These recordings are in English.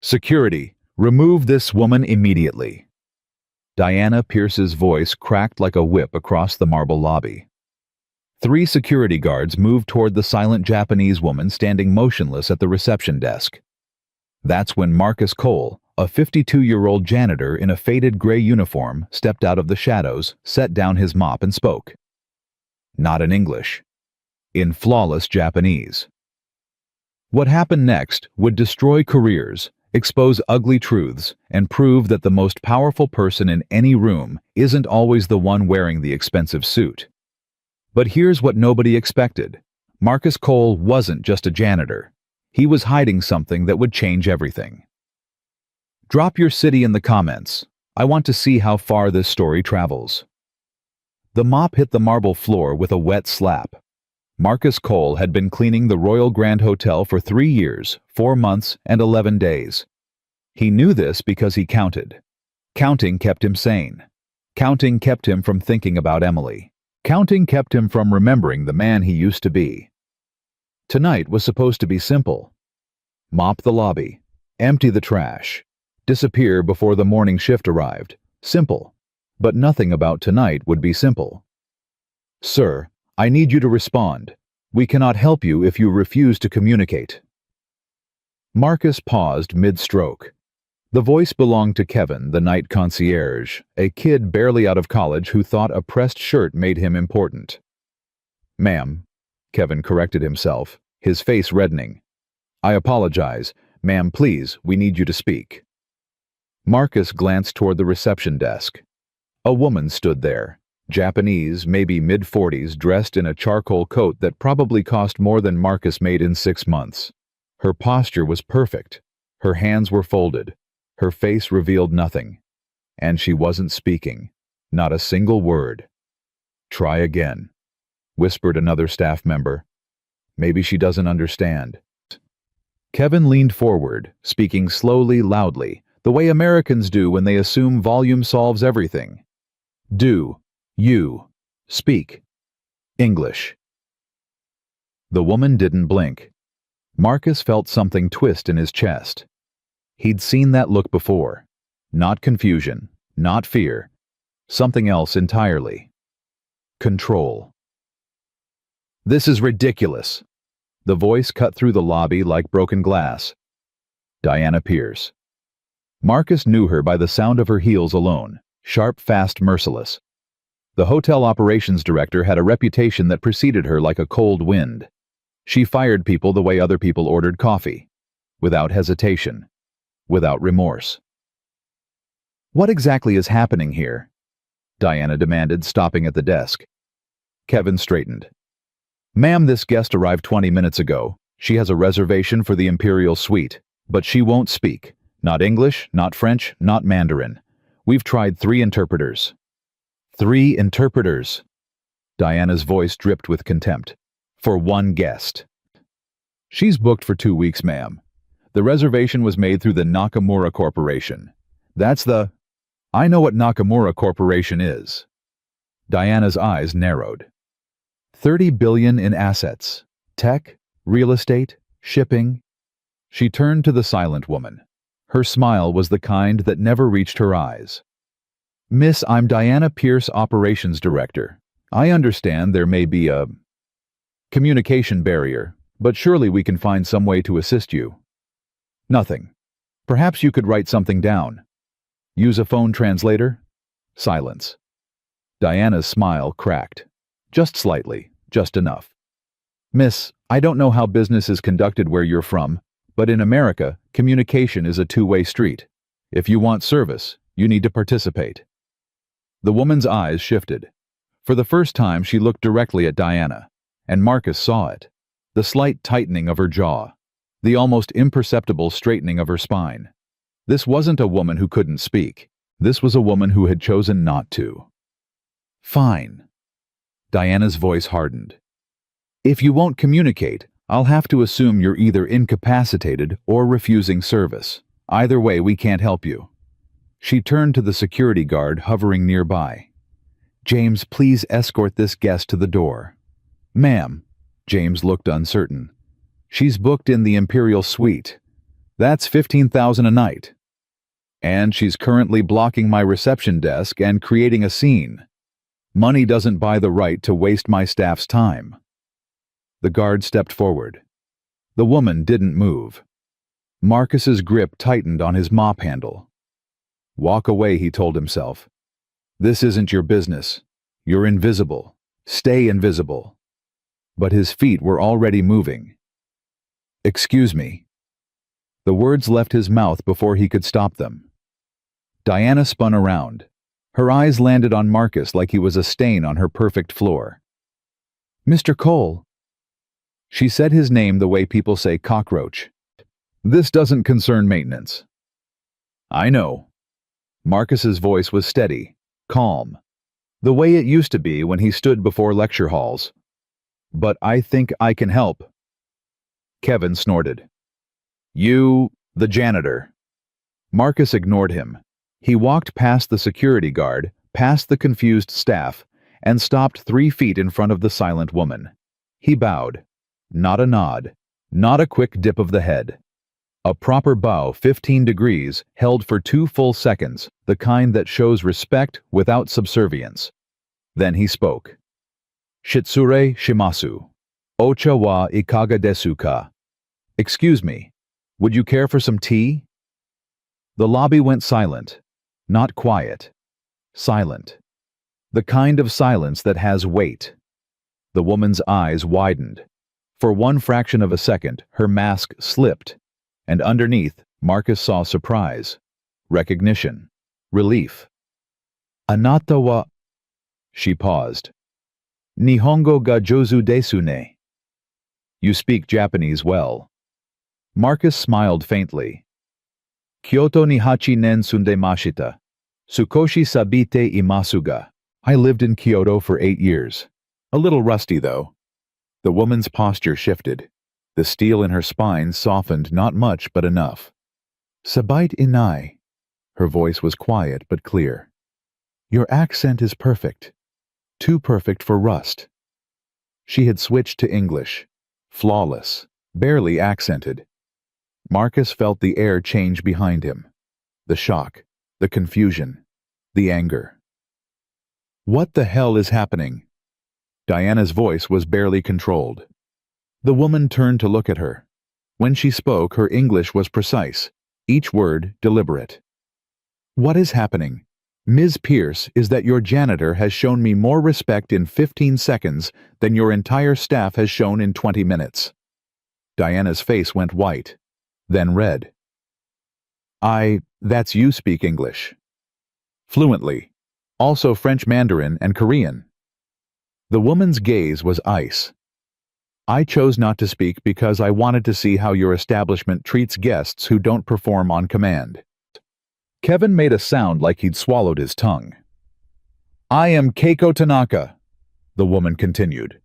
Security, remove this woman immediately. Diana Pierce's voice cracked like a whip across the marble lobby. 3 security guards moved toward the silent Japanese woman standing motionless at the reception desk. That's when Marcus Cole, a 52-year-old janitor in a faded gray uniform, stepped out of the shadows, set down his mop and spoke. Not in English. In flawless Japanese. What happened next would destroy careers, expose ugly truths, and prove that the most powerful person in any room isn't always the one wearing the expensive suit. But here's what nobody expected. Marcus Cole wasn't just a janitor. He was hiding something that would change everything. Drop your city in the comments. I want to see how far this story travels. The mop hit the marble floor with a wet slap. Marcus Cole had been cleaning the Royal Grand Hotel for 3 years, 4 months, and 11 days. He knew this because he counted. Counting kept him sane. Counting kept him from thinking about Emily. Counting kept him from remembering the man he used to be. Tonight was supposed to be simple. Mop the lobby. Empty the trash. Disappear before the morning shift arrived. Simple. But nothing about tonight would be simple. Sir, I need you to respond. We cannot help you if you refuse to communicate. Marcus paused mid-stroke. The voice belonged to Kevin, the night concierge, a kid barely out of college who thought a pressed shirt made him important. Ma'am, Kevin corrected himself, his face reddening. I apologize. Ma'am, please, we need you to speak. Marcus glanced toward the reception desk. A woman stood there. Japanese, maybe mid-40s, dressed in a charcoal coat that probably cost more than Marcus made in 6 months. Her posture was perfect. Her hands were folded. Her face revealed nothing. And she wasn't speaking. Not a single word. Try again, whispered another staff member. Maybe she doesn't understand. Kevin leaned forward, speaking slowly, loudly, the way Americans do when they assume volume solves everything. Do. You. Speak. English. The woman didn't blink. Marcus felt something twist in his chest. He'd seen that look before. Not confusion, not fear. Something else entirely. Control. This is ridiculous. The voice cut through the lobby like broken glass. Diana Pierce. Marcus knew her by the sound of her heels alone, sharp, fast, merciless. The hotel operations director had a reputation that preceded her like a cold wind. She fired people the way other people ordered coffee. Without hesitation. Without remorse. What exactly is happening here? Diana demanded, stopping at the desk. Kevin straightened. Ma'am, this guest arrived 20 minutes ago. She has a reservation for the Imperial Suite, but she won't speak. Not English, not French, not Mandarin. We've tried 3 interpreters. 3 interpreters. Diana's voice dripped with contempt. For 1 guest. She's booked for 2 weeks, ma'am. The reservation was made through the Nakamura Corporation. That's the... I know what Nakamura Corporation is. Diana's eyes narrowed. 30 billion in assets. Tech, real estate, shipping. She turned to the silent woman. Her smile was the kind that never reached her eyes. Miss, I'm Diana Pierce, Operations Director. I understand there may be a communication barrier, but surely we can find some way to assist you. Nothing. Perhaps you could write something down. Use a phone translator? Silence. Diana's smile cracked. Just slightly, just enough. Miss, I don't know how business is conducted where you're from, but in America, communication is a two-way street. If you want service, you need to participate. The woman's eyes shifted. For the first time, she looked directly at Diana, and Marcus saw it. The slight tightening of her jaw. The almost imperceptible straightening of her spine. This wasn't a woman who couldn't speak. This was a woman who had chosen not to. Fine. Diana's voice hardened. If you won't communicate, I'll have to assume you're either incapacitated or refusing service. Either way, we can't help you. She turned to the security guard hovering nearby. James, please escort this guest to the door. Ma'am. James looked uncertain. She's booked in the Imperial Suite. That's 15,000 a night. And she's currently blocking my reception desk and creating a scene. Money doesn't buy the right to waste my staff's time. The guard stepped forward. The woman didn't move. Marcus's grip tightened on his mop handle. Walk away, he told himself. This isn't your business. You're invisible. Stay invisible. But his feet were already moving. Excuse me. The words left his mouth before he could stop them. Diana spun around. Her eyes landed on Marcus like he was a stain on her perfect floor. Mr. Cole. She said his name the way people say cockroach. This doesn't concern maintenance. I know. Marcus's voice was steady, calm, the way it used to be when he stood before lecture halls. But I think I can help. Kevin snorted. You, the janitor. Marcus ignored him. He walked past the security guard, past the confused staff, and stopped 3 feet in front of the silent woman. He bowed. Not a nod, not a quick dip of the head. A proper bow 15 degrees, held for 2 full seconds, the kind that shows respect without subservience. Then he spoke. Shitsure shimasu. Ocha wa ikaga desu ka. Excuse me, would you care for some tea? The lobby went silent. Not quiet. Silent. The kind of silence that has weight. The woman's eyes widened. For 1 fraction of a second, her mask slipped, and underneath, Marcus saw surprise, recognition, relief. Anata wa... She paused. Nihongo ga jozu desu ne. You speak Japanese well. Marcus smiled faintly. Kyoto ni 8 nen sundemashita. Sukoshi sabite imasuga. I lived in Kyoto for 8 years. A little rusty, though. The woman's posture shifted. The steel in her spine softened not much but enough. Sabite inai. Her voice was quiet but clear. Your accent is perfect. Too perfect for rust. She had switched to English. Flawless. Barely accented. Marcus felt the air change behind him. The shock. The confusion. The anger. What the hell is happening? Diana's voice was barely controlled. The woman turned to look at her. When she spoke, her English was precise, each word deliberate. What is happening, Ms. Pierce, is that your janitor has shown me more respect in 15 seconds than your entire staff has shown in 20 minutes. Diana's face went white, then red. That's you speak English. Fluently. Also French Mandarin and Korean. The woman's gaze was ice. I chose not to speak because I wanted to see how your establishment treats guests who don't perform on command. Kevin made a sound like he'd swallowed his tongue. I am Keiko Tanaka, the woman continued,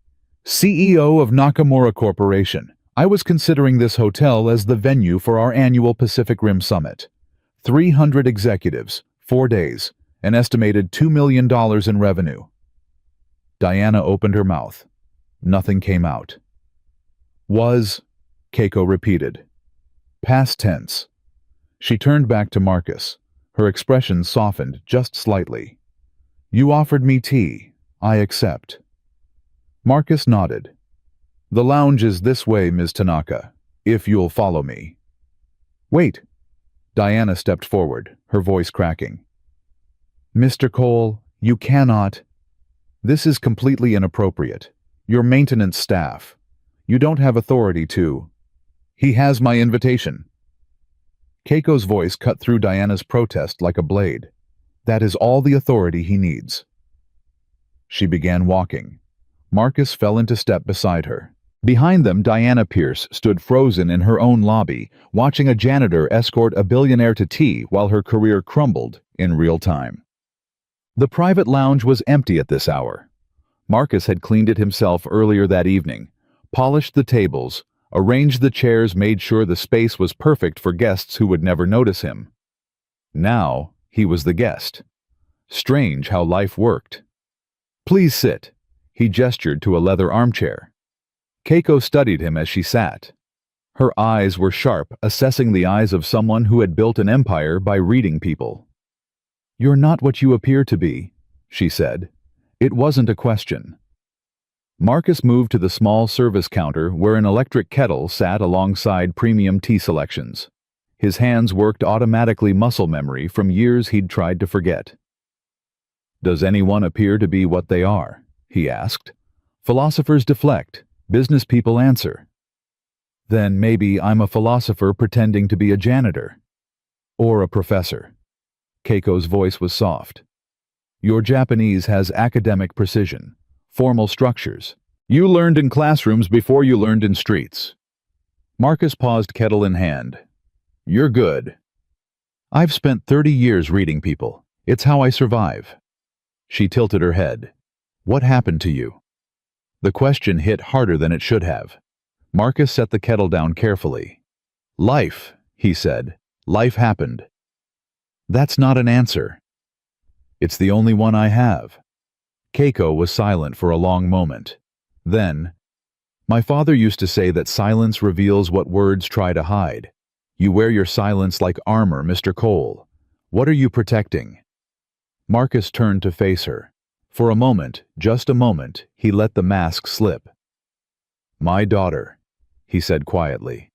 CEO of Nakamura Corporation. I was considering this hotel as the venue for our annual Pacific Rim Summit. 300 executives, 4 days, an estimated $2 million in revenue. Diana opened her mouth. Nothing came out. Was, Keiko repeated. Past tense. She turned back to Marcus. Her expression softened just slightly. You offered me tea. I accept. Marcus nodded. The lounge is this way, Ms. Tanaka, if you'll follow me. Wait. Diana stepped forward, her voice cracking. Mr. Cole, you cannot. This is completely inappropriate. Your maintenance staff. You don't have authority to. He has my invitation. Keiko's voice cut through Diana's protest like a blade. That is all the authority he needs. She began walking. Marcus fell into step beside her. Behind them, Diana Pierce stood frozen in her own lobby, watching a janitor escort a billionaire to tea while her career crumbled in real time. The private lounge was empty at this hour. Marcus had cleaned it himself earlier that evening, polished the tables, arranged the chairs, made sure the space was perfect for guests who would never notice him. Now, he was the guest. Strange how life worked. Please sit. He gestured to a leather armchair. Keiko studied him as she sat. Her eyes were sharp, assessing the eyes of someone who had built an empire by reading people. "You're not what you appear to be," she said. It wasn't a question. Marcus moved to the small service counter where an electric kettle sat alongside premium tea selections. His hands worked automatically, muscle memory from years he'd tried to forget. "Does anyone appear to be what they are?" he asked. "Philosophers deflect, business people answer." "Then maybe I'm a philosopher pretending to be a janitor. Or a professor." Keiko's voice was soft. "Your Japanese has academic precision, formal structures. You learned in classrooms before you learned in streets." Marcus paused, kettle in hand. "You're good." "I've spent 30 years reading people. It's how I survive." She tilted her head. "What happened to you?" The question hit harder than it should have. Marcus set the kettle down carefully. "Life," he said. "Life happened." "That's not an answer." "It's the only one I have." Keiko was silent for a long moment. Then, "My father used to say that silence reveals what words try to hide. You wear your silence like armor, Mr. Cole. What are you protecting?" Marcus turned to face her. For a moment, just a moment, he let the mask slip. "My daughter," he said quietly.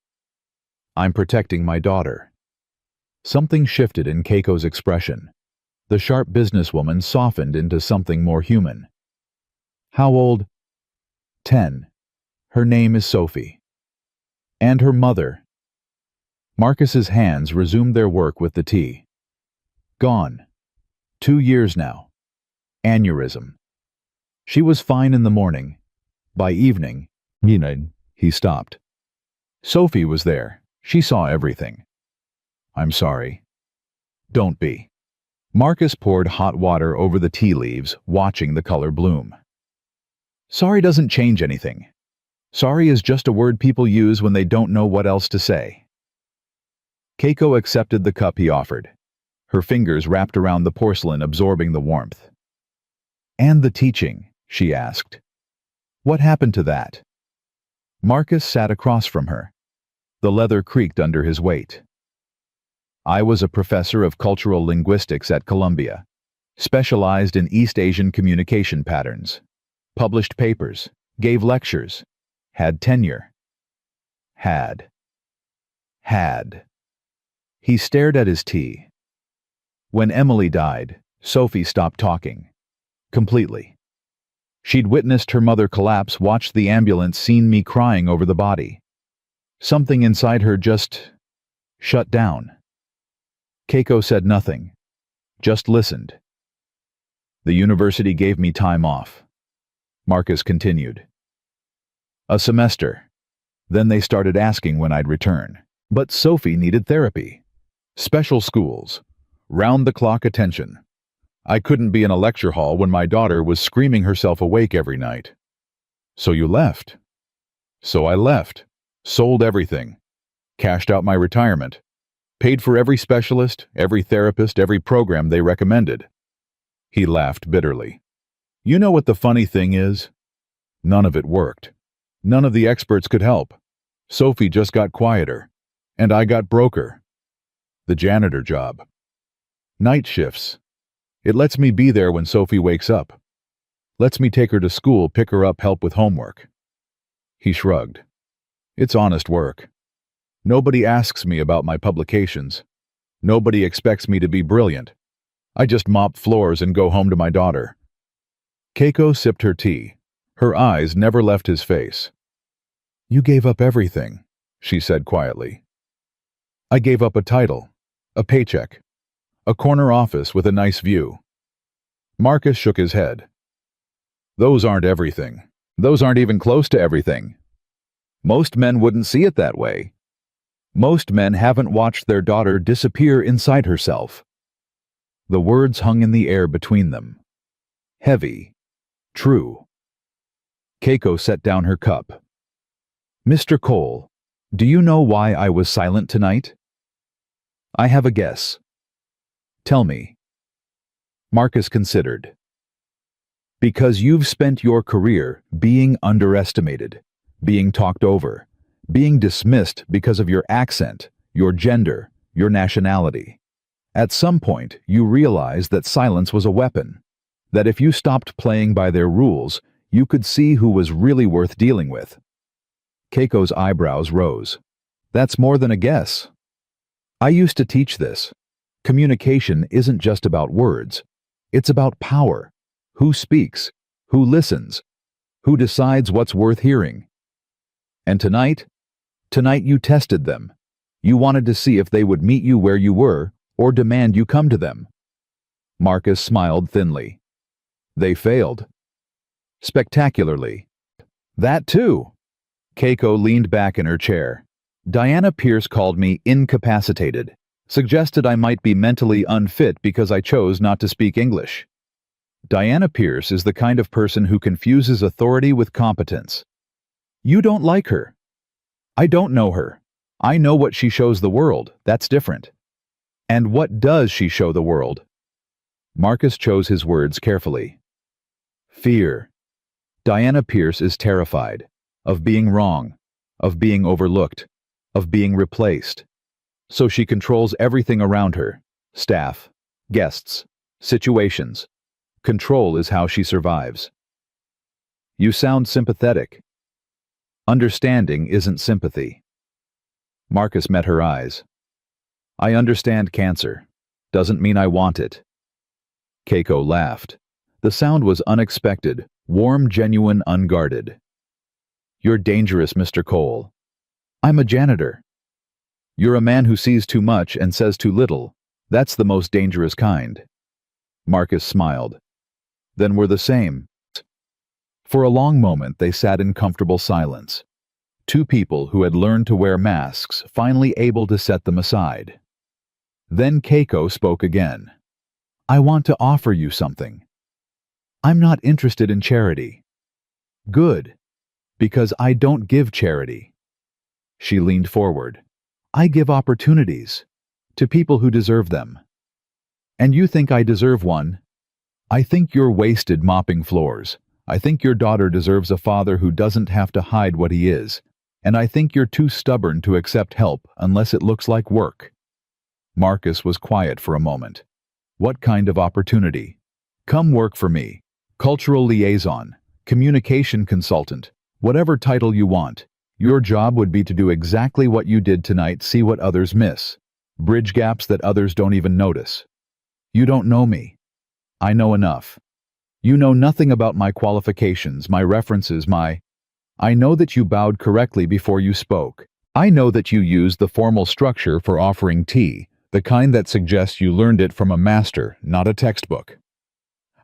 "I'm protecting my daughter." Something shifted in Keiko's expression. The sharp businesswoman softened into something more human. "How old?" 10. Her name is Sophie. "And her mother?" Marcus's hands resumed their work with the tea. "Gone. 2 years now. Aneurysm. She was fine in the morning. By evening," he stopped. "Sophie was there. She saw everything." "I'm sorry." "Don't be." Marcus poured hot water over the tea leaves, watching the color bloom. "Sorry doesn't change anything. Sorry is just a word people use when they don't know what else to say." Keiko accepted the cup he offered. Her fingers wrapped around the porcelain, absorbing the warmth. "And the teaching?" she asked. "What happened to that?" Marcus sat across from her. The leather creaked under his weight. "I was a professor of cultural linguistics at Columbia, specialized in East Asian communication patterns, published papers, gave lectures, had tenure." Had. He stared at his tea. "When Emily died, Sophie stopped talking. Completely. She'd witnessed her mother collapse, watched the ambulance, seen me crying over the body. Something inside her just shut down." Keiko said nothing, just listened. "The university gave me time off." Marcus continued. "A semester. Then they started asking when I'd return. But Sophie needed therapy. Special schools. Round-the-clock attention. I couldn't be in a lecture hall when my daughter was screaming herself awake every night." "So you left?" "So I left. Sold everything. Cashed out my retirement. Paid for every specialist, every therapist, every program they recommended." He laughed bitterly. "You know what the funny thing is? None of it worked. None of the experts could help. Sophie just got quieter. And I got broker. The janitor job. Night shifts. It lets me be there when Sophie wakes up. Lets me take her to school, pick her up, help with homework." He shrugged. "It's honest work. Nobody asks me about my publications. Nobody expects me to be brilliant. I just mop floors and go home to my daughter." Keiko sipped her tea. Her eyes never left his face. "You gave up everything," she said quietly. "I gave up a title, a paycheck, a corner office with a nice view." Marcus shook his head. "Those aren't everything. Those aren't even close to everything. Most men wouldn't see it that way. Most men haven't watched their daughter disappear inside herself." The words hung in the air between them. Heavy. True. Keiko set down her cup. "Mr. Cole, do you know why I was silent tonight?" "I have a guess." "Tell me." Marcus considered. "Because you've spent your career being underestimated, being talked over, being dismissed because of your accent, your gender, your nationality. At some point, you realized that silence was a weapon, that if you stopped playing by their rules, you could see who was really worth dealing with. Keiko's eyebrows rose. That's more than a guess. I used to teach this. Communication isn't just about words. It's about power. Who speaks? Who listens? Who decides what's worth hearing? And tonight you tested them. You wanted to see if they would meet you where you were or demand you come to them. Marcus smiled thinly. They failed. Spectacularly. That too. Keiko leaned back in her chair. Diana Pierce called me incapacitated, suggested I might be mentally unfit because I chose not to speak English. Diana Pierce is the kind of person who confuses authority with competence. You don't like her. I don't know her. I know what she shows the world. That's different. And what does she show the world? Marcus chose his words carefully. Fear. Diana Pierce is terrified of being wrong, of being overlooked, of being replaced. So she controls everything around her: staff, guests, situations. Control is how she survives. You sound sympathetic. Understanding isn't sympathy. Marcus met her eyes. I understand cancer. Doesn't mean I want it. Keiko laughed. The sound was unexpected, warm, genuine, unguarded. You're dangerous, Mr. Cole. I'm a janitor. You're a man who sees too much and says too little. That's the most dangerous kind. Marcus smiled. Then we're the same. For a long moment they sat in comfortable silence. Two people who had learned to wear masks, finally able to set them aside. Then Keiko spoke again. I want to offer you something. I'm not interested in charity. Good. Because I don't give charity. She leaned forward. I give opportunities. To people who deserve them. And you think I deserve one? I think you're wasted mopping floors. I think your daughter deserves a father who doesn't have to hide what he is. And I think you're too stubborn to accept help unless it looks like work. Marcus was quiet for a moment. What kind of opportunity? Come work for me. Cultural liaison, communication consultant, whatever title you want. Your job would be to do exactly what you did tonight, see what others miss. Bridge gaps that others don't even notice. You don't know me. I know enough. You know nothing about my qualifications, my references, I know that you bowed correctly before you spoke. I know that you used the formal structure for offering tea, the kind that suggests you learned it from a master, not a textbook.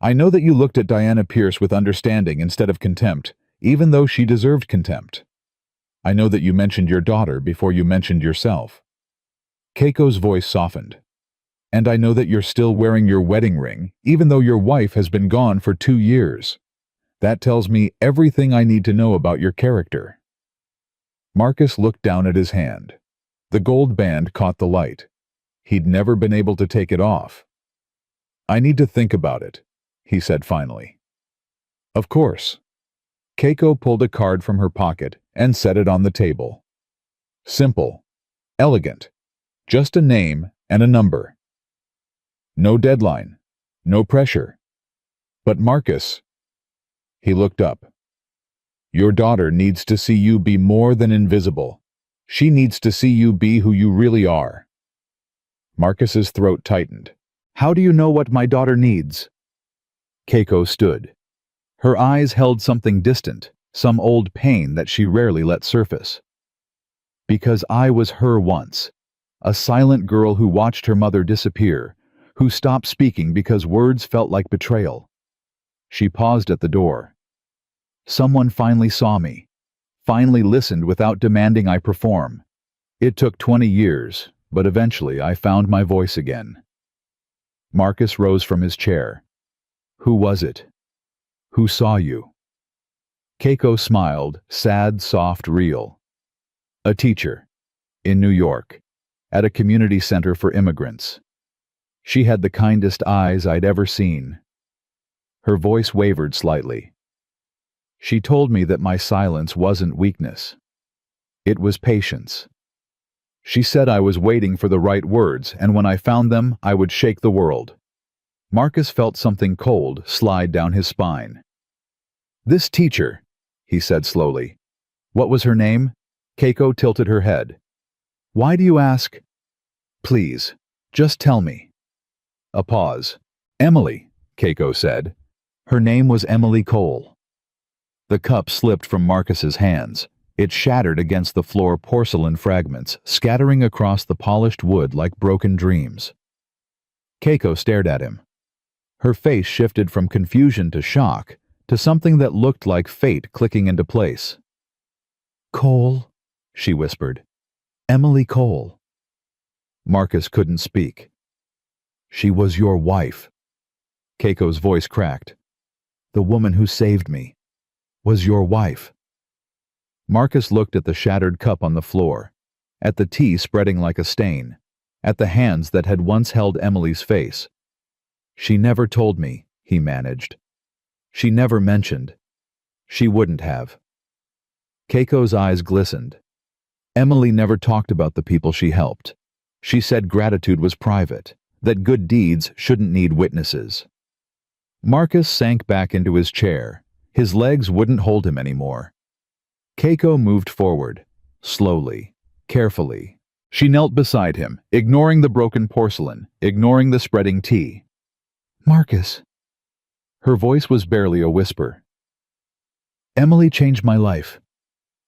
I know that you looked at Diana Pierce with understanding instead of contempt, even though she deserved contempt. I know that you mentioned your daughter before you mentioned yourself. Keiko's voice softened. And I know that you're still wearing your wedding ring, even though your wife has been gone for 2 years. That tells me everything I need to know about your character. Marcus looked down at his hand. The gold band caught the light. He'd never been able to take it off. I need to think about it, he said finally. Of course. Keiko pulled a card from her pocket and set it on the table. Simple. Elegant. Just a name and a number. No deadline. No pressure. But Marcus... He looked up. Your daughter needs to see you be more than invisible. She needs to see you be who you really are. Marcus's throat tightened. How do you know what my daughter needs? Keiko stood. Her eyes held something distant, some old pain that she rarely let surface. Because I was her once. A silent girl who watched her mother disappear, who stopped speaking because words felt like betrayal. She paused at the door. Someone finally saw me, finally listened without demanding I perform. It took 20 years, but eventually I found my voice again. Marcus rose from his chair. Who was it? Who saw you? Keiko smiled, sad, soft, real. A teacher, in New York, at a community center for immigrants. She had the kindest eyes I'd ever seen. Her voice wavered slightly. She told me that my silence wasn't weakness. It was patience. She said I was waiting for the right words, and when I found them, I would shake the world. Marcus felt something cold slide down his spine. This teacher, he said slowly. What was her name? Keiko tilted her head. Why do you ask? Please, just tell me. A pause. Emily, Keiko said. Her name was Emily Cole. The cup slipped from Marcus's hands. It shattered against the floor porcelain fragments, scattering across the polished wood like broken dreams. Keiko stared at him. Her face shifted from confusion to shock, to something that looked like fate clicking into place. Cole, she whispered. Emily Cole. Marcus couldn't speak. She was your wife. Keiko's voice cracked. The woman who saved me was your wife. Marcus looked at the shattered cup on the floor, at the tea spreading like a stain, at the hands that had once held Emily's face. She never told me, he managed. She never mentioned. She wouldn't have. Keiko's eyes glistened. Emily never talked about the people she helped. She said gratitude was private, that good deeds shouldn't need witnesses. Marcus sank back into his chair. His legs wouldn't hold him anymore. Keiko moved forward, slowly, carefully. She knelt beside him, ignoring the broken porcelain, ignoring the spreading tea. Marcus. Her voice was barely a whisper. Emily changed my life.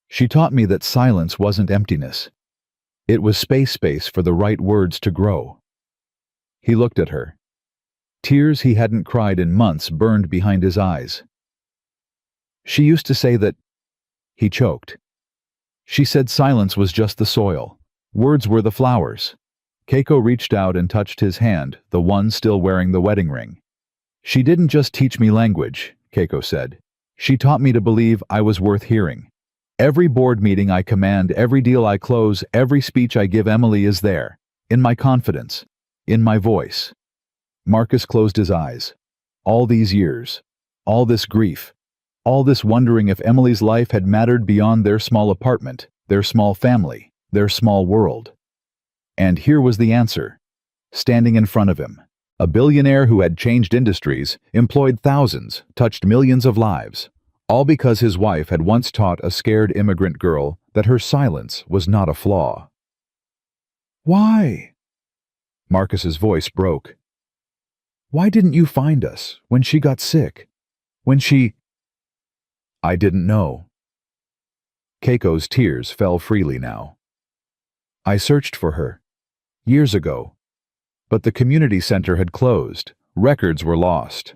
She taught me that silence wasn't emptiness. It was space for the right words to grow. He looked at her. Tears he hadn't cried in months burned behind his eyes. She used to say that... He choked. She said silence was just the soil. Words were the flowers. Keiko reached out and touched his hand, the one still wearing the wedding ring. She didn't just teach me language, Keiko said. She taught me to believe I was worth hearing. Every board meeting I command, every deal I close, every speech I give Emily is there, in my confidence, in my voice. Marcus closed his eyes. All these years, all this grief, all this wondering if Emily's life had mattered beyond their small apartment, their small family, their small world. And here was the answer, standing in front of him. A billionaire who had changed industries, employed thousands, touched millions of lives, all because his wife had once taught a scared immigrant girl that her silence was not a flaw. Why? Marcus's voice broke. Why didn't you find us when she got sick? When she... I didn't know. Keiko's tears fell freely now. I searched for her, years ago. But the community center had closed. Records were lost.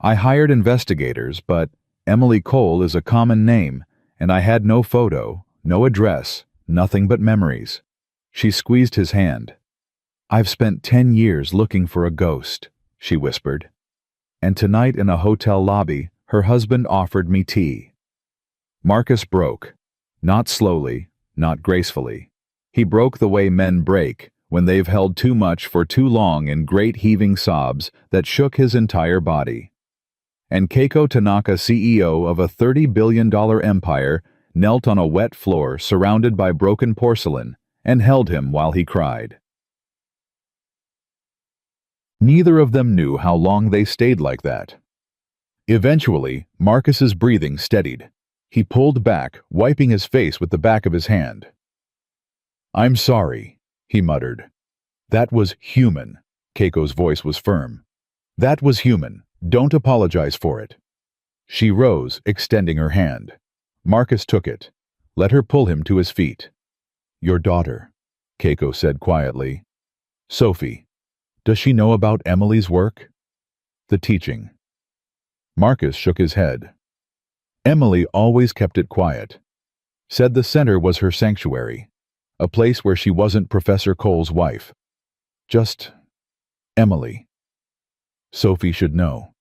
I hired investigators, but Emily Cole is a common name, and I had no photo, no address, nothing but memories. She squeezed his hand. I've spent 10 years looking for a ghost, she whispered. And tonight in a hotel lobby, her husband offered me tea. Marcus broke. Not slowly, not gracefully. He broke the way men break, when they've held too much for too long in great heaving sobs that shook his entire body. And Keiko Tanaka, CEO of a $30 billion empire, knelt on a wet floor surrounded by broken porcelain and held him while he cried. Neither of them knew how long they stayed like that. Eventually, Marcus's breathing steadied. He pulled back, wiping his face with the back of his hand. I'm sorry, he muttered. That was human. Keiko's voice was firm. That was human. Don't apologize for it. She rose, extending her hand. Marcus took it. Let her pull him to his feet. Your daughter, Keiko said quietly. Sophie, does she know about Emily's work? The teaching. Marcus shook his head. Emily always kept it quiet. Said the center was her sanctuary. A place where she wasn't Professor Cole's wife. Just Emily. Sophie should know.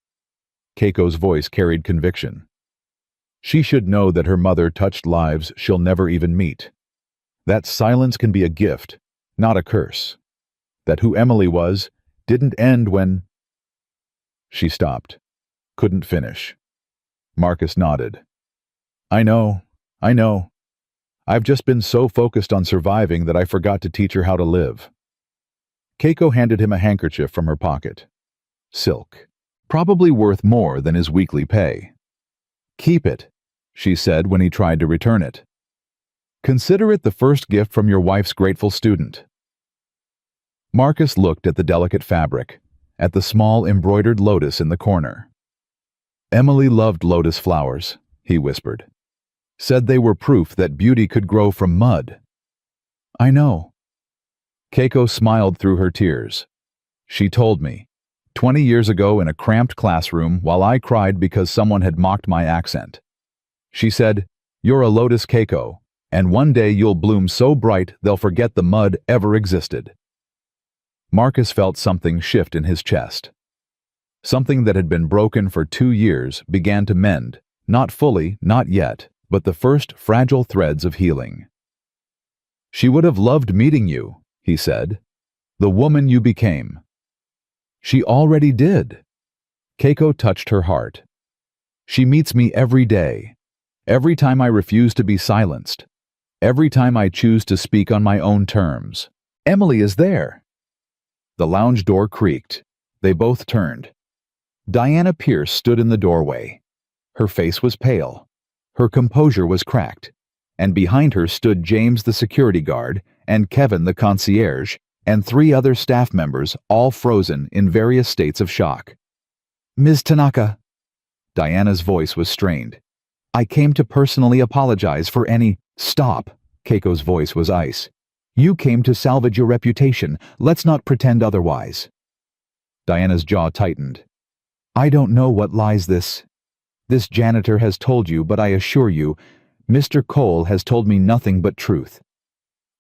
Keiko's voice carried conviction. She should know that her mother touched lives she'll never even meet. That silence can be a gift, not a curse. That who Emily was didn't end when... She stopped. Couldn't finish. Marcus nodded. I know. I've just been so focused on surviving that I forgot to teach her how to live." Keiko handed him a handkerchief from her pocket. Silk. Probably worth more than his weekly pay. "Keep it," she said when he tried to return it. "Consider it the first gift from your wife's grateful student." Marcus looked at the delicate fabric, at the small embroidered lotus in the corner. "Emily loved lotus flowers," he whispered. "Said they were proof that beauty could grow from mud." "I know." Keiko smiled through her tears. "She told me, 20 years ago in a cramped classroom while I cried because someone had mocked my accent. She said, 'You're a lotus, Keiko, and one day you'll bloom so bright they'll forget the mud ever existed.'" Marcus felt something shift in his chest. Something that had been broken for 2 years began to mend, not fully, not yet, but the first fragile threads of healing. "She would have loved meeting you," he said. "The woman you became." "She already did." Keiko touched her heart. "She meets me every day. Every time I refuse to be silenced. Every time I choose to speak on my own terms. Emily is there." The lounge door creaked. They both turned. Diana Pierce stood in the doorway. Her face was pale. Her composure was cracked. And behind her stood James the security guard, and Kevin the concierge, and 3 other staff members, all frozen in various states of shock. "Ms. Tanaka." Diana's voice was strained. "I came to personally apologize for any—" "Stop." Keiko's voice was ice. "You came to salvage your reputation. Let's not pretend otherwise." Diana's jaw tightened. "I don't know what lies this janitor has told you, but I assure you, Mr. Cole has told me nothing but truth."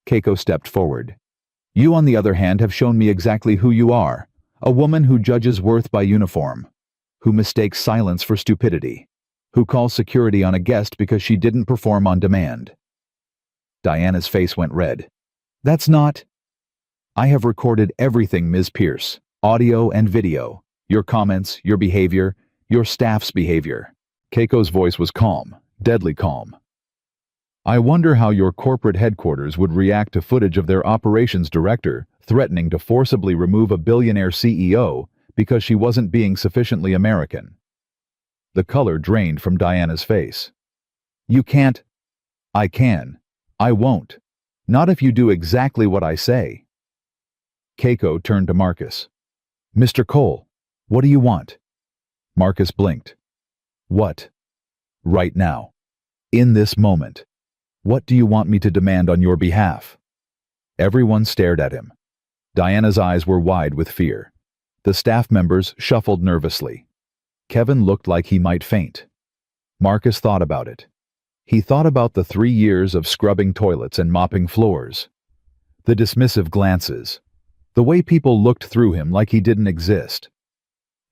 Keiko stepped forward. "You, on the other hand, have shown me exactly who you are, a woman who judges worth by uniform, who mistakes silence for stupidity, who calls security on a guest because she didn't perform on demand." Diana's face went red. "That's not—" "I have recorded everything, Ms. Pierce, audio and video, your comments, your behavior, your staff's behavior." Keiko's voice was calm, deadly calm. "I wonder how your corporate headquarters would react to footage of their operations director threatening to forcibly remove a billionaire CEO because she wasn't being sufficiently American." The color drained from Diana's face. "You can't—" "I can. I won't. Not if you do exactly what I say." Keiko turned to Marcus. "Mr. Cole, what do you want?" Marcus blinked. "What?" "Right now. In this moment. What do you want me to demand on your behalf?" Everyone stared at him. Diana's eyes were wide with fear. The staff members shuffled nervously. Kevin looked like he might faint. Marcus thought about it. He thought about the 3 years of scrubbing toilets and mopping floors. The dismissive glances. The way people looked through him like he didn't exist.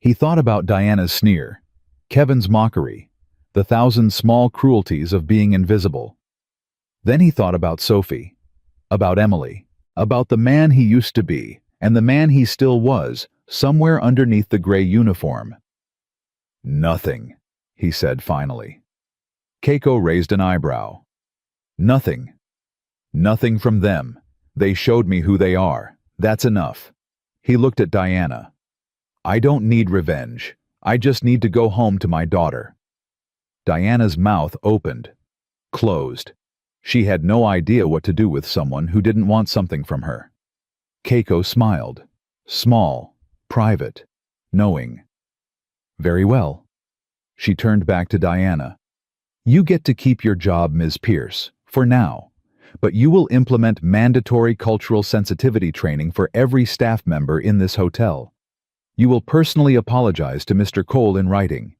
He thought about Diana's sneer, Kevin's mockery, the 1,000 small cruelties of being invisible. Then he thought about Sophie, about Emily, about the man he used to be, and the man he still was, somewhere underneath the gray uniform. "Nothing," he said finally. Keiko raised an eyebrow. "Nothing. Nothing from them. They showed me who they are. That's enough." He looked at Diana. "I don't need revenge. I just need to go home to my daughter." Diana's mouth opened, closed. She had no idea what to do with someone who didn't want something from her. Keiko smiled, small, private, knowing. "Very well." She turned back to Diana. "You get to keep your job, Ms. Pierce, for now, but you will implement mandatory cultural sensitivity training for every staff member in this hotel. You will personally apologize to Mr. Cole in writing.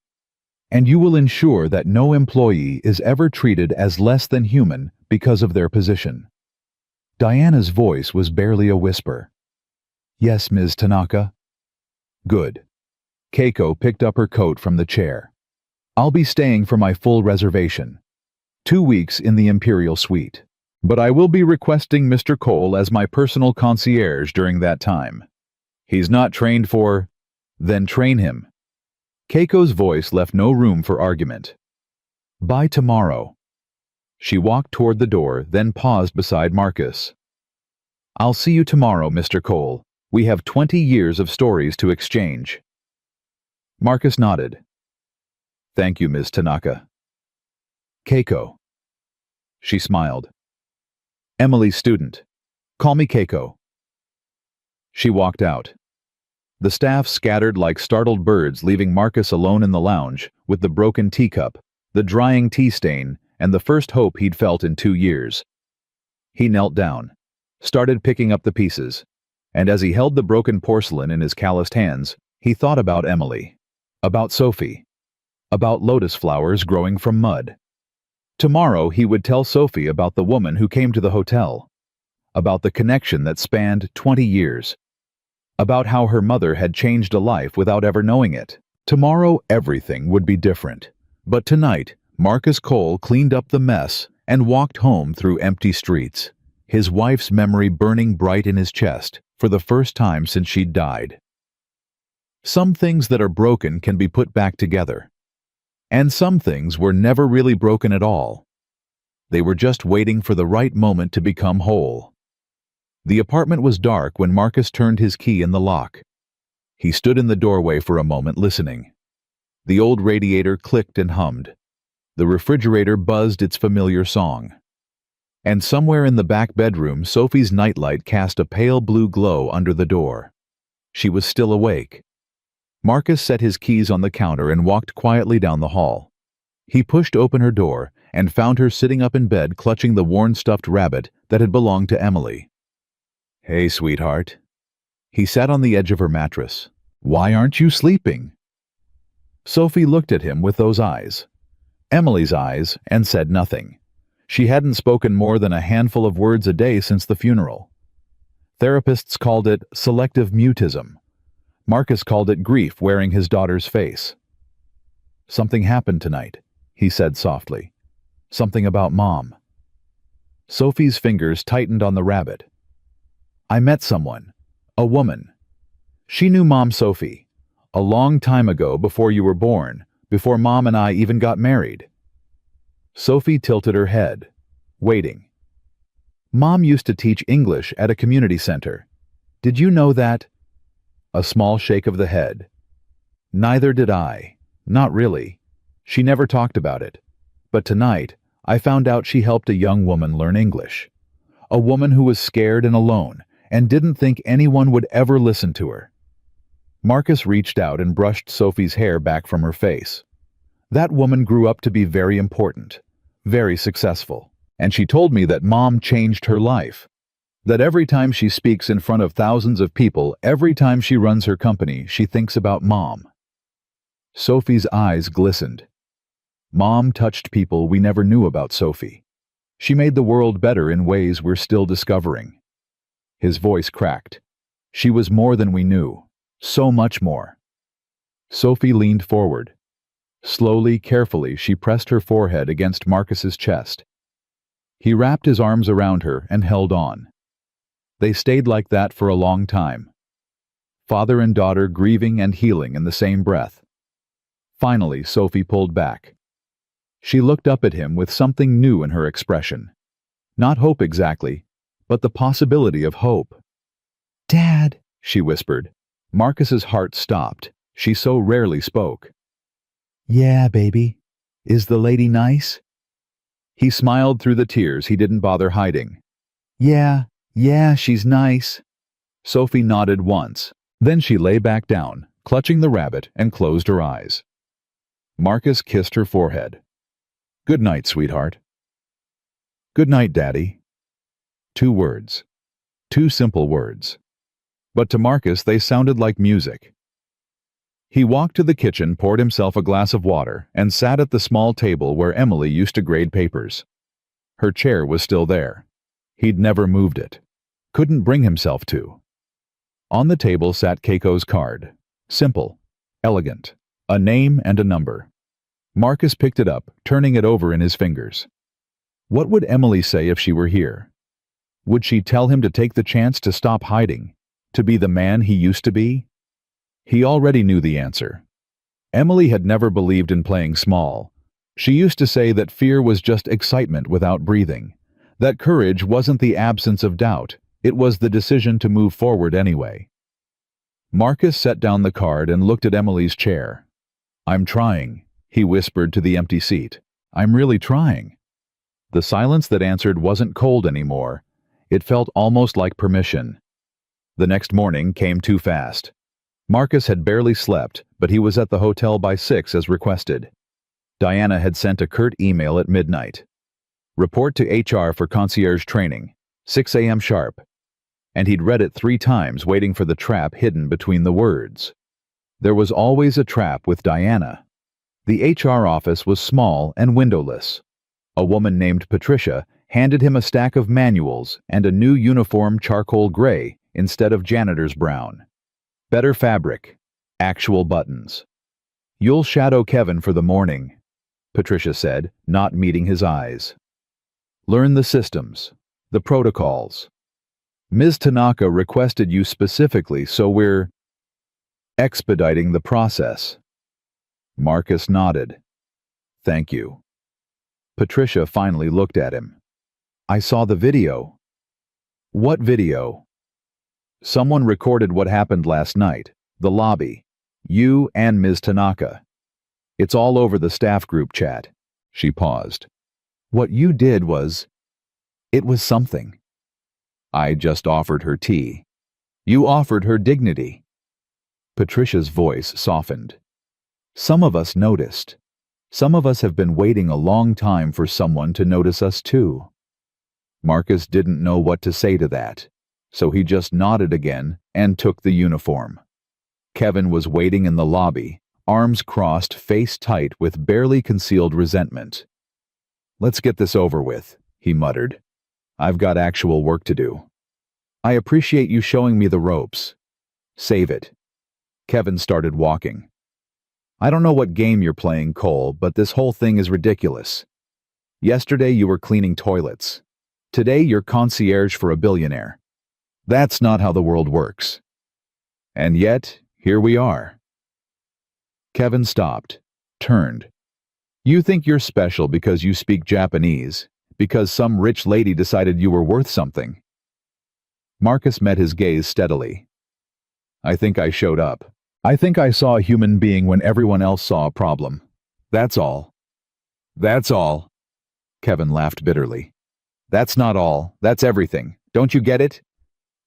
And you will ensure that no employee is ever treated as less than human because of their position." Diana's voice was barely a whisper. "Yes, Ms. Tanaka." "Good." Keiko picked up her coat from the chair. "I'll be staying for my full reservation. 2 weeks in the Imperial Suite. But I will be requesting Mr. Cole as my personal concierge during that time. He's not trained for—" "Then train him." Keiko's voice left no room for argument. "By tomorrow." She walked toward the door, then paused beside Marcus. "I'll see you tomorrow, Mr. Cole. We have 20 years of stories to exchange." Marcus nodded. "Thank you, Ms. Tanaka." "Keiko." She smiled. "Emily's student. Call me Keiko." She walked out. The staff scattered like startled birds, leaving Marcus alone in the lounge with the broken teacup, the drying tea stain, and the first hope he'd felt in 2 years. He knelt down, started picking up the pieces, and as he held the broken porcelain in his calloused hands, he thought about Emily, about Sophie, about lotus flowers growing from mud. Tomorrow he would tell Sophie about the woman who came to the hotel, about the connection that spanned 20 years, about how her mother had changed a life without ever knowing it. Tomorrow everything would be different. But tonight, Marcus Cole cleaned up the mess and walked home through empty streets, his wife's memory burning bright in his chest for the first time since she'd died. Some things that are broken can be put back together. And some things were never really broken at all. They were just waiting for the right moment to become whole. The apartment was dark when Marcus turned his key in the lock. He stood in the doorway for a moment listening. The old radiator clicked and hummed. The refrigerator buzzed its familiar song. And somewhere in the back bedroom, Sophie's nightlight cast a pale blue glow under the door. She was still awake. Marcus set his keys on the counter and walked quietly down the hall. He pushed open her door and found her sitting up in bed clutching the worn stuffed rabbit that had belonged to Emily. "Hey, sweetheart." He sat on the edge of her mattress. "Why aren't you sleeping?" Sophie looked at him with those eyes, Emily's eyes, and said nothing. She hadn't spoken more than a handful of words a day since the funeral. Therapists called it selective mutism. Marcus called it grief wearing his daughter's face. "Something happened tonight," he said softly. "Something about Mom." Sophie's fingers tightened on the rabbit. "I met someone, a woman. She knew Mom Sophie, a long time ago before you were born, before Mom and I even got married." Sophie tilted her head, waiting. "Mom used to teach English at a community center. Did you know that?" A small shake of the head. "Neither did I. Not really. She never talked about it. But tonight, I found out she helped a young woman learn English. A woman who was scared and alone, and didn't think anyone would ever listen to her." Marcus reached out and brushed Sophie's hair back from her face. "That woman grew up to be very important, very successful, and she told me that Mom changed her life. That every time she speaks in front of thousands of people, every time she runs her company, she thinks about Mom." Sophie's eyes glistened. Mom touched people we never knew about Sophie. She made the world better in ways we're still discovering. His voice cracked. "She was more than we knew. So much more." Sophie leaned forward. Slowly, carefully, she pressed her forehead against Marcus's chest. He wrapped his arms around her and held on. They stayed like that for a long time. Father and daughter grieving and healing in the same breath. Finally, Sophie pulled back. She looked up at him with something new in her expression. Not hope exactly, but the possibility of hope. "Dad," she whispered. Marcus's heart stopped. She so rarely spoke. "Yeah, baby. Is the lady nice?" He smiled through the tears he didn't bother hiding. Yeah, she's nice." Sophie nodded once. Then she lay back down, clutching the rabbit, and closed her eyes. Marcus kissed her forehead. "Good night, sweetheart." "Good night, Daddy." 2 words. 2 simple words. But to Marcus they sounded like music. He walked to the kitchen, poured himself a glass of water, and sat at the small table where Emily used to grade papers. Her chair was still there. He'd never moved it. Couldn't bring himself to. On the table sat Keiko's card. Simple, elegant, a name and a number. Marcus picked it up, turning it over in his fingers. What would Emily say if she were here? Would she tell him to take the chance to stop hiding, to be the man he used to be? He already knew the answer. Emily had never believed in playing small, She used to say that fear was just excitement without breathing, that courage wasn't the absence of doubt, it was the decision to move forward anyway. Marcus set down the card and looked at Emily's chair. "I'm trying," he whispered to the empty seat. "I'm really trying." The silence that answered wasn't cold anymore. It felt almost like permission. The next morning came too fast. Marcus had barely slept, but he was at the hotel by 6 as requested. Diana had sent a curt email at midnight. "Report to HR for concierge training, 6 a.m. sharp." And he'd read it 3 times, waiting for the trap hidden between the words. There was always a trap with Diana. The HR office was small and windowless. A woman named Patricia handed him a stack of manuals and a new uniform charcoal gray instead of janitor's brown. Better fabric, actual buttons. "You'll shadow Kevin for the morning," Patricia said, not meeting his eyes. "Learn the systems, the protocols. Ms. Tanaka requested you specifically, so we're expediting the process." Marcus nodded. "Thank you." Patricia finally looked at him. "I saw the video." "What video?" "Someone recorded what happened last night, the lobby. You and Ms. Tanaka. It's all over the staff group chat." She paused. "What you did was... it was something." "I just offered her tea." "You offered her dignity." Patricia's voice softened. "Some of us noticed. Some of us have been waiting a long time for someone to notice us too." Marcus didn't know what to say to that, so he just nodded again and took the uniform. Kevin was waiting in the lobby, arms crossed, face tight with barely concealed resentment. "Let's get this over with," he muttered. "I've got actual work to do." "I appreciate you showing me the ropes." "Save it." Kevin started walking. "I don't know what game you're playing, Cole, but this whole thing is ridiculous. Yesterday you were cleaning toilets. Today you're concierge for a billionaire. That's not how the world works. And yet, here we are." Kevin stopped, turned. "You think you're special because you speak Japanese, because some rich lady decided you were worth something." Marcus met his gaze steadily. "I think I showed up. I think I saw a human being when everyone else saw a problem. That's all." "That's all." Kevin laughed bitterly. "That's not all. That's everything. Don't you get it?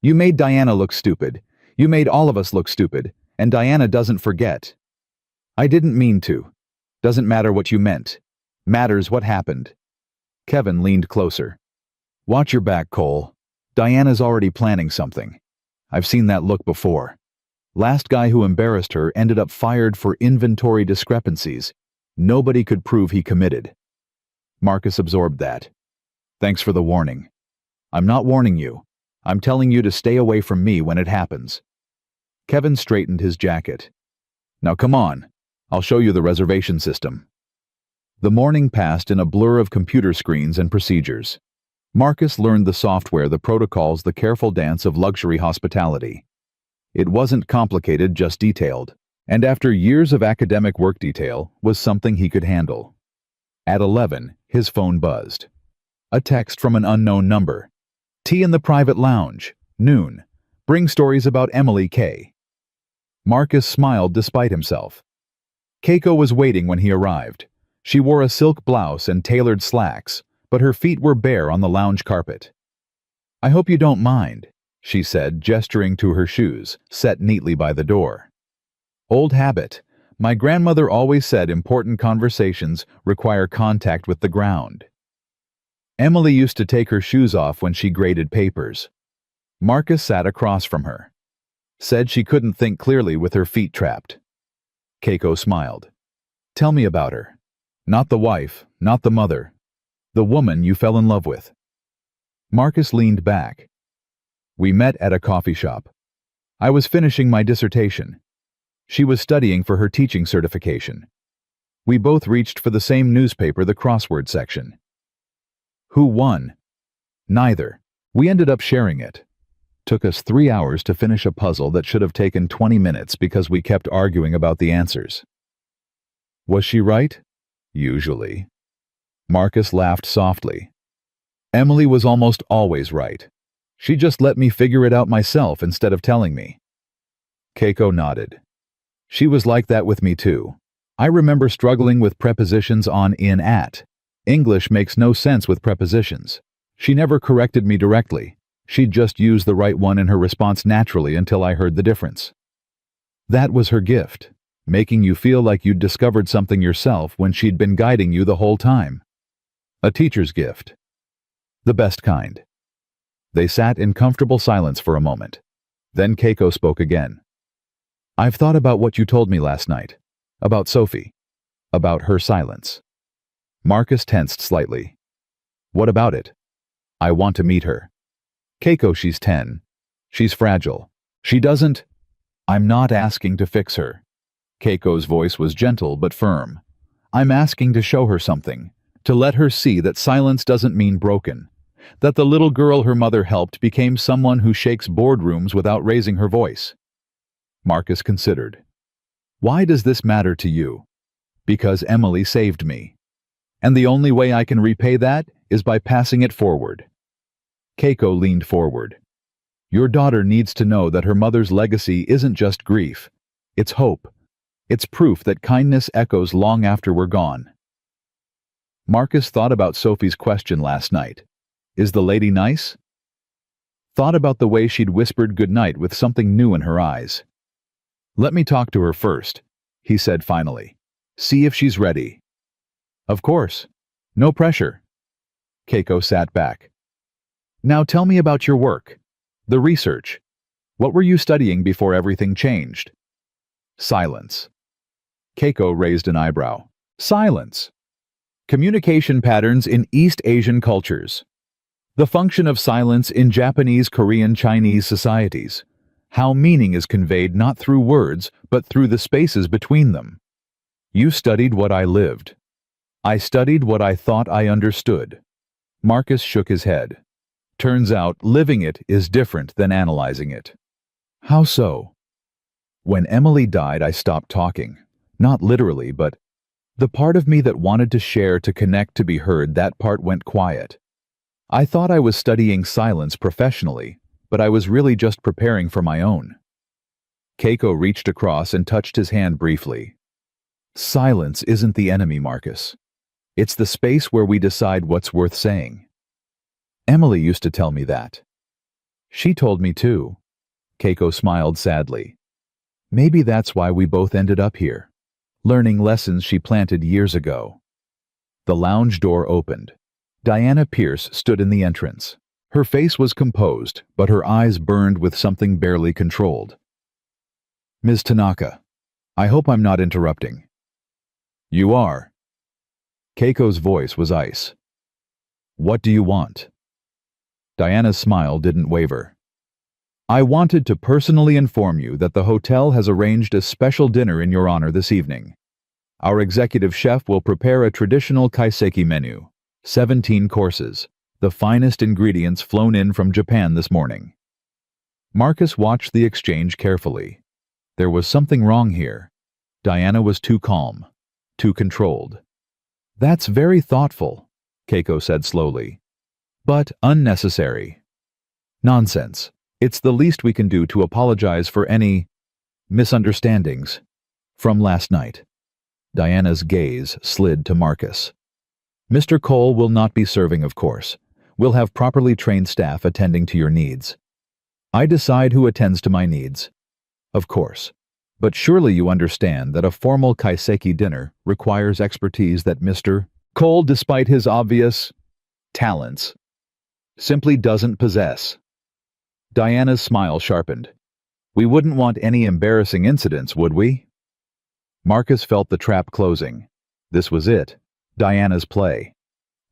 You made Diana look stupid. You made all of us look stupid, and Diana doesn't forget. I didn't mean to. Doesn't matter what you meant. Matters what happened." Kevin leaned closer. "Watch your back, Cole. Diana's already planning something. I've seen that look before. Last guy who embarrassed her ended up fired for inventory discrepancies. Nobody could prove he committed." Marcus absorbed that. "Thanks for the warning. I'm not warning you. I'm telling you to stay away from me when it happens." Kevin straightened his jacket. "Now come on. I'll show you the reservation system." The morning passed in a blur of computer screens and procedures. Marcus learned the software, the protocols, the careful dance of luxury hospitality. It wasn't complicated, just detailed, and after years of academic work, detail was something he could handle. At 11, his phone buzzed. A text from an unknown number. "Tea in the private lounge. Noon. Bring stories about Emily K." Marcus smiled despite himself. Keiko was waiting when he arrived. She wore a silk blouse and tailored slacks, but her feet were bare on the lounge carpet. "I hope you don't mind," she said, gesturing to her shoes, set neatly by the door. "Old habit. My grandmother always said important conversations require contact with the ground." Emily used to take her shoes off when she graded papers. Marcus sat across from her. Said she couldn't think clearly with her feet trapped. Keiko smiled. "Tell me about her. Not the wife, not the mother. The woman you fell in love with." Marcus leaned back. "We met at a coffee shop. I was finishing my dissertation. She was studying for her teaching certification. We both reached for the same newspaper, the crossword section." "Who won?" "Neither. We ended up sharing it. Took us 3 hours to finish a puzzle that should have taken 20 minutes because we kept arguing about the answers." "Was she right?" Usually. Marcus laughed softly. Emily was almost always right. She just let me figure it out myself instead of telling me. Keiko nodded. She was like that with me too. I remember struggling with prepositions on in at. English makes no sense with prepositions. She never corrected me directly. She'd just use the right one in her response naturally until I heard the difference. That was her gift, making you feel like you'd discovered something yourself when she'd been guiding you the whole time. A teacher's gift. The best kind. They sat in comfortable silence for a moment. Then Keiko spoke again. I've thought about what you told me last night. About Sophie. About her silence. Marcus tensed slightly. What about it? I want to meet her. Keiko, she's 10. She's fragile. She doesn't... I'm not asking to fix her. Keiko's voice was gentle but firm. I'm asking to show her something. To let her see that silence doesn't mean broken. That the little girl her mother helped became someone who shakes boardrooms without raising her voice. Marcus considered. Why does this matter to you? Because Emily saved me. And the only way I can repay that is by passing it forward. Keiko leaned forward. Your daughter needs to know that her mother's legacy isn't just grief. It's hope. It's proof that kindness echoes long after we're gone. Marcus thought about Sophie's question last night. Is the lady nice? Thought about the way she'd whispered goodnight with something new in her eyes. Let me talk to her first, he said finally. See if she's ready. Of course. No pressure. Keiko sat back. Now tell me about your work. The research. What were you studying before everything changed? Silence. Keiko raised an eyebrow. Silence. Communication patterns in East Asian cultures. The function of silence in Japanese, Korean, Chinese societies. How meaning is conveyed not through words, but through the spaces between them. You studied what I lived. I studied what I thought I understood. Marcus shook his head. Turns out living it is different than analyzing it. How so? When Emily died, I stopped talking. Not literally, but the part of me that wanted to share, to connect, to be heard, that part went quiet. I thought I was studying silence professionally, but I was really just preparing for my own. Keiko reached across and touched his hand briefly. Silence isn't the enemy, Marcus. It's the space where we decide what's worth saying. Emily used to tell me that. She told me too. Keiko smiled sadly. Maybe that's why we both ended up here, learning lessons she planted years ago. The lounge door opened. Diana Pierce stood in the entrance. Her face was composed, but her eyes burned with something barely controlled. Ms. Tanaka, I hope I'm not interrupting. You are. Keiko's voice was ice. What do you want? Diana's smile didn't waver. I wanted to personally inform you that the hotel has arranged a special dinner in your honor this evening. Our executive chef will prepare a traditional kaiseki menu, 17 courses, the finest ingredients flown in from Japan this morning. Marcus watched the exchange carefully. There was something wrong here. Diana was too calm, too controlled. That's very thoughtful, Keiko said slowly. But unnecessary. Nonsense. It's the least we can do to apologize for any misunderstandings from last night. Diana's gaze slid to Marcus. Mr. Cole will not be serving, of course. We'll have properly trained staff attending to your needs. I decide who attends to my needs. Of course. But surely you understand that a formal kaiseki dinner requires expertise that Mr. Cole, despite his obvious talents, simply doesn't possess. Diana's smile sharpened. We wouldn't want any embarrassing incidents, would we? Marcus felt the trap closing. This was it. Diana's play.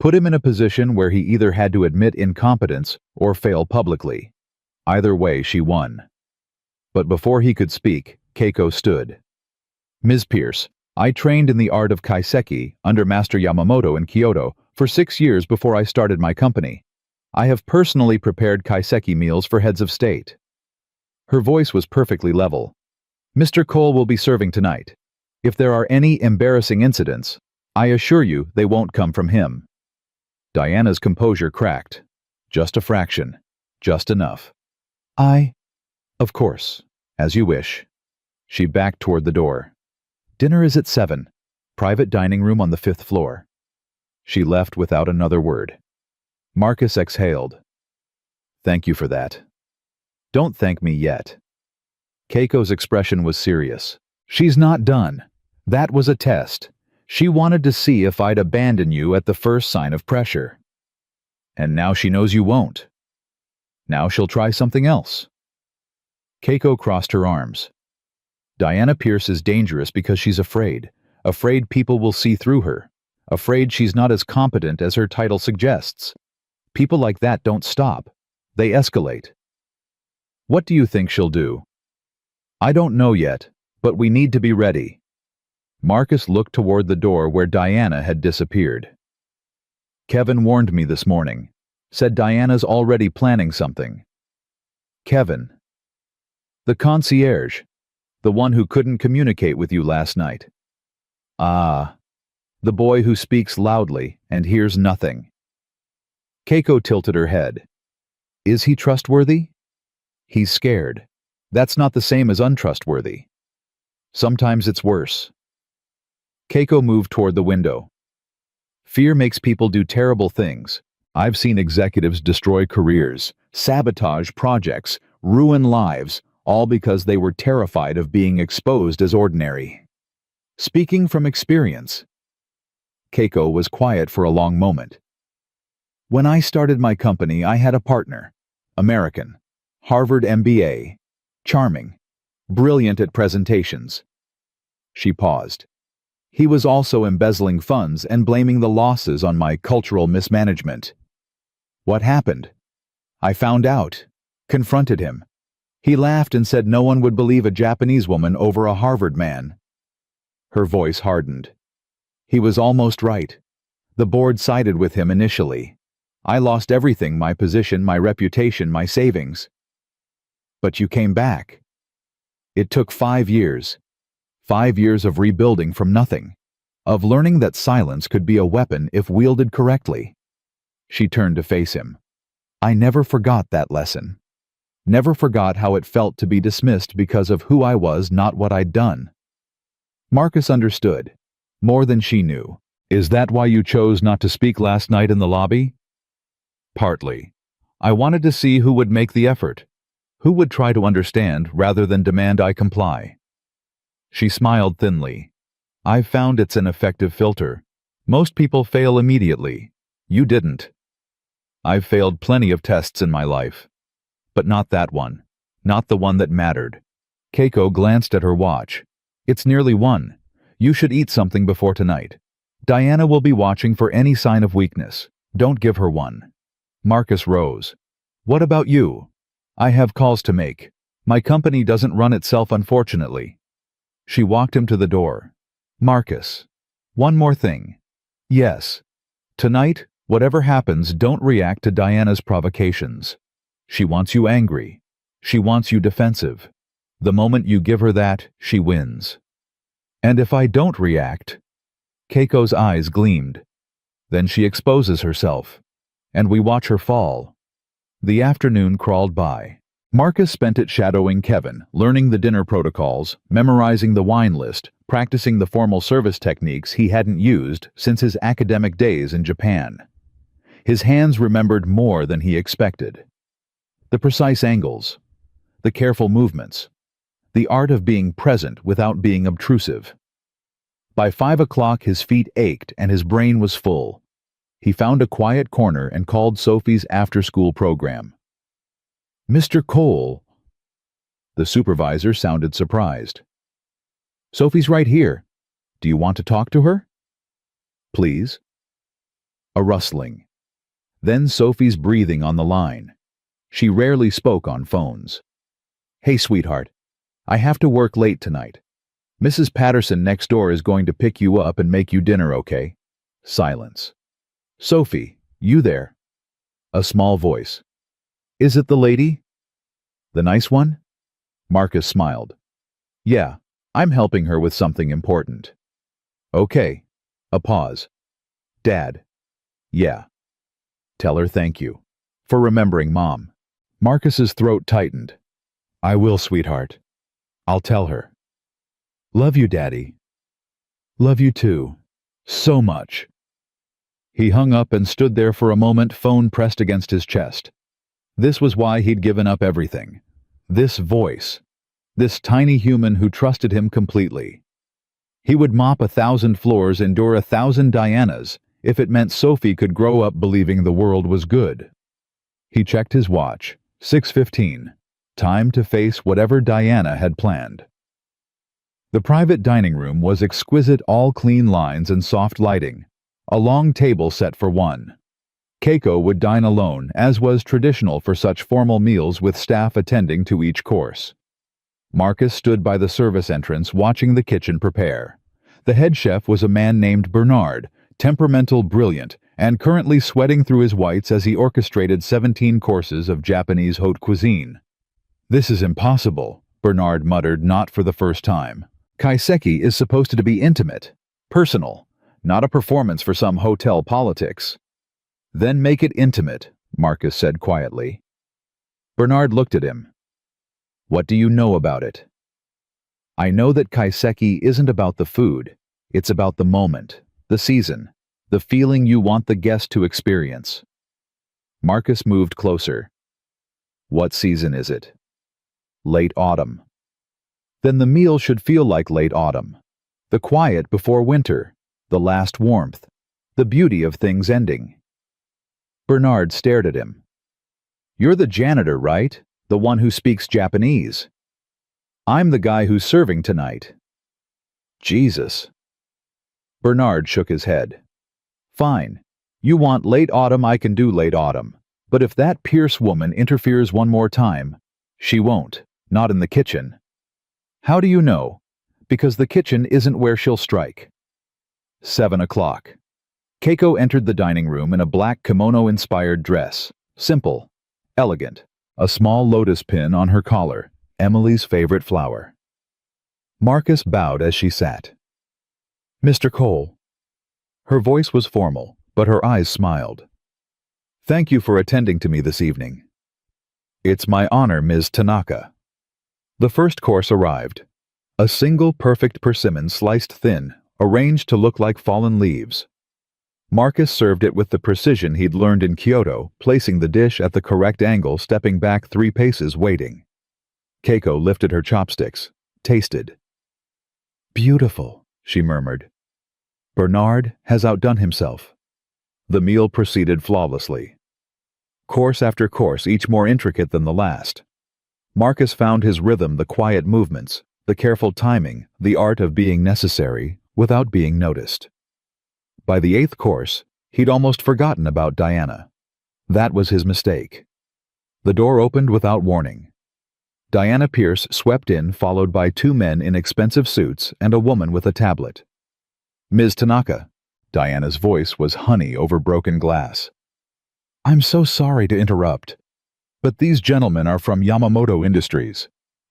Put him in a position where he either had to admit incompetence or fail publicly. Either way, she won. But before he could speak, Keiko stood. Ms. Pierce, I trained in the art of kaiseki under Master Yamamoto in Kyoto for 6 years before I started my company. I have personally prepared kaiseki meals for heads of state. Her voice was perfectly level. Mr. Cole will be serving tonight. If there are any embarrassing incidents, I assure you they won't come from him. Diana's composure cracked. Just a fraction. Just enough. Of course. As you wish. She backed toward the door. Dinner is at 7. Private dining room on the 5th floor. She left without another word. Marcus exhaled. Thank you for that. Don't thank me yet. Keiko's expression was serious. She's not done. That was a test. She wanted to see if I'd abandon you at the first sign of pressure. And now she knows you won't. Now she'll try something else. Keiko crossed her arms. Diana Pierce is dangerous because she's afraid. Afraid people will see through her. Afraid she's not as competent as her title suggests. People like that don't stop. They escalate. What do you think she'll do? I don't know yet, but we need to be ready. Marcus looked toward the door where Diana had disappeared. Kevin warned me this morning. Said Diana's already planning something. Kevin. The concierge. The one who couldn't communicate with you last night. Ah. The boy who speaks loudly and hears nothing. Keiko tilted her head. Is he trustworthy? He's scared. That's not the same as untrustworthy. Sometimes it's worse. Keiko moved toward the window. Fear makes people do terrible things. I've seen executives destroy careers, sabotage projects, ruin lives, all because they were terrified of being exposed as ordinary. Speaking from experience. Keiko was quiet for a long moment. When I started my company, I had a partner. American. Harvard MBA. Charming. Brilliant at presentations. She paused. He was also embezzling funds and blaming the losses on my cultural mismanagement. What happened? I found out. Confronted him. He laughed and said no one would believe a Japanese woman over a Harvard man. Her voice hardened. He was almost right. The board sided with him initially. I lost everything, my position, my reputation, my savings. But you came back. It took 5 years. 5 years of rebuilding from nothing. Of learning that silence could be a weapon if wielded correctly. She turned to face him. I never forgot that lesson. Never forgot how it felt to be dismissed because of who I was, not what I'd done. Marcus understood. More than she knew. Is that why you chose not to speak last night in the lobby? Partly. I wanted to see who would make the effort. Who would try to understand rather than demand I comply. She smiled thinly. I've found it's an effective filter. Most people fail immediately. You didn't. I've failed plenty of tests in my life. But not that one. Not the one that mattered. Keiko glanced at her watch. It's nearly 1. You should eat something before tonight. Diana will be watching for any sign of weakness. Don't give her one. Marcus rose. What about you? I have calls to make. My company doesn't run itself, unfortunately. She walked him to the door. Marcus. One more thing. Yes. Tonight, whatever happens, don't react to Diana's provocations. She wants you angry. She wants you defensive. The moment you give her that, she wins. And if I don't react... Keiko's eyes gleamed. Then she exposes herself. And we watch her fall. The afternoon crawled by. Marcus spent it shadowing Kevin, learning the dinner protocols, memorizing the wine list, practicing the formal service techniques he hadn't used since his academic days in Japan. His hands remembered more than he expected. The precise angles, the careful movements, the art of being present without being obtrusive. By 5 o'clock his feet ached and his brain was full. He found a quiet corner and called Sophie's after-school program. Mr. Cole. The supervisor sounded surprised. Sophie's right here. Do you want to talk to her? Please. A rustling. Then Sophie's breathing on the line. She rarely spoke on phones. Hey, sweetheart. I have to work late tonight. Mrs. Patterson next door is going to pick you up and make you dinner, okay? Silence. Sophie, you there? A small voice. Is it the lady? The nice one? Marcus smiled. Yeah, I'm helping her with something important. Okay. A pause. Dad. Yeah. Tell her thank you. For remembering Mom. Marcus's throat tightened. I will, sweetheart. I'll tell her. Love you, Daddy. Love you too. So much. He hung up and stood there for a moment, phone pressed against his chest. This was why he'd given up everything. This voice. This tiny human who trusted him completely. He would mop 1,000 floors, endure 1,000 Dianas, if it meant Sophie could grow up believing the world was good. He checked his watch. 6:15. Time to face whatever Diana had planned. The private dining room was exquisite, all clean lines and soft lighting. A long table set for one. Keiko would dine alone, as was traditional for such formal meals with staff attending to each course. Marcus stood by the service entrance watching the kitchen prepare. The head chef was a man named Bernard, temperamental, brilliant, and currently sweating through his whites as he orchestrated 17 courses of Japanese haute cuisine. This is impossible, Bernard muttered, not for the first time. Kaiseki is supposed to be intimate, personal, not a performance for some hotel politics. Then make it intimate, Marcus said quietly. Bernard looked at him. What do you know about it? I know that kaiseki isn't about the food. It's about the moment, the season, the feeling you want the guest to experience. Marcus moved closer. What season is it? Late autumn. Then the meal should feel like late autumn. The quiet before winter, the last warmth, the beauty of things ending. Bernard stared at him. You're the janitor, right? The one who speaks Japanese. I'm the guy who's serving tonight. Jesus. Bernard shook his head. Fine. You want late autumn, I can do late autumn. But if that Pierce woman interferes one more time, she won't. Not in the kitchen. How do you know? Because the kitchen isn't where she'll strike. 7 o'clock. Keiko entered the dining room in a black kimono-inspired dress. Simple. Elegant. A small lotus pin on her collar. Emily's favorite flower. Marcus bowed as she sat. Mr. Cole. Her voice was formal, but her eyes smiled. Thank you for attending to me this evening. It's my honor, Ms. Tanaka. The first course arrived. A single perfect persimmon sliced thin, arranged to look like fallen leaves. Marcus served it with the precision he'd learned in Kyoto, placing the dish at the correct angle, stepping back 3 paces, waiting. Keiko lifted her chopsticks, tasted. Beautiful, she murmured. Bernard has outdone himself. The meal proceeded flawlessly. Course after course, each more intricate than the last. Marcus found his rhythm, the quiet movements, the careful timing, the art of being necessary without being noticed. By the 8th course, he'd almost forgotten about Diana. That was his mistake. The door opened without warning. Diana Pierce swept in, followed by 2 men in expensive suits and a woman with a tablet. Ms. Tanaka. Diana's voice was honey over broken glass. I'm so sorry to interrupt, but these gentlemen are from Yamamoto Industries.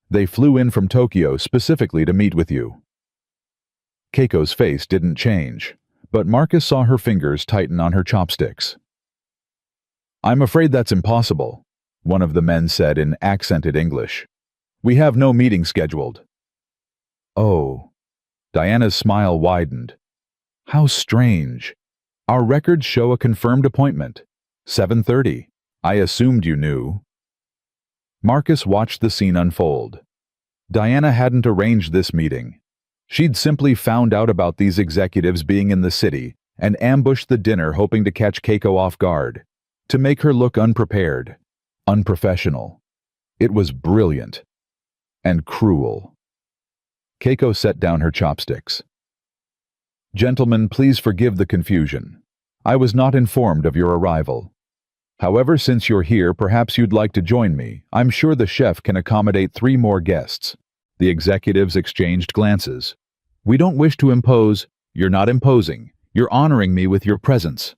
They flew in from Tokyo specifically to meet with you. Keiko's face didn't change, but Marcus saw her fingers tighten on her chopsticks. I'm afraid that's impossible, one of the men said in accented English. We have no meeting scheduled. Oh. Diana's smile widened. How strange. Our records show a confirmed appointment. 7:30. I assumed you knew. Marcus watched the scene unfold. Diana hadn't arranged this meeting. She'd simply found out about these executives being in the city and ambushed the dinner, hoping to catch Keiko off guard, to make her look unprepared, unprofessional. It was brilliant and cruel. Keiko set down her chopsticks. Gentlemen, please forgive the confusion. I was not informed of your arrival. However, since you're here, perhaps you'd like to join me. I'm sure the chef can accommodate 3 more guests. The executives exchanged glances. We don't wish to impose. You're not imposing. You're honoring me with your presence.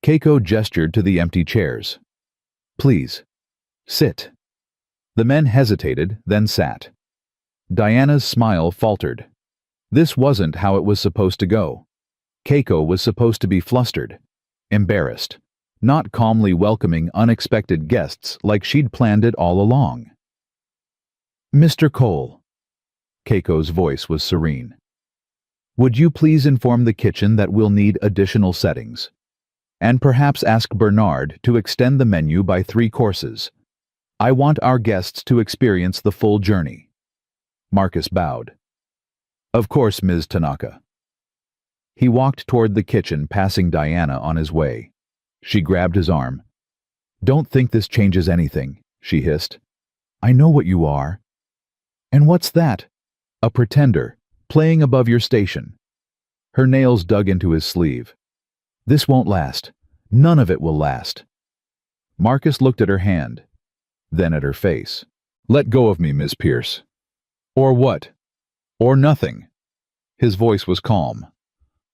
Keiko gestured to the empty chairs. Please, sit. The men hesitated, then sat. Diana's smile faltered. This wasn't how it was supposed to go. Keiko was supposed to be flustered, embarrassed, not calmly welcoming unexpected guests like she'd planned it all along. "Mr. Cole," Keiko's voice was serene. "Would you please inform the kitchen that we'll need additional settings? And perhaps ask Bernard to extend the menu by 3 courses. I want our guests to experience the full journey." Marcus bowed. "Of course, Ms. Tanaka." He walked toward the kitchen, passing Diana on his way. She grabbed his arm. "Don't think this changes anything," she hissed. "I know what you are." "And what's that?" "A pretender, playing above your station." Her nails dug into his sleeve. "This won't last. None of it will last." Marcus looked at her hand, then at her face. "Let go of me, Miss Pierce." "Or what?" "Or nothing." His voice was calm.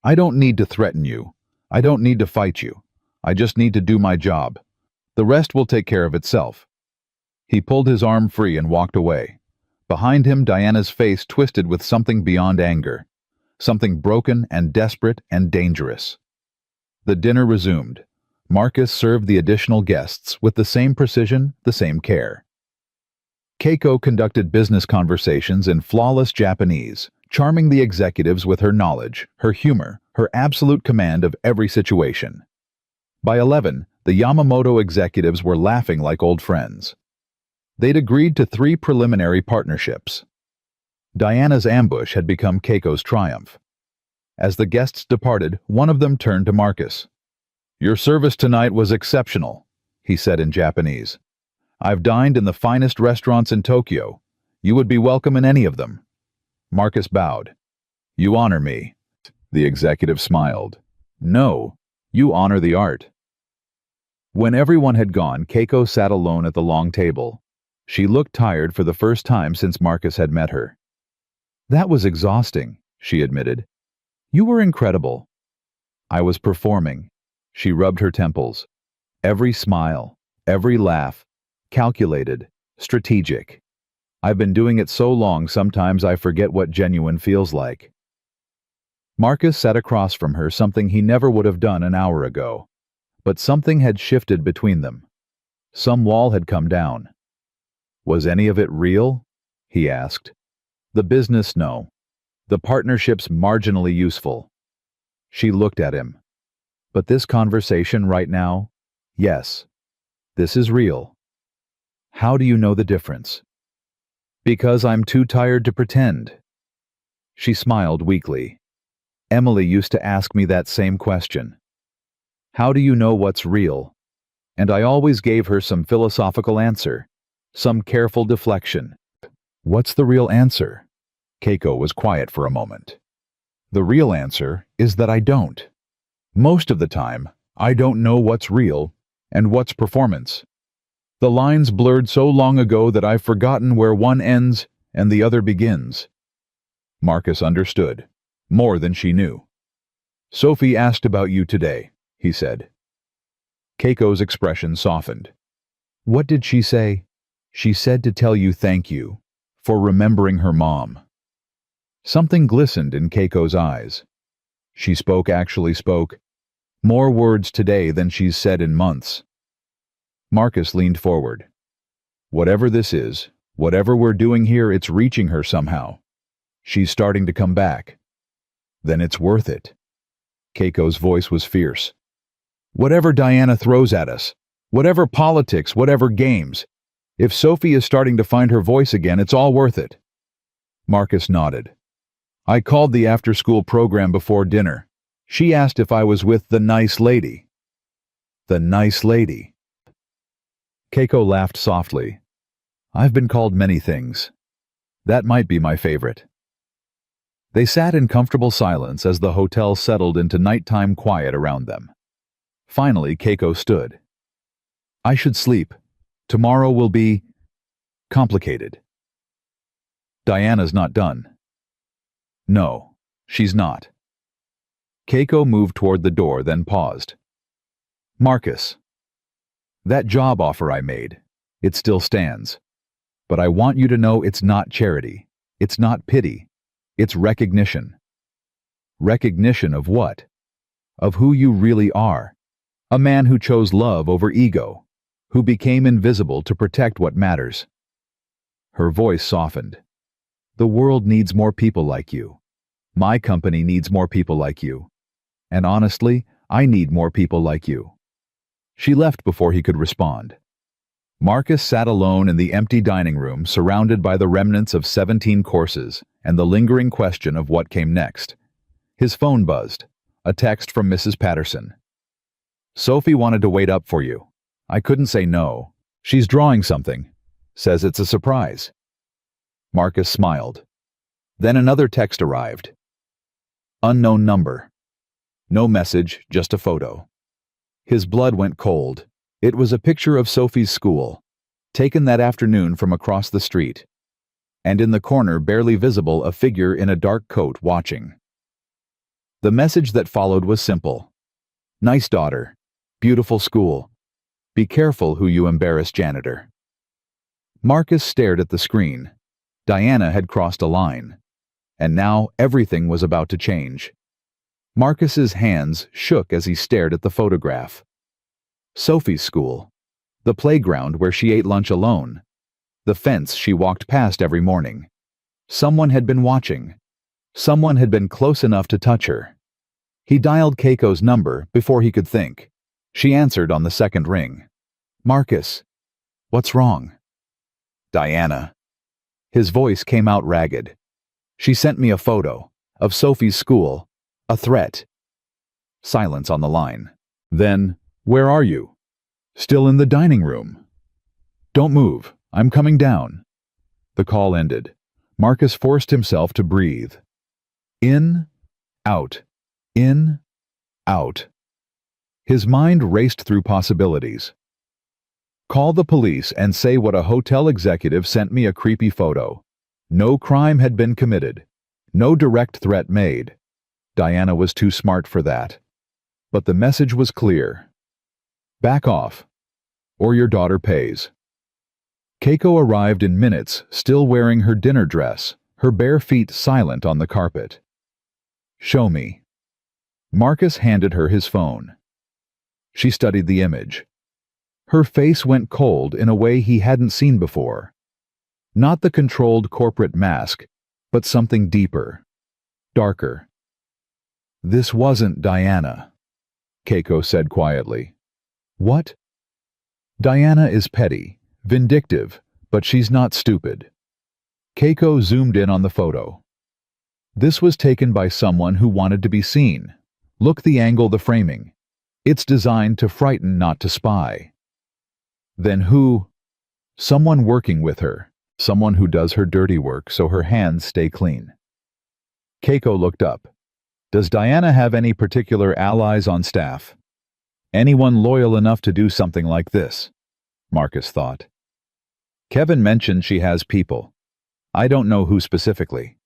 "I don't need to threaten you. I don't need to fight you. I just need to do my job. The rest will take care of itself." He pulled his arm free and walked away. Behind him, Diana's face twisted with something beyond anger. Something broken and desperate and dangerous. The dinner resumed. Marcus served the additional guests with the same precision, the same care. Keiko conducted business conversations in flawless Japanese, charming the executives with her knowledge, her humor, her absolute command of every situation. By 11, the Yamamoto executives were laughing like old friends. They'd agreed to 3 preliminary partnerships. Diana's ambush had become Keiko's triumph. As the guests departed, one of them turned to Marcus. "Your service tonight was exceptional," he said in Japanese. "I've dined in the finest restaurants in Tokyo. You would be welcome in any of them." Marcus bowed. "You honor me." The executive smiled. "No, you honor the art." When everyone had gone, Keiko sat alone at the long table. She looked tired for the first time since Marcus had met her. "That was exhausting," she admitted. "You were incredible." "I was performing." She rubbed her temples. Every smile, every laugh, calculated, strategic. "I've been doing it so long sometimes I forget what genuine feels like." Marcus sat across from her, something he never would have done an hour ago. But something had shifted between them. Some wall had come down. "Was any of it real?" he asked. "The business, no. The partnership's marginally useful." She looked at him. "But this conversation right now? Yes. This is real." "How do you know the difference?" "Because I'm too tired to pretend." She smiled weakly. "Emily used to ask me that same question. How do you know what's real?" And I always gave her some philosophical answer, some careful deflection. "What's the real answer?" Keiko was quiet for a moment. "The real answer is that I don't. Most of the time, I don't know what's real and what's performance. The lines blurred so long ago that I've forgotten where one ends and the other begins." Marcus understood, more than she knew. "Sophie asked about you today," he said. Keiko's expression softened. "What did she say?" "She said to tell you thank you for remembering her mom." Something glistened in Keiko's eyes. She actually spoke. More words today than she's said in months. Marcus leaned forward. "Whatever this is, whatever we're doing here, it's reaching her somehow. She's starting to come back. Then it's worth it." Keiko's voice was fierce. "Whatever Diana throws at us, whatever politics, whatever games, if Sophie is starting to find her voice again, it's all worth it." Marcus nodded. "I called the after-school program before dinner. She asked if I was with the nice lady." "The nice lady." Keiko laughed softly. "I've been called many things. That might be my favorite." They sat in comfortable silence as the hotel settled into nighttime quiet around them. Finally, Keiko stood. "I should sleep. Tomorrow will be complicated." "Diana's not done." "No, she's not." Keiko moved toward the door, then paused. "Marcus, that job offer I made, it still stands. But I want you to know it's not charity. It's not pity. It's recognition." "Recognition of what?" of who you really are. A man who chose love over ego, who became invisible to protect what matters. Her voice softened. The world needs more people like you. My company needs more people like you. And honestly, I need more people like you. She left before he could respond. Marcus sat alone in the empty dining room, surrounded by the remnants of 17 courses and the lingering question of what came next. His phone buzzed. A text from Mrs. Patterson. Sophie wanted to wait up for you. I couldn't say no. She's drawing something. Says it's a surprise. Marcus smiled. Then another text arrived. Unknown number. No message, just a photo. His blood went cold. It was a picture of Sophie's school, taken that afternoon from across the street. And in the corner, barely visible, a figure in a dark coat watching. The message that followed was simple. Nice daughter. Beautiful school. Be careful who you embarrass, janitor. Marcus stared at the screen. Diana had crossed a line. And now everything was about to change. Marcus's hands shook as he stared at the photograph. Sophie's school. The playground where she ate lunch alone. The fence she walked past every morning. Someone had been watching. Someone had been close enough to touch her. He dialed Keiko's number before he could think. She answered on the second ring. Marcus. What's wrong? Diana. His voice came out ragged. She sent me a photo of Sophie's school, a threat. Silence on the line. Then, where are you? Still in the dining room. Don't move. I'm coming down. The call ended. Marcus forced himself to breathe. In, out, in, out. His mind raced through possibilities. Call the police and say what a hotel executive sent me a creepy photo. No crime had been committed. No direct threat made. Diana was too smart for that. But the message was clear. Back off, or your daughter pays. Keiko arrived in minutes, still wearing her dinner dress, her bare feet silent on the carpet. Show me. Marcus handed her his phone. She studied the image. Her face went cold in a way he hadn't seen before. Not the controlled corporate mask, but something deeper, darker. This wasn't Diana, Keiko said quietly. What? Diana is petty, vindictive, but she's not stupid. Keiko zoomed in on the photo. This was taken by someone who wanted to be seen. Look the angle, the framing. It's designed to frighten, not to spy. Then who? Someone working with her. Someone who does her dirty work so her hands stay clean. Keiko looked up. Does Diana have any particular allies on staff? Anyone loyal enough to do something like this? Marcus thought. Kevin mentioned she has people. I don't know who specifically.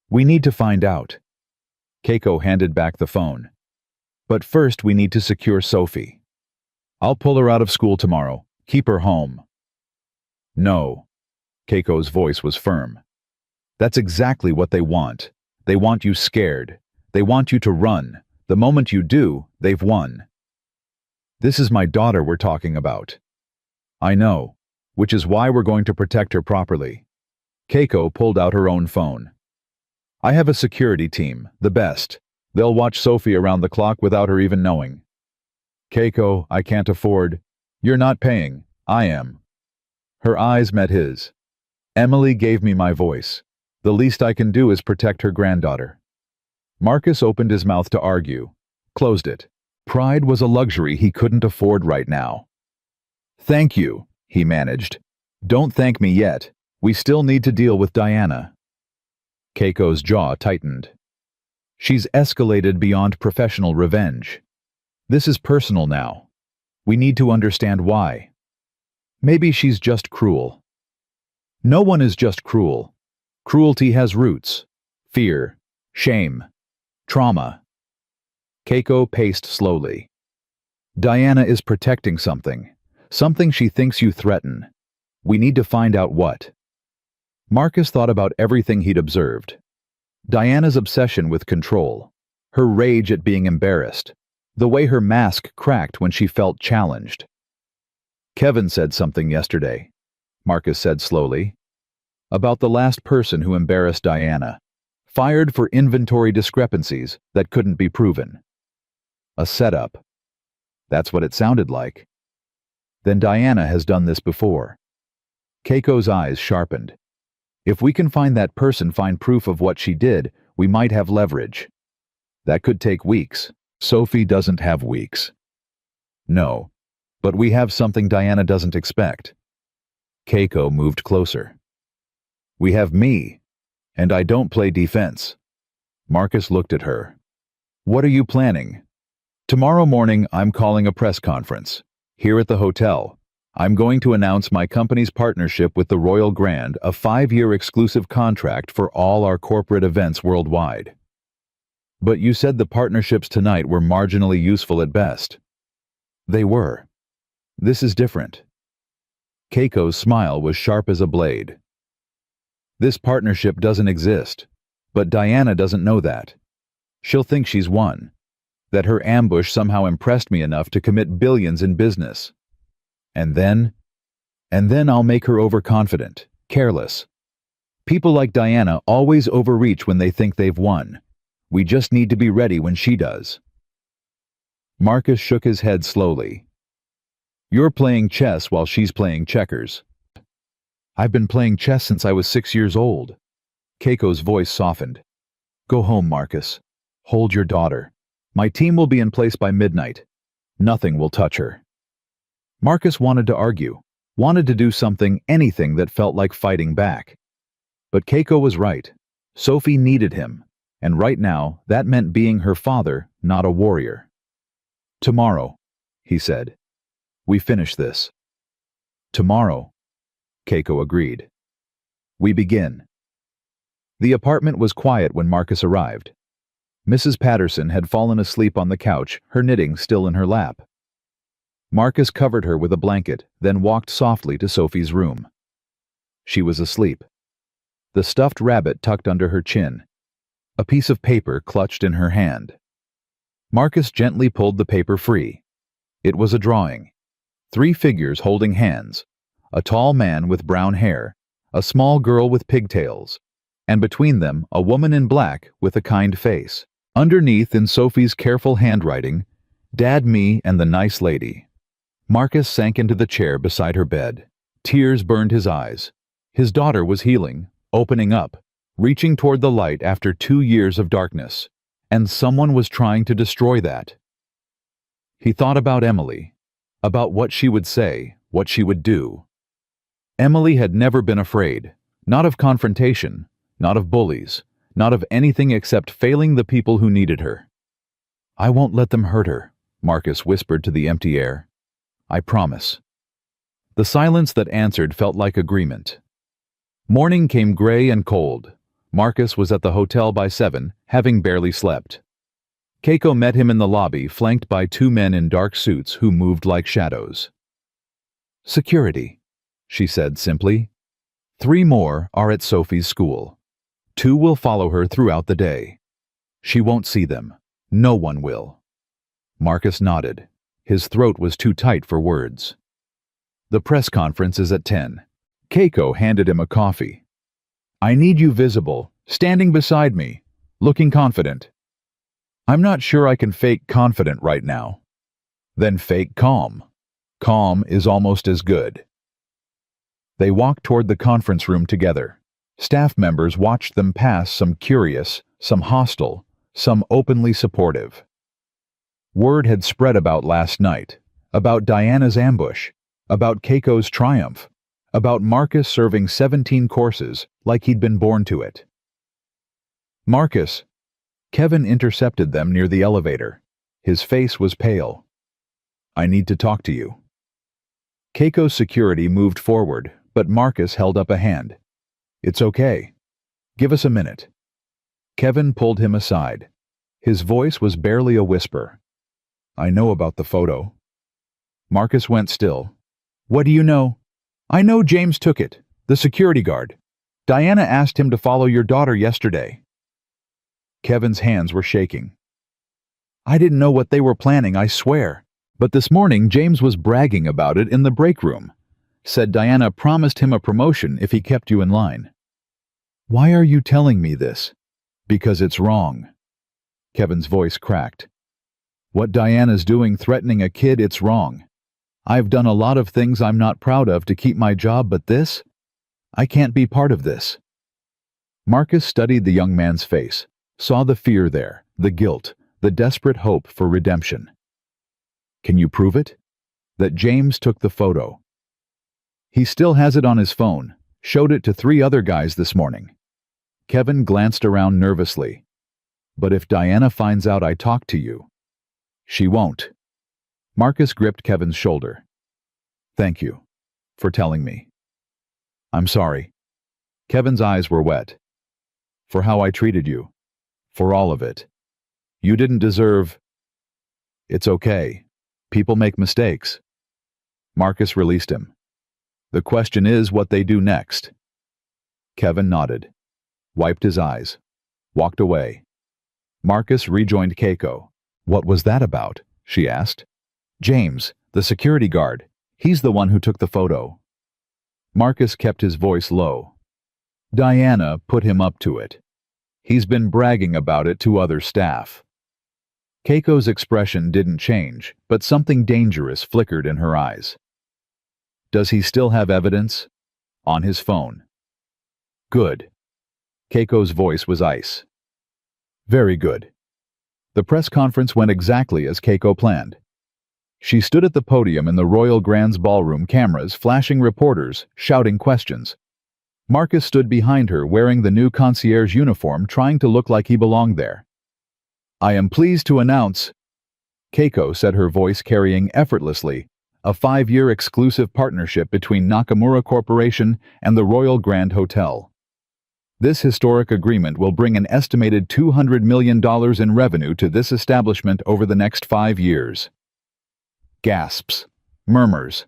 We need to find out. Keiko handed back the phone. But first we need to secure Sophie. I'll pull her out of school tomorrow. Keep her home. No. Keiko's voice was firm. That's exactly what they want. They want you scared. They want you to run. The moment you do, they've won. This is my daughter we're talking about. I know, which is why we're going to protect her properly. Keiko pulled out her own phone. I have a security team, the best. They'll watch Sophie around the clock without her even knowing. Keiko, I can't afford. You're not paying. I am. Her eyes met his. Emily gave me my voice. The least I can do is protect her granddaughter. Marcus opened his mouth to argue, closed it. Pride was a luxury he couldn't afford right now. Thank you, he managed. Don't thank me yet. We still need to deal with Diana. Keiko's jaw tightened. She's escalated beyond professional revenge. This is personal now. We need to understand why. Maybe she's just cruel. No one is just cruel. Cruelty has roots. Fear, shame, trauma. Keiko paced slowly. Diana is protecting something. Something she thinks you threaten. We need to find out what. Marcus thought about everything he'd observed. Diana's obsession with control. Her rage at being embarrassed. The way her mask cracked when she felt challenged. Kevin said something yesterday, Marcus said slowly, about the last person who embarrassed Diana, fired for inventory discrepancies that couldn't be proven. A setup. That's what it sounded like. Then Diana has done this before. Keiko's eyes sharpened. If we can find that person, find proof of what she did, we might have leverage. That could take weeks. Sophie doesn't have weeks. No, but we have something Diana doesn't expect. Keiko moved closer. We have me, and I don't play defense. Marcus looked at her. What are you planning? Tomorrow morning, I'm calling a press conference. Here at the hotel, I'm going to announce my company's partnership with the Royal Grand, a 5-year exclusive contract for all our corporate events worldwide. But you said the partnerships tonight were marginally useful at best. They were. This is different. Keiko's smile was sharp as a blade. This partnership doesn't exist, but Diana doesn't know that. She'll think she's won, that her ambush somehow impressed me enough to commit billions in business. And then I'll make her overconfident, careless. People like Diana always overreach when they think they've won. We just need to be ready when she does. Marcus shook his head slowly. You're playing chess while she's playing checkers. I've been playing chess since I was 6 years old. Keiko's voice softened. Go home, Marcus. Hold your daughter. My team will be in place by midnight. Nothing will touch her. Marcus wanted to argue, wanted to do something, anything that felt like fighting back. But Keiko was right. Sophie needed him, and right now that meant being her father, not a warrior. Tomorrow, he said. We finish this. Tomorrow, Keiko agreed. We begin. The apartment was quiet when Marcus arrived. Mrs. Patterson had fallen asleep on the couch, her knitting still in her lap. Marcus covered her with a blanket, then walked softly to Sophie's room. She was asleep. The stuffed rabbit tucked under her chin. A piece of paper clutched in her hand. Marcus gently pulled the paper free. It was a drawing. 3 figures holding hands. A tall man with brown hair, a small girl with pigtails, and between them a woman in black with a kind face. Underneath, in Sophie's careful handwriting, Dad, me, and the nice lady. Marcus sank into the chair beside her bed. Tears burned his eyes. His daughter was healing, opening up, reaching toward the light after 2 years of darkness, and someone was trying to destroy that. He thought about Emily, about what she would say, what she would do. Emily had never been afraid, not of confrontation, not of bullies, not of anything except failing the people who needed her. I won't let them hurt her, Marcus whispered to the empty air. I promise. The silence that answered felt like agreement. Morning came gray and cold. Marcus was at the hotel by 7, having barely slept. Keiko met him in the lobby, flanked by 2 men in dark suits who moved like shadows. Security, she said simply. 3 more are at Sophie's school. 2 will follow her throughout the day. She won't see them. No one will. Marcus nodded. His throat was too tight for words. The press conference is at 10. Keiko handed him a coffee. I need you visible, standing beside me, looking confident. I'm not sure I can fake confident right now. Then fake calm. Calm is almost as good. They walked toward the conference room together. Staff members watched them pass, some curious, some hostile, some openly supportive. Word had spread about last night, about Diana's ambush, about Keiko's triumph, about Marcus serving 17 courses like he'd been born to it. Marcus. Kevin intercepted them near the elevator. His face was pale. I need to talk to you. Keiko's security moved forward, but Marcus held up a hand. It's okay. Give us a minute. Kevin pulled him aside. His voice was barely a whisper. I know about the photo. Marcus went still. What do you know? I know James took it, the security guard. Diana asked him to follow your daughter yesterday. Kevin's hands were shaking. I didn't know what they were planning, I swear. But this morning, James was bragging about it in the break room. Said Diana promised him a promotion if he kept you in line. Why are you telling me this? Because it's wrong. Kevin's voice cracked. What Diana's doing threatening a kid, it's wrong. I've done a lot of things I'm not proud of to keep my job, but this? I can't be part of this. Marcus studied the young man's face, saw the fear there, the guilt, the desperate hope for redemption. Can you prove it? That James took the photo. He still has it on his phone, showed it to 3 other guys this morning. Kevin glanced around nervously. But if Diana finds out I talked to you, she won't. Marcus gripped Kevin's shoulder. Thank you for telling me. I'm sorry. Kevin's eyes were wet. For how I treated you. For all of it. You didn't deserve... It's okay. People make mistakes. Marcus released him. The question is what they do next. Kevin nodded, wiped his eyes, walked away. Marcus rejoined Keiko. What was that about? She asked. James, the security guard. He's the one who took the photo. Marcus kept his voice low. Diana put him up to it. He's been bragging about it to other staff. Keiko's expression didn't change, but something dangerous flickered in her eyes. Does he still have evidence? On his phone. Good. Keiko's voice was ice. Very good. The press conference went exactly as Keiko planned. She stood at the podium in the Royal Grand's ballroom, cameras flashing, reporters shouting questions. Marcus stood behind her wearing the new concierge uniform, trying to look like he belonged there. I am pleased to announce, Keiko said, her voice carrying effortlessly, a 5-year exclusive partnership between Nakamura Corporation and the Royal Grand Hotel. This historic agreement will bring an estimated $200 million in revenue to this establishment over the next 5 years. Gasps, murmurs,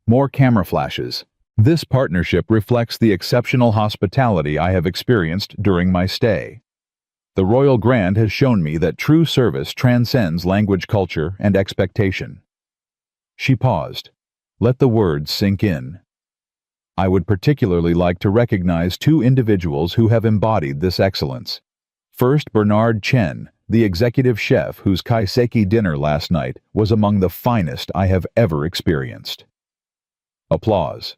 more camera flashes. This partnership reflects the exceptional hospitality I have experienced during my stay. The Royal Grand has shown me that true service transcends language, culture, and expectation. She paused. Let the words sink in. I would particularly like to recognize 2 individuals who have embodied this excellence. First, Bernard Chen, the executive chef whose kaiseki dinner last night was among the finest I have ever experienced. Applause.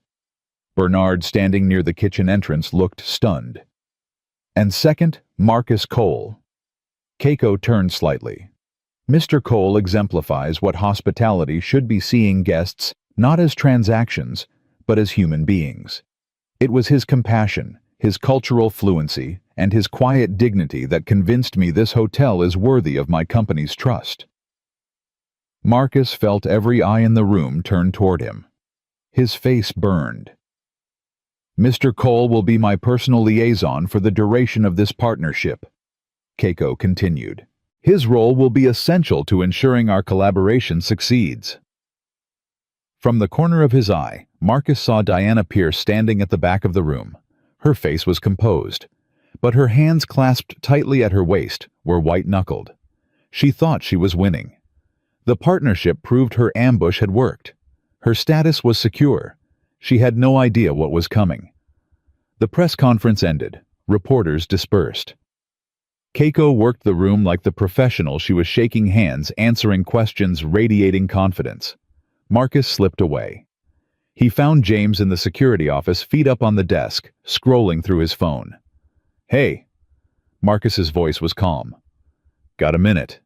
Bernard, standing near the kitchen entrance, looked stunned. And second, Marcus Cole. Keiko turned slightly. Mr. Cole exemplifies what hospitality should be, seeing guests not as transactions, but as human beings. It was his compassion, his cultural fluency, and his quiet dignity that convinced me this hotel is worthy of my company's trust. Marcus felt every eye in the room turn toward him. His face burned. Mr. Cole will be my personal liaison for the duration of this partnership, Keiko continued. His role will be essential to ensuring our collaboration succeeds. From the corner of his eye, Marcus saw Diana Pierce standing at the back of the room. Her face was composed, but her hands clasped tightly at her waist were white-knuckled. She thought she was winning. The partnership proved her ambush had worked. Her status was secure. She had no idea what was coming. The press conference ended. Reporters dispersed. Keiko worked the room like the professional she was, shaking hands, answering questions, radiating confidence. Marcus slipped away. He found James in the security office, feet up on the desk, scrolling through his phone. Hey. Marcus's voice was calm. Got a minute?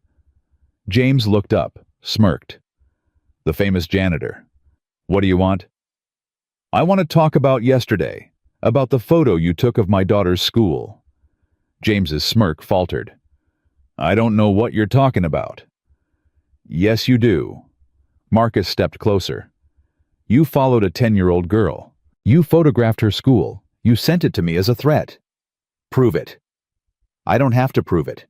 James looked up, smirked. The famous janitor. What do you want? I want to talk about yesterday, about the photo you took of my daughter's school. James's smirk faltered. I don't know what you're talking about. Yes, you do. Marcus stepped closer. You followed a 10-year-old girl. You photographed her school. You sent it to me as a threat. Prove it. I don't have to prove it.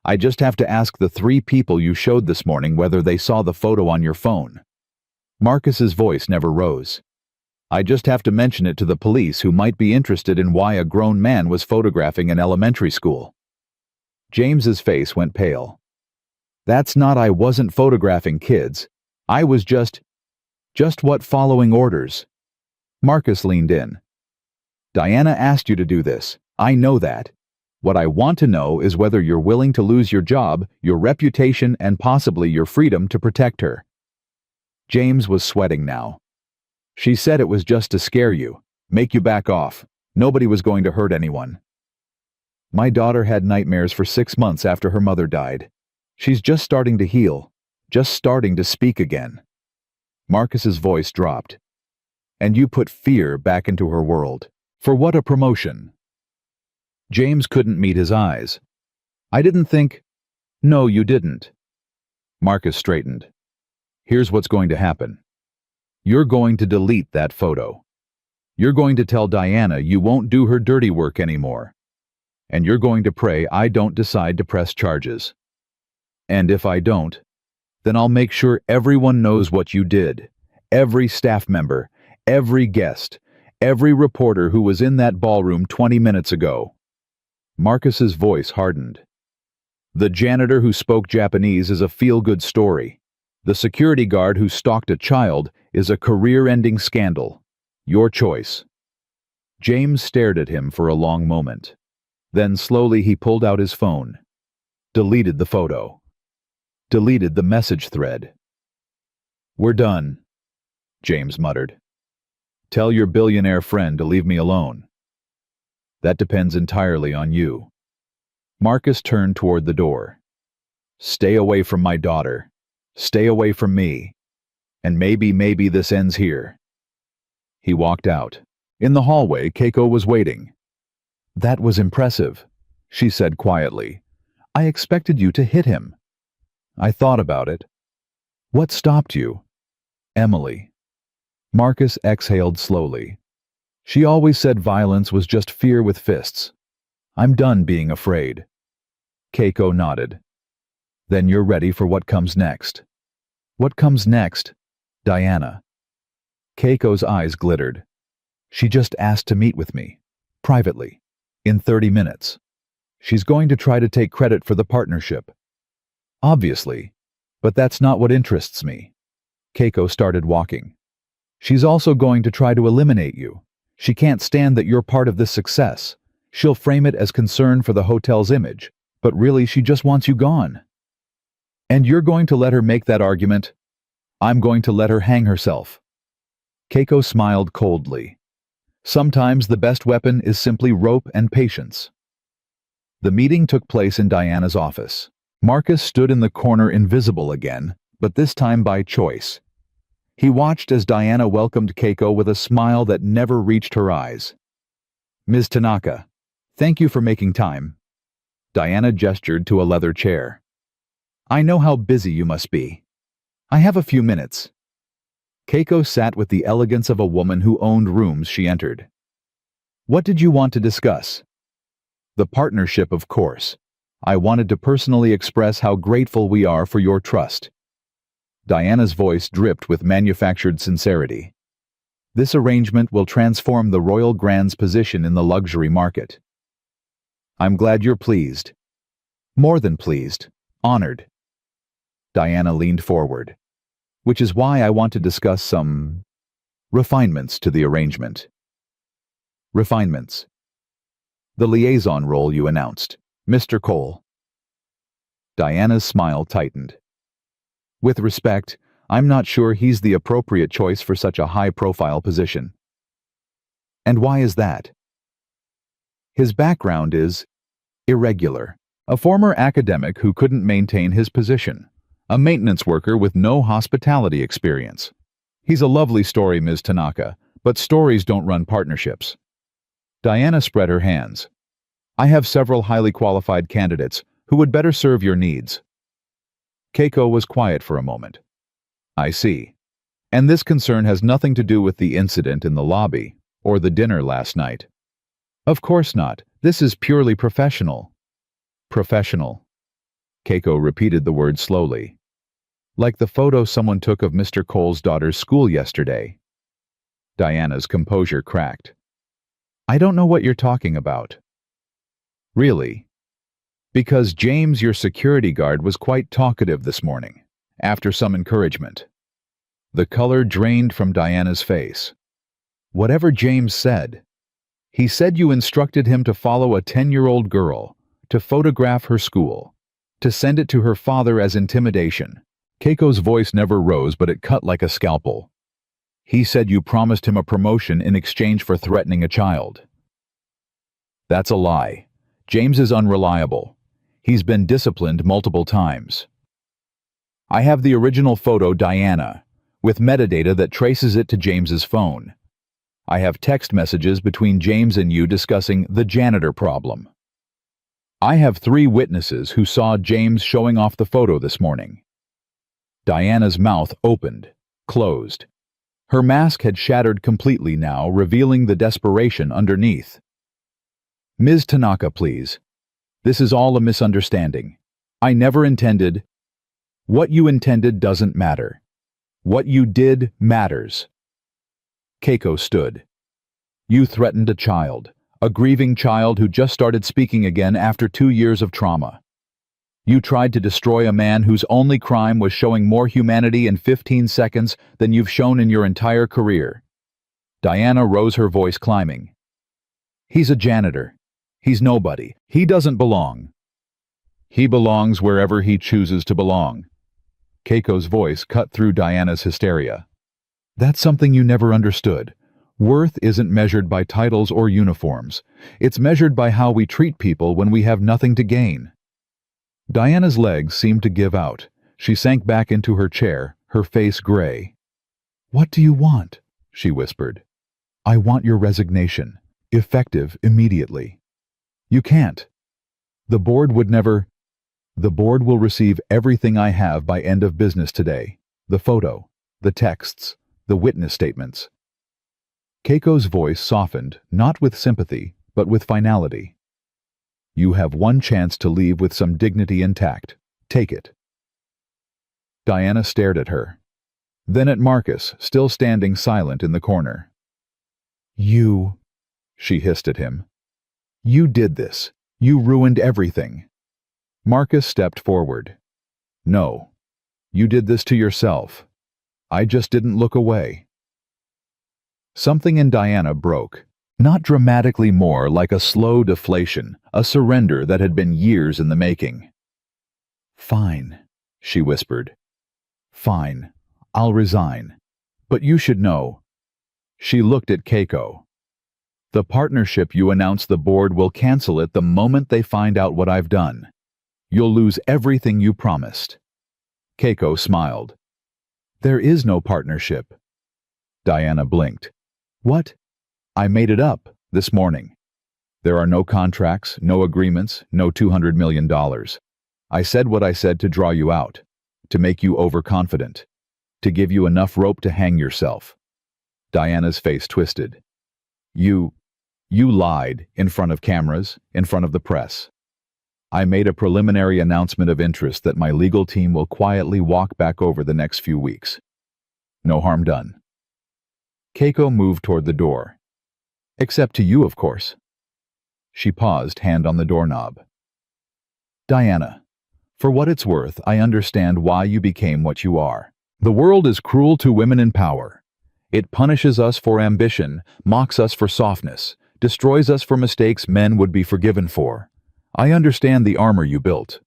I just have to ask the 3 people you showed this morning whether they saw the photo on your phone. Marcus's voice never rose. I just have to mention it to the police, who might be interested in why a grown man was photographing an elementary school. James's face went pale. That's not I wasn't photographing kids. I was just what following orders. Marcus leaned in. Diana asked you to do this. I know that. What I want to know is whether you're willing to lose your job, your reputation, and possibly your freedom to protect her. James was sweating now. She said it was just to scare you, make you back off. Nobody was going to hurt anyone. My daughter had nightmares for 6 months after her mother died. She's just starting to heal, just starting to speak again. Marcus's voice dropped. And you put fear back into her world. For what a promotion. James couldn't meet his eyes. I didn't think... No, you didn't. Marcus straightened. Here's what's going to happen. You're going to delete that photo. You're going to tell Diana you won't do her dirty work anymore. And you're going to pray I don't decide to press charges. And if I don't, then I'll make sure everyone knows what you did. Every staff member, every guest, every reporter who was in that ballroom 20 minutes ago. Marcus's voice hardened. The janitor who spoke Japanese is a feel-good story. The security guard who stalked a child is a career-ending scandal. Your choice. James stared at him for a long moment. Then slowly he pulled out his phone. Deleted the photo. Deleted the message thread. We're done, James muttered. Tell your billionaire friend to leave me alone. That depends entirely on you. Marcus turned toward the door. Stay away from my daughter. Stay away from me. And maybe this ends here. He walked out. In the hallway, Keiko was waiting. That was impressive, she said quietly. I expected you to hit him. I thought about it. What stopped you? Emily. Marcus exhaled slowly. She always said violence was just fear with fists. I'm done being afraid. Keiko nodded. Then you're ready for what comes next. What comes next? Diana. Keiko's eyes glittered. She just asked to meet with me, privately, in 30 minutes. She's going to try to take credit for the partnership. Obviously, but that's not what interests me. Keiko started walking. She's also going to try to eliminate you. She can't stand that you're part of this success. She'll frame it as concern for the hotel's image, but really she just wants you gone. And you're going to let her make that argument? I'm going to let her hang herself. Keiko smiled coldly. Sometimes the best weapon is simply rope and patience. The meeting took place in Diana's office. Marcus stood in the corner invisible again, but this time by choice. He watched as Diana welcomed Keiko with a smile that never reached her eyes. Ms. Tanaka, thank you for making time. Diana gestured to a leather chair. I know how busy you must be. I have a few minutes. Keiko sat with the elegance of a woman who owned rooms she entered. What did you want to discuss? The partnership, of course. I wanted to personally express how grateful we are for your trust. Diana's voice dripped with manufactured sincerity. This arrangement will transform the Royal Grand's position in the luxury market. I'm glad you're pleased. More than pleased, honored. Diana leaned forward. Which is why I want to discuss some refinements to the arrangement. Refinements. The liaison role you announced, Mr. Cole. Diana's smile tightened. With respect, I'm not sure he's the appropriate choice for such a high-profile position. And why is that? His background is irregular. A former academic who couldn't maintain his position. A maintenance worker with no hospitality experience. He's a lovely story, Ms. Tanaka, but stories don't run partnerships. Diana spread her hands. I have several highly qualified candidates who would better serve your needs. Keiko was quiet for a moment. I see. And this concern has nothing to do with the incident in the lobby or the dinner last night. Of course not. This is purely professional. Professional. Keiko repeated the word slowly. Like the photo someone took of Mr. Cole's daughter's school yesterday. Diana's composure cracked. I don't know what you're talking about. Really? Because James, your security guard, was quite talkative this morning, after some encouragement. The color drained from Diana's face. Whatever James said, he said you instructed him to follow a 10-year-old girl, to photograph her school, to send it to her father as intimidation. Keiko's voice never rose, but it cut like a scalpel. He said you promised him a promotion in exchange for threatening a child. That's a lie. James is unreliable. He's been disciplined multiple times. I have the original photo, Diana, with metadata that traces it to James's phone. I have text messages between James and you discussing the janitor problem. I have 3 witnesses who saw James showing off the photo this morning. Diana's mouth opened, closed. Her mask had shattered completely now, revealing the desperation underneath. Ms. Tanaka, please. This is all a misunderstanding. I never intended. What you intended doesn't matter. What you did matters. Keiko stood. You threatened a child, a grieving child who just started speaking again after 2 years of trauma. You tried to destroy a man whose only crime was showing more humanity in 15 seconds than you've shown in your entire career. Diana rose, her voice climbing. He's a janitor. He's nobody. He doesn't belong. He belongs wherever he chooses to belong. Keiko's voice cut through Diana's hysteria. That's something you never understood. Worth isn't measured by titles or uniforms. It's measured by how we treat people when we have nothing to gain. Diana's legs seemed to give out. She sank back into her chair, her face gray. What do you want? She whispered. I want your resignation, effective immediately. You can't. The board would never. The board will receive everything I have by end of business today. The photo, the texts, the witness statements. Keiko's voice softened, not with sympathy, but with finality. You have one chance to leave with some dignity intact. Take it. Diana stared at her. Then at Marcus, still standing silent in the corner. You, she hissed at him. You did this. You ruined everything. Marcus stepped forward. No. You did this to yourself. I just didn't look away. Something in Diana broke. Not dramatically more, like a slow deflation, a surrender that had been years in the making. Fine, she whispered. Fine. I'll resign. But you should know. She looked at Keiko. The partnership you announced, the board will cancel it the moment they find out what I've done. You'll lose everything you promised. Keiko smiled. There is no partnership. Diana blinked. What? I made it up this morning. There are no contracts, no agreements, no $200 million. I said what I said to draw you out, to make you overconfident, to give you enough rope to hang yourself. Diana's face twisted. You lied in front of cameras, in front of the press. I made a preliminary announcement of interest that my legal team will quietly walk back over the next few weeks. No harm done. Keiko moved toward the door. Except to you, of course. She paused, hand on the doorknob. Diana, for what it's worth, I understand why you became what you are. The world is cruel to women in power. It punishes us for ambition, mocks us for softness, destroys us for mistakes men would be forgiven for. I understand the armor you built.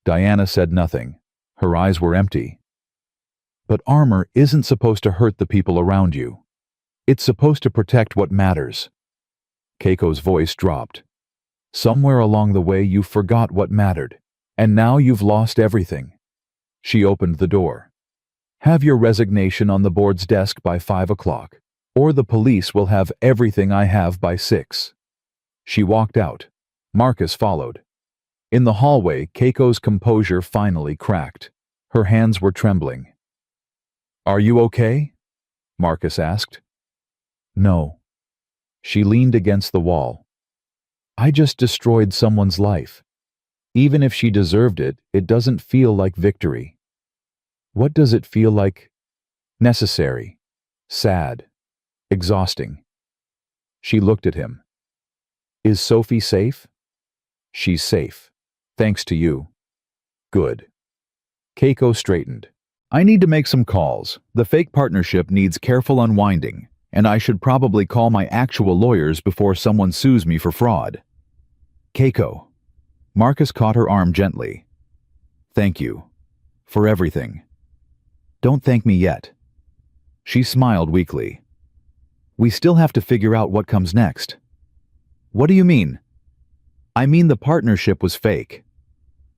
Diana said nothing. Her eyes were empty. But armor isn't supposed to hurt the people around you. It's supposed to protect what matters. Keiko's voice dropped. Somewhere along the way you forgot what mattered, and now you've lost everything. She opened the door. Have your resignation on the board's desk by 5 o'clock, or the police will have everything I have by 6. She walked out. Marcus followed. In the hallway, Keiko's composure finally cracked. Her hands were trembling. Are you okay? Marcus asked. No. She leaned against the wall. I just destroyed someone's life. Even if she deserved it, it doesn't feel like victory. What does it feel like? Necessary. Sad. Exhausting. She looked at him. Is Sophie safe? She's safe. Thanks to you. Good. Keiko straightened. I need to make some calls. The fake partnership needs careful unwinding, and I should probably call my actual lawyers before someone sues me for fraud. Keiko. Marcus caught her arm gently. Thank you. For everything. Don't thank me yet. She smiled weakly. We still have to figure out what comes next. What do you mean? I mean the partnership was fake.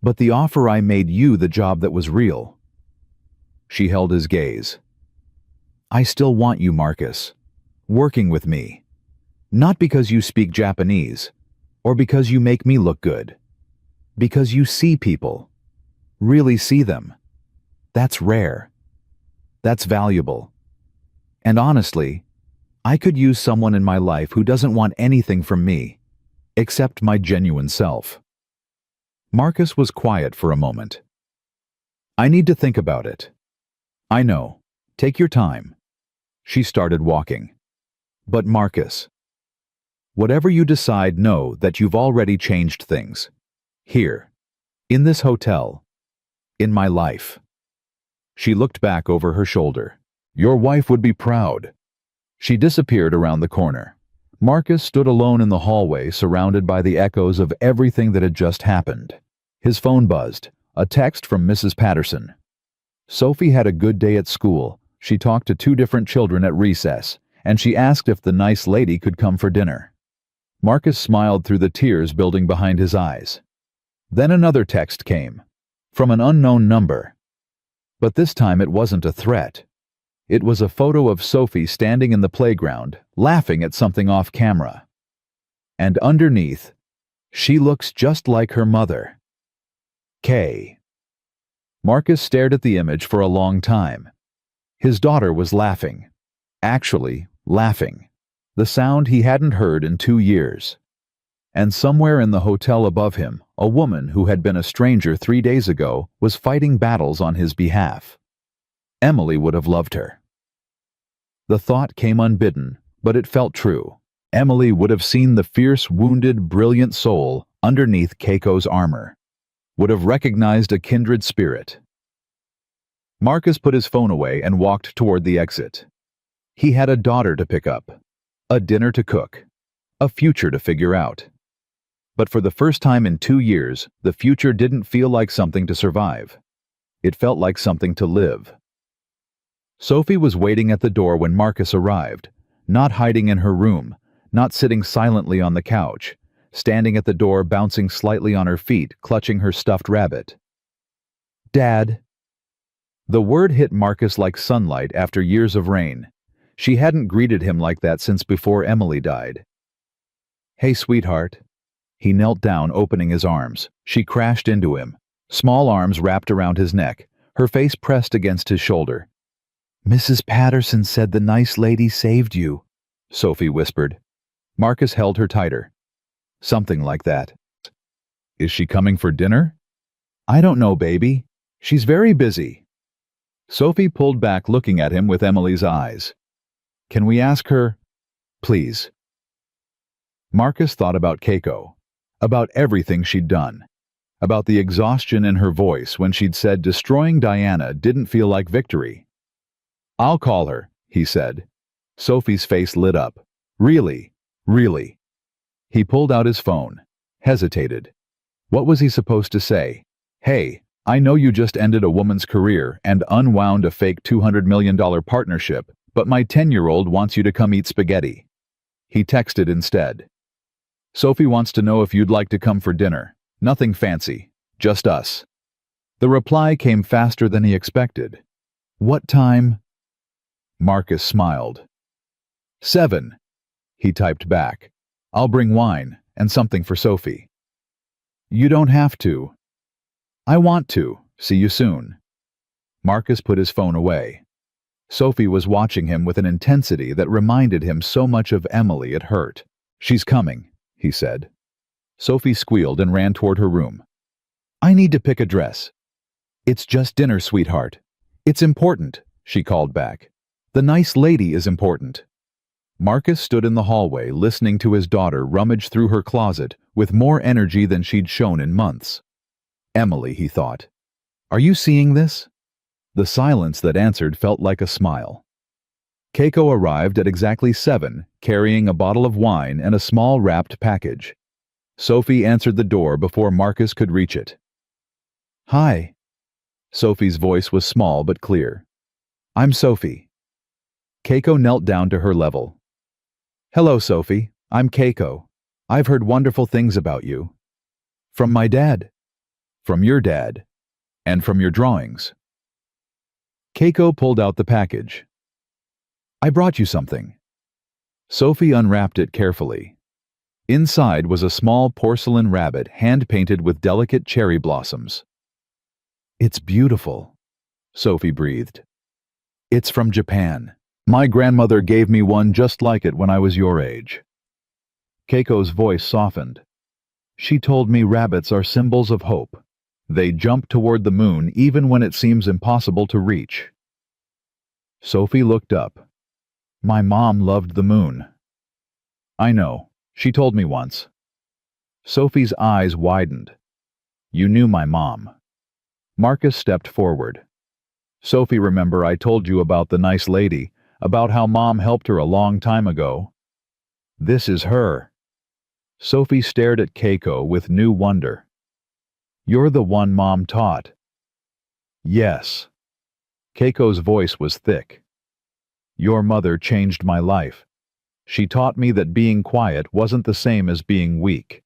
But the offer I made you the job that was real. She held his gaze. I still want you, Marcus. Working with me. Not because you speak Japanese, or because you make me look good. Because you see people. Really see them. That's rare. That's valuable. And honestly, I could use someone in my life who doesn't want anything from me, except my genuine self. Marcus was quiet for a moment. I need to think about it. I know. Take your time. She started walking. But Marcus, whatever you decide, know that you've already changed things. Here. In this hotel. In my life. She looked back over her shoulder. Your wife would be proud. She disappeared around the corner. Marcus stood alone in the hallway, surrounded by the echoes of everything that had just happened. His phone buzzed. A text from Mrs. Patterson. Sophie had a good day at school. She talked to 2 different children at recess, and she asked if the nice lady could come for dinner. Marcus smiled through the tears building behind his eyes. Then another text came. From an unknown number. But this time it wasn't a threat. It was a photo of Sophie standing in the playground, laughing at something off camera. And underneath, she looks just like her mother. K. Marcus stared at the image for a long time. His daughter was laughing. Actually, laughing. The sound he hadn't heard in 2 years. And somewhere in the hotel above him, a woman who had been a stranger 3 days ago was fighting battles on his behalf. Emily would have loved her. The thought came unbidden, but it felt true. Emily would have seen the fierce, wounded, brilliant soul underneath Keiko's armor. Would have recognized a kindred spirit. Marcus put his phone away and walked toward the exit. He had a daughter to pick up, a dinner to cook, a future to figure out. But for the first time in 2 years, the future didn't feel like something to survive. It felt like something to live. Sophie was waiting at the door when Marcus arrived, not hiding in her room, not sitting silently on the couch, standing at the door, bouncing slightly on her feet, clutching her stuffed rabbit. Dad. The word hit Marcus like sunlight after years of rain. She hadn't greeted him like that since before Emily died. Hey, sweetheart. He knelt down, opening his arms. She crashed into him, small arms wrapped around his neck, her face pressed against his shoulder. Mrs. Patterson said the nice lady saved you, Sophie whispered. Marcus held her tighter. Something like that. Is she coming for dinner? I don't know, baby. She's very busy. Sophie pulled back, looking at him with Emily's eyes. Can we ask her? Please. Marcus thought about Keiko, about everything she'd done, about the exhaustion in her voice when she'd said destroying Diana didn't feel like victory. I'll call her, he said. Sophie's face lit up. Really? Really? He pulled out his phone, hesitated. What was he supposed to say? Hey, I know you just ended a woman's career and unwound a fake $200 million partnership, but my 10-year-old wants you to come eat spaghetti. He texted instead. Sophie wants to know if you'd like to come for dinner. Nothing fancy, just us. The reply came faster than he expected. What time? Marcus smiled. 7. He typed back. I'll bring wine and something for Sophie. You don't have to. I want to. See you soon. Marcus put his phone away. Sophie was watching him with an intensity that reminded him so much of Emily it hurt. She's coming, he said. Sophie squealed and ran toward her room. I need to pick a dress. It's just dinner, sweetheart. It's important, she called back. The nice lady is important. Marcus stood in the hallway listening to his daughter rummage through her closet with more energy than she'd shown in months. Emily, he thought. Are you seeing this? The silence that answered felt like a smile. Keiko arrived at exactly 7, carrying a bottle of wine and a small wrapped package. Sophie answered the door before Marcus could reach it. Hi. Sophie's voice was small but clear. I'm Sophie. Keiko knelt down to her level. Hello, Sophie. I'm Keiko. I've heard wonderful things about you. From my dad. From your dad. And from your drawings. Keiko pulled out the package. I brought you something. Sophie unwrapped it carefully. Inside was a small porcelain rabbit hand-painted with delicate cherry blossoms. It's beautiful, Sophie breathed. It's from Japan. My grandmother gave me one just like it when I was your age. Keiko's voice softened. She told me rabbits are symbols of hope. They jump toward the moon even when it seems impossible to reach. Sophie looked up. My mom loved the moon. I know. She told me once. Sophie's eyes widened. You knew my mom. Marcus stepped forward. Sophie, remember I told you about the nice lady, about how Mom helped her a long time ago? This is her. Sophie stared at Keiko with new wonder. You're the one Mom taught. Yes. Keiko's voice was thick. Your mother changed my life. She taught me that being quiet wasn't the same as being weak,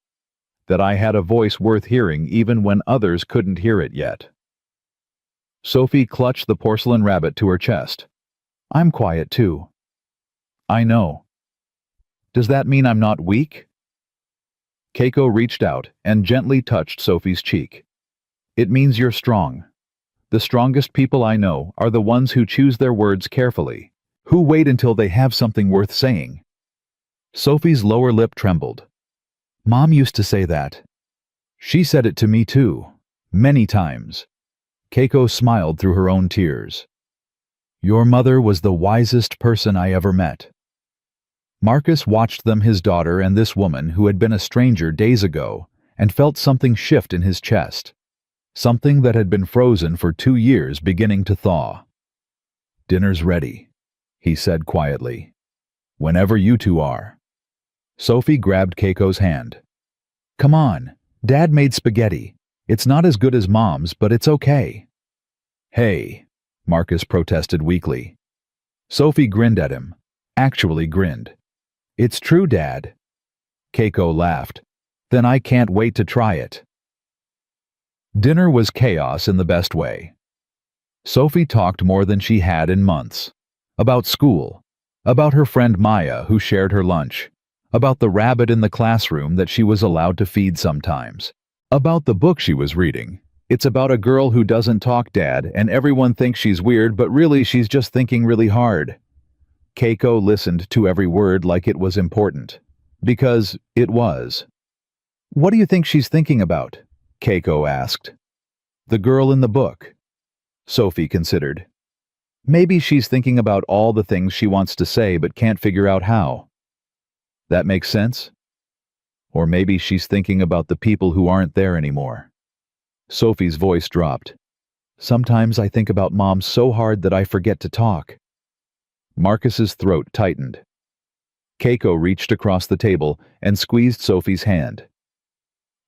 that I had a voice worth hearing even when others couldn't hear it yet. Sophie clutched the porcelain rabbit to her chest. I'm quiet too. I know. Does that mean I'm not weak? Keiko reached out and gently touched Sophie's cheek. It means you're strong. The strongest people I know are the ones who choose their words carefully, who wait until they have something worth saying. Sophie's lower lip trembled. Mom used to say that. She said it to me too, many times. Keiko smiled through her own tears. Your mother was the wisest person I ever met. Marcus watched them, his daughter and this woman who had been a stranger days ago, and felt something shift in his chest. Something that had been frozen for 2 years beginning to thaw. Dinner's ready, he said quietly. Whenever you two are. Sophie grabbed Keiko's hand. Come on, Dad made spaghetti. It's not as good as Mom's, but it's okay. Hey, Marcus protested weakly. Sophie grinned at him, actually grinned. It's true, Dad. Keiko laughed. Then I can't wait to try it. Dinner was chaos in the best way. Sophie talked more than she had in months. About school, about her friend Maya who shared her lunch, about the rabbit in the classroom that she was allowed to feed sometimes, about the book she was reading. It's about a girl who doesn't talk, Dad, and everyone thinks she's weird, but really she's just thinking really hard. Keiko listened to every word like it was important. Because it was. What do you think she's thinking about? Keiko asked. The girl in the book. Sophie considered. Maybe she's thinking about all the things she wants to say but can't figure out how. That makes sense? Or maybe she's thinking about the people who aren't there anymore. Sophie's voice dropped. Sometimes I think about Mom so hard that I forget to talk. Marcus's throat tightened. Keiko reached across the table and squeezed Sophie's hand.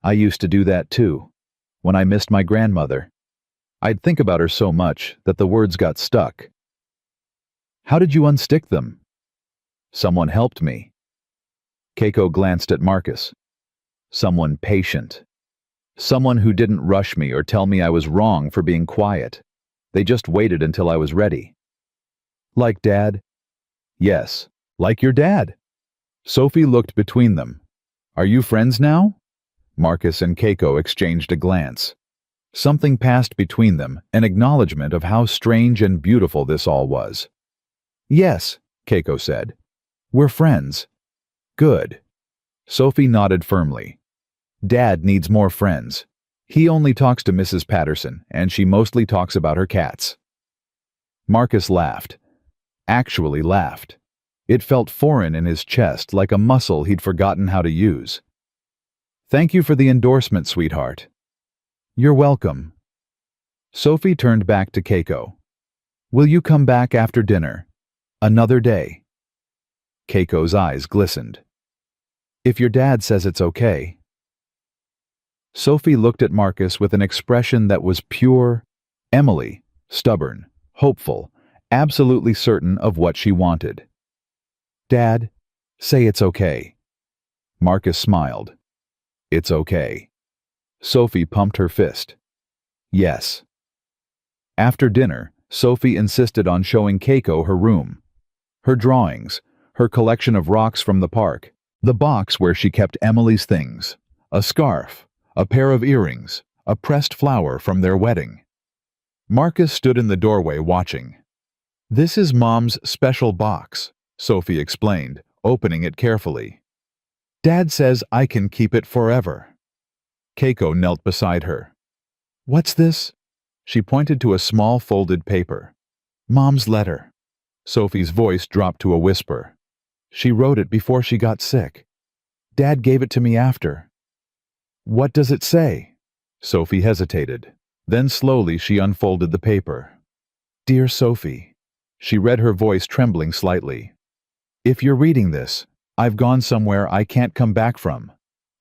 I used to do that too, when I missed my grandmother. I'd think about her so much that the words got stuck. How did you unstick them? Someone helped me. Keiko glanced at Marcus. Someone patient. Someone who didn't rush me or tell me I was wrong for being quiet. They just waited until I was ready. Like Dad? Yes, like your dad. Sophie looked between them. Are you friends now? Marcus and Keiko exchanged a glance. Something passed between them, an acknowledgement of how strange and beautiful this all was. Yes, Keiko said. We're friends. Good. Sophie nodded firmly. Dad needs more friends. He only talks to Mrs. Patterson, and she mostly talks about her cats. Marcus laughed. Actually laughed. It felt foreign in his chest, like a muscle he'd forgotten how to use. Thank you for the endorsement, sweetheart. You're welcome. Sophie turned back to Keiko. Will you come back after dinner? Another day. Keiko's eyes glistened. If your dad says it's okay. Sophie looked at Marcus with an expression that was pure Emily, stubborn, hopeful, absolutely certain of what she wanted. Dad, say it's okay. Marcus smiled. It's okay. Sophie pumped her fist. Yes. After dinner, Sophie insisted on showing Keiko her room. Her drawings, her collection of rocks from the park, the box where she kept Emily's things, a scarf, a pair of earrings, a pressed flower from their wedding. Marcus stood in the doorway watching. This is Mom's special box, Sophie explained, opening it carefully. Dad says I can keep it forever. Keiko knelt beside her. What's this? She pointed to a small folded paper. Mom's letter. Sophie's voice dropped to a whisper. She wrote it before she got sick. Dad gave it to me after. What does it say? Sophie hesitated. Then slowly she unfolded the paper. Dear Sophie. She read, her voice trembling slightly. If you're reading this, I've gone somewhere I can't come back from.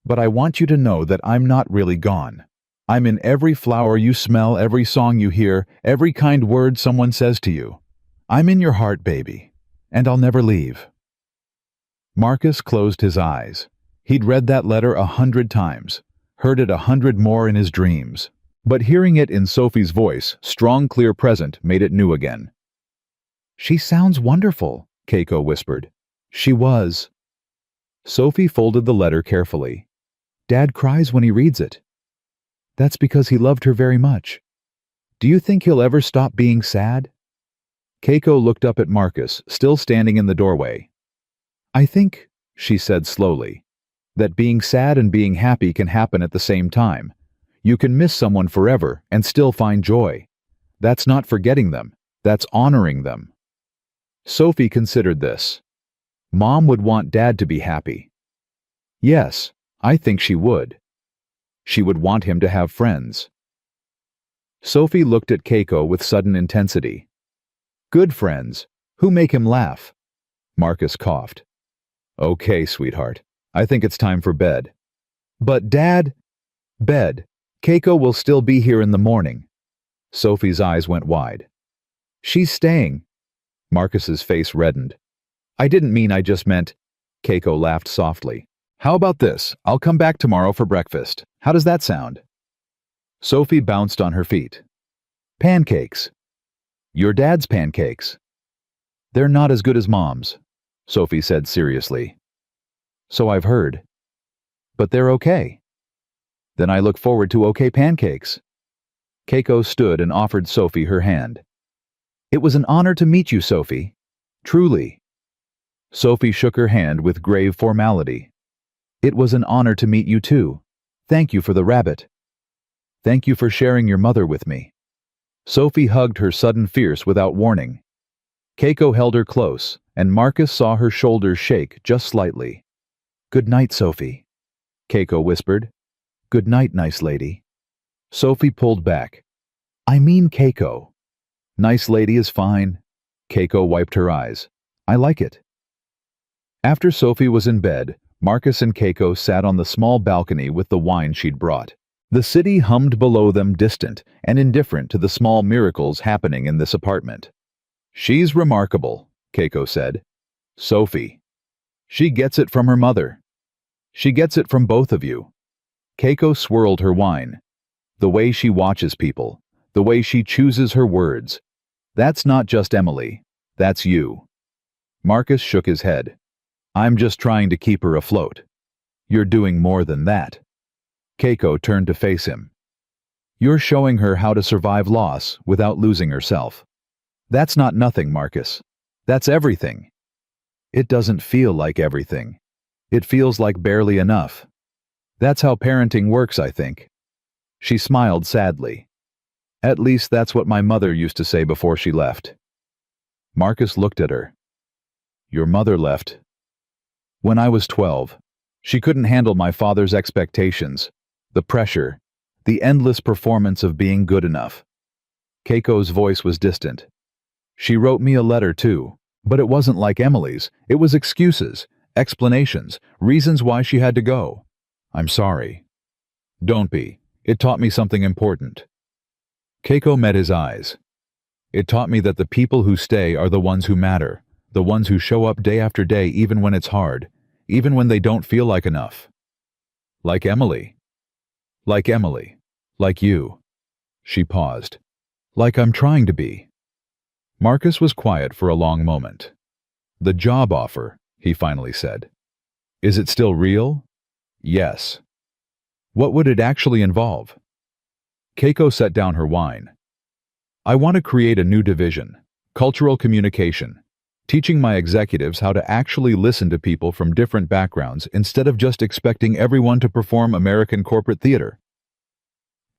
But I want you to know that I'm not really gone. I'm in every flower you smell, every song you hear, every kind word someone says to you. I'm in your heart, baby, and I'll never leave. Marcus closed his eyes. He'd read that letter 100 times, heard it 100 more in his dreams. But hearing it in Sophie's voice, strong, clear, present, made it new again. She sounds wonderful, Keiko whispered. She was. Sophie folded the letter carefully. Dad cries when he reads it. That's because he loved her very much. Do you think he'll ever stop being sad? Keiko looked up at Marcus, still standing in the doorway. I think, she said slowly, that being sad and being happy can happen at the same time. You can miss someone forever and still find joy. That's not forgetting them, that's honoring them. Sophie considered this. Mom would want Dad to be happy. Yes, I think she would. She would want him to have friends. Sophie looked at Keiko with sudden intensity. Good friends, who make him laugh. Marcus coughed. Okay, sweetheart, I think it's time for bed. But Dad... Bed. Keiko will still be here in the morning. Sophie's eyes went wide. She's staying. Marcus's face reddened. I didn't mean, I just meant... Keiko laughed softly. How about this? I'll come back tomorrow for breakfast. How does that sound? Sophie bounced on her feet. Pancakes. Your dad's pancakes. They're not as good as Mom's, Sophie said seriously. So I've heard. But they're okay. Then I look forward to okay pancakes. Keiko stood and offered Sophie her hand. It was an honor to meet you, Sophie. Truly. Sophie shook her hand with grave formality. It was an honor to meet you too. Thank you for the rabbit. Thank you for sharing your mother with me. Sophie hugged her sudden fierce without warning. Keiko held her close, and Marcus saw her shoulders shake just slightly. Good night, Sophie. Keiko whispered. Good night, nice lady. Sophie pulled back. I mean Keiko. Nice lady is fine. Keiko wiped her eyes. I like it. After Sophie was in bed, Marcus and Keiko sat on the small balcony with the wine she'd brought. The city hummed below them, distant and indifferent to the small miracles happening in this apartment. She's remarkable, Keiko said. Sophie. She gets it from her mother. She gets it from both of you. Keiko swirled her wine. The way she watches people, the way she chooses her words. That's not just Emily, that's you. Marcus shook his head. I'm just trying to keep her afloat. You're doing more than that. Keiko turned to face him. You're showing her how to survive loss without losing herself. That's not nothing, Marcus. That's everything. It doesn't feel like everything. It feels like barely enough. That's how parenting works, I think. She smiled sadly. At least that's what my mother used to say before she left. Marcus looked at her. Your mother left. When I was 12, she couldn't handle my father's expectations, the pressure, The endless performance of being good enough. Keiko's voice was distant. She wrote me a letter too, but it wasn't like Emily's. It was excuses, explanations, reasons why she had to go. I'm sorry. Don't be. It taught me something important. Keiko met his eyes. It taught me that the people who stay are the ones who matter, the ones who show up day after day even when it's hard, even when they don't feel like enough. Like Emily. Like Emily. Like you. She paused. Like I'm trying to be. Marcus was quiet for a long moment. The job offer, he finally said. Is it still real? Yes. What would it actually involve? Keiko set down her wine. I want to create a new division, cultural communication, teaching my executives how to actually listen to people from different backgrounds instead of just expecting everyone to perform American corporate theater.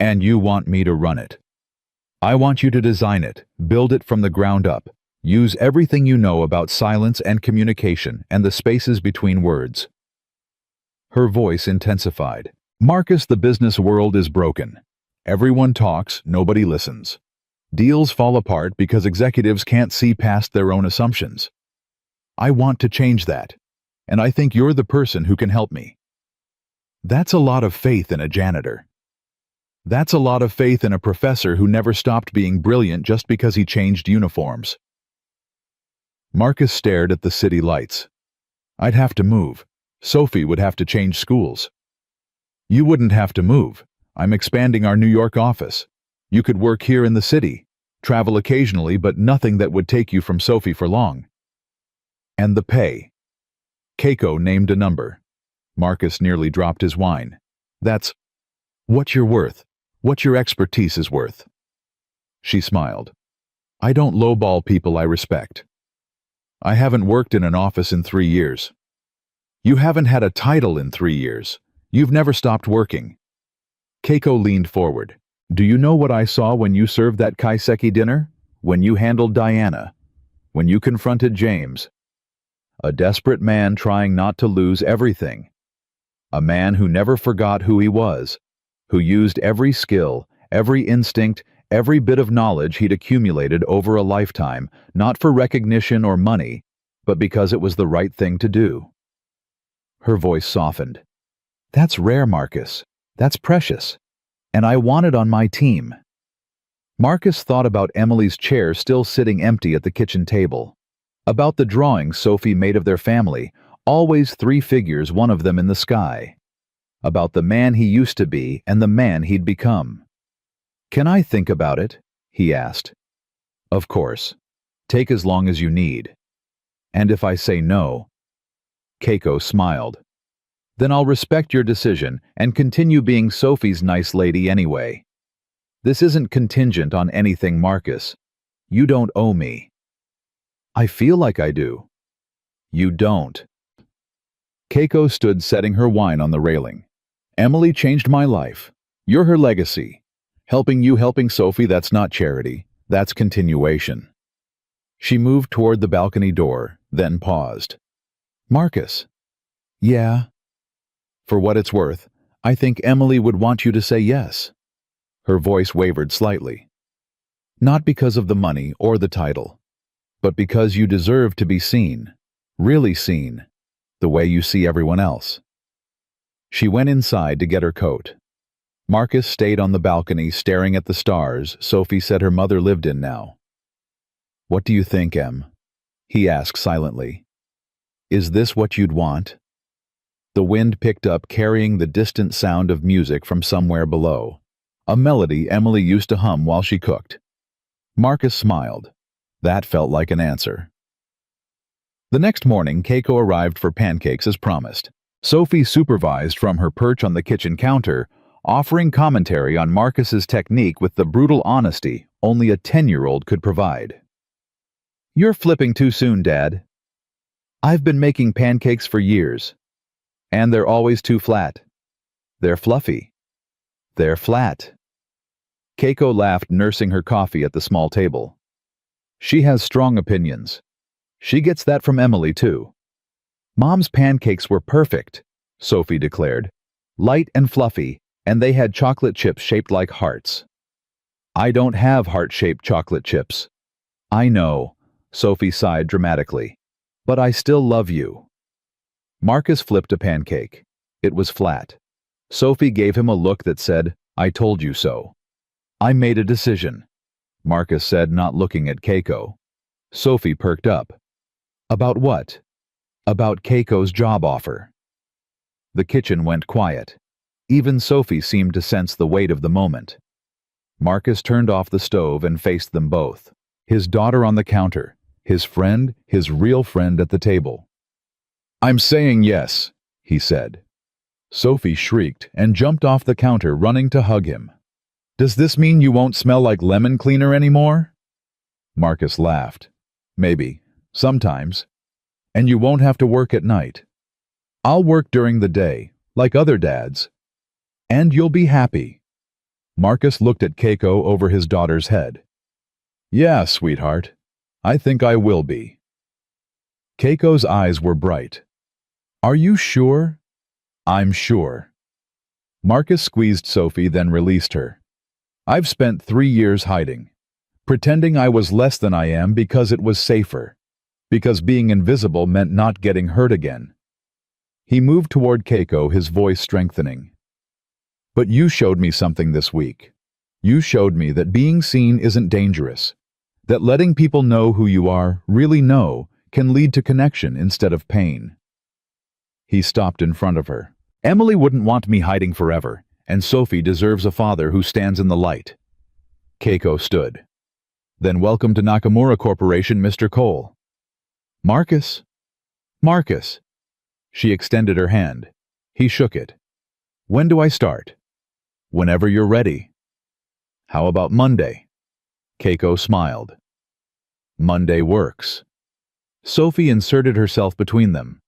And you want me to run it. I want you to design it, build it from the ground up, use everything you know about silence and communication and the spaces between words. Her voice intensified. Marcus, the business world is broken. Everyone talks, nobody listens. Deals fall apart because executives can't see past their own assumptions. I want to change that, and I think you're the person who can help me. That's a lot of faith in a janitor. That's a lot of faith in a professor who never stopped being brilliant just because he changed uniforms. Marcus stared at the city lights. I'd have to move. Sophie would have to change schools. You wouldn't have to move. I'm expanding our New York office. You could work here in the city, travel occasionally, but nothing that would take you from Sophie for long. And the pay. Keiko named a number. Marcus nearly dropped his wine. That's what you're worth, what your expertise is worth. She smiled. I don't lowball people I respect. I haven't worked in an office in 3 years. You haven't had a title in 3 years. You've never stopped working. Keiko leaned forward. Do you know what I saw when you served that kaiseki dinner? When you handled Diana? When you confronted James? A desperate man trying not to lose everything. A man who never forgot who he was, who used every skill, every instinct, every bit of knowledge he'd accumulated over a lifetime, not for recognition or money, but because it was the right thing to do. Her voice softened. That's rare, Marcus. That's precious. And I want it on my team. Marcus thought about Emily's chair still sitting empty at the kitchen table. About the drawings Sophie made of their family, always 3 figures, one of them in the sky. About the man he used to be and the man he'd become. Can I think about it? He asked. Of course. Take as long as you need. And if I say no? Keiko smiled. Then I'll respect your decision and continue being Sophie's nice lady anyway. This isn't contingent on anything, Marcus. You don't owe me. I feel like I do. You don't. Keiko stood setting her wine on the railing. Emily changed my life. You're her legacy. Helping Sophie, that's not charity. That's continuation. She moved toward the balcony door, then paused. Marcus. Yeah. For what it's worth, I think Emily would want you to say yes. Her voice wavered slightly. Not because of the money or the title, but because you deserve to be seen, really seen, the way you see everyone else. She went inside to get her coat. Marcus stayed on the balcony staring at the stars Sophie said her mother lived in now. What do you think, Em? He asked silently. Is this what you'd want? The wind picked up, carrying the distant sound of music from somewhere below, a melody Emily used to hum while she cooked. Marcus smiled. That felt like an answer. The next morning, Keiko arrived for pancakes as promised. Sophie supervised from her perch on the kitchen counter, offering commentary on Marcus's technique with the brutal honesty only a 10-year-old could provide. You're flipping too soon, Dad. I've been making pancakes for years. And they're always too flat. They're fluffy. They're flat. Keiko laughed, nursing her coffee at the small table. She has strong opinions. She gets that from Emily, too. Mom's pancakes were perfect, Sophie declared. Light and fluffy, and they had chocolate chips shaped like hearts. I don't have heart-shaped chocolate chips. I know, Sophie sighed dramatically. But I still love you. Marcus flipped a pancake. It was flat. Sophie gave him a look that said, I told you so. I made a decision, Marcus said, not looking at Keiko. Sophie perked up. About what? About Keiko's job offer. The kitchen went quiet. Even Sophie seemed to sense the weight of the moment. Marcus turned off the stove and faced them both. His daughter on the counter, his friend, his real friend at the table. I'm saying yes, he said. Sophie shrieked and jumped off the counter, running to hug him. Does this mean you won't smell like lemon cleaner anymore? Marcus laughed. Maybe. Sometimes. And you won't have to work at night. I'll work during the day, like other dads. And you'll be happy. Marcus looked at Keiko over his daughter's head. Yeah, sweetheart. I think I will be. Keiko's eyes were bright. Are you sure? I'm sure. Marcus squeezed Sophie, then released her. I've spent 3 years hiding, pretending I was less than I am because it was safer, because being invisible meant not getting hurt again. He moved toward Keiko, his voice strengthening. But you showed me something this week. You showed me that being seen isn't dangerous, that letting people know who you are, really know, can lead to connection instead of pain. He stopped in front of her. Emily wouldn't want me hiding forever, and Sophie deserves a father who stands in the light. Keiko stood. Then welcome to Nakamura Corporation, Mr. Cole. Marcus? Marcus. She extended her hand. He shook it. When do I start? Whenever you're ready. How about Monday? Keiko smiled. Monday works. Sophie inserted herself between them.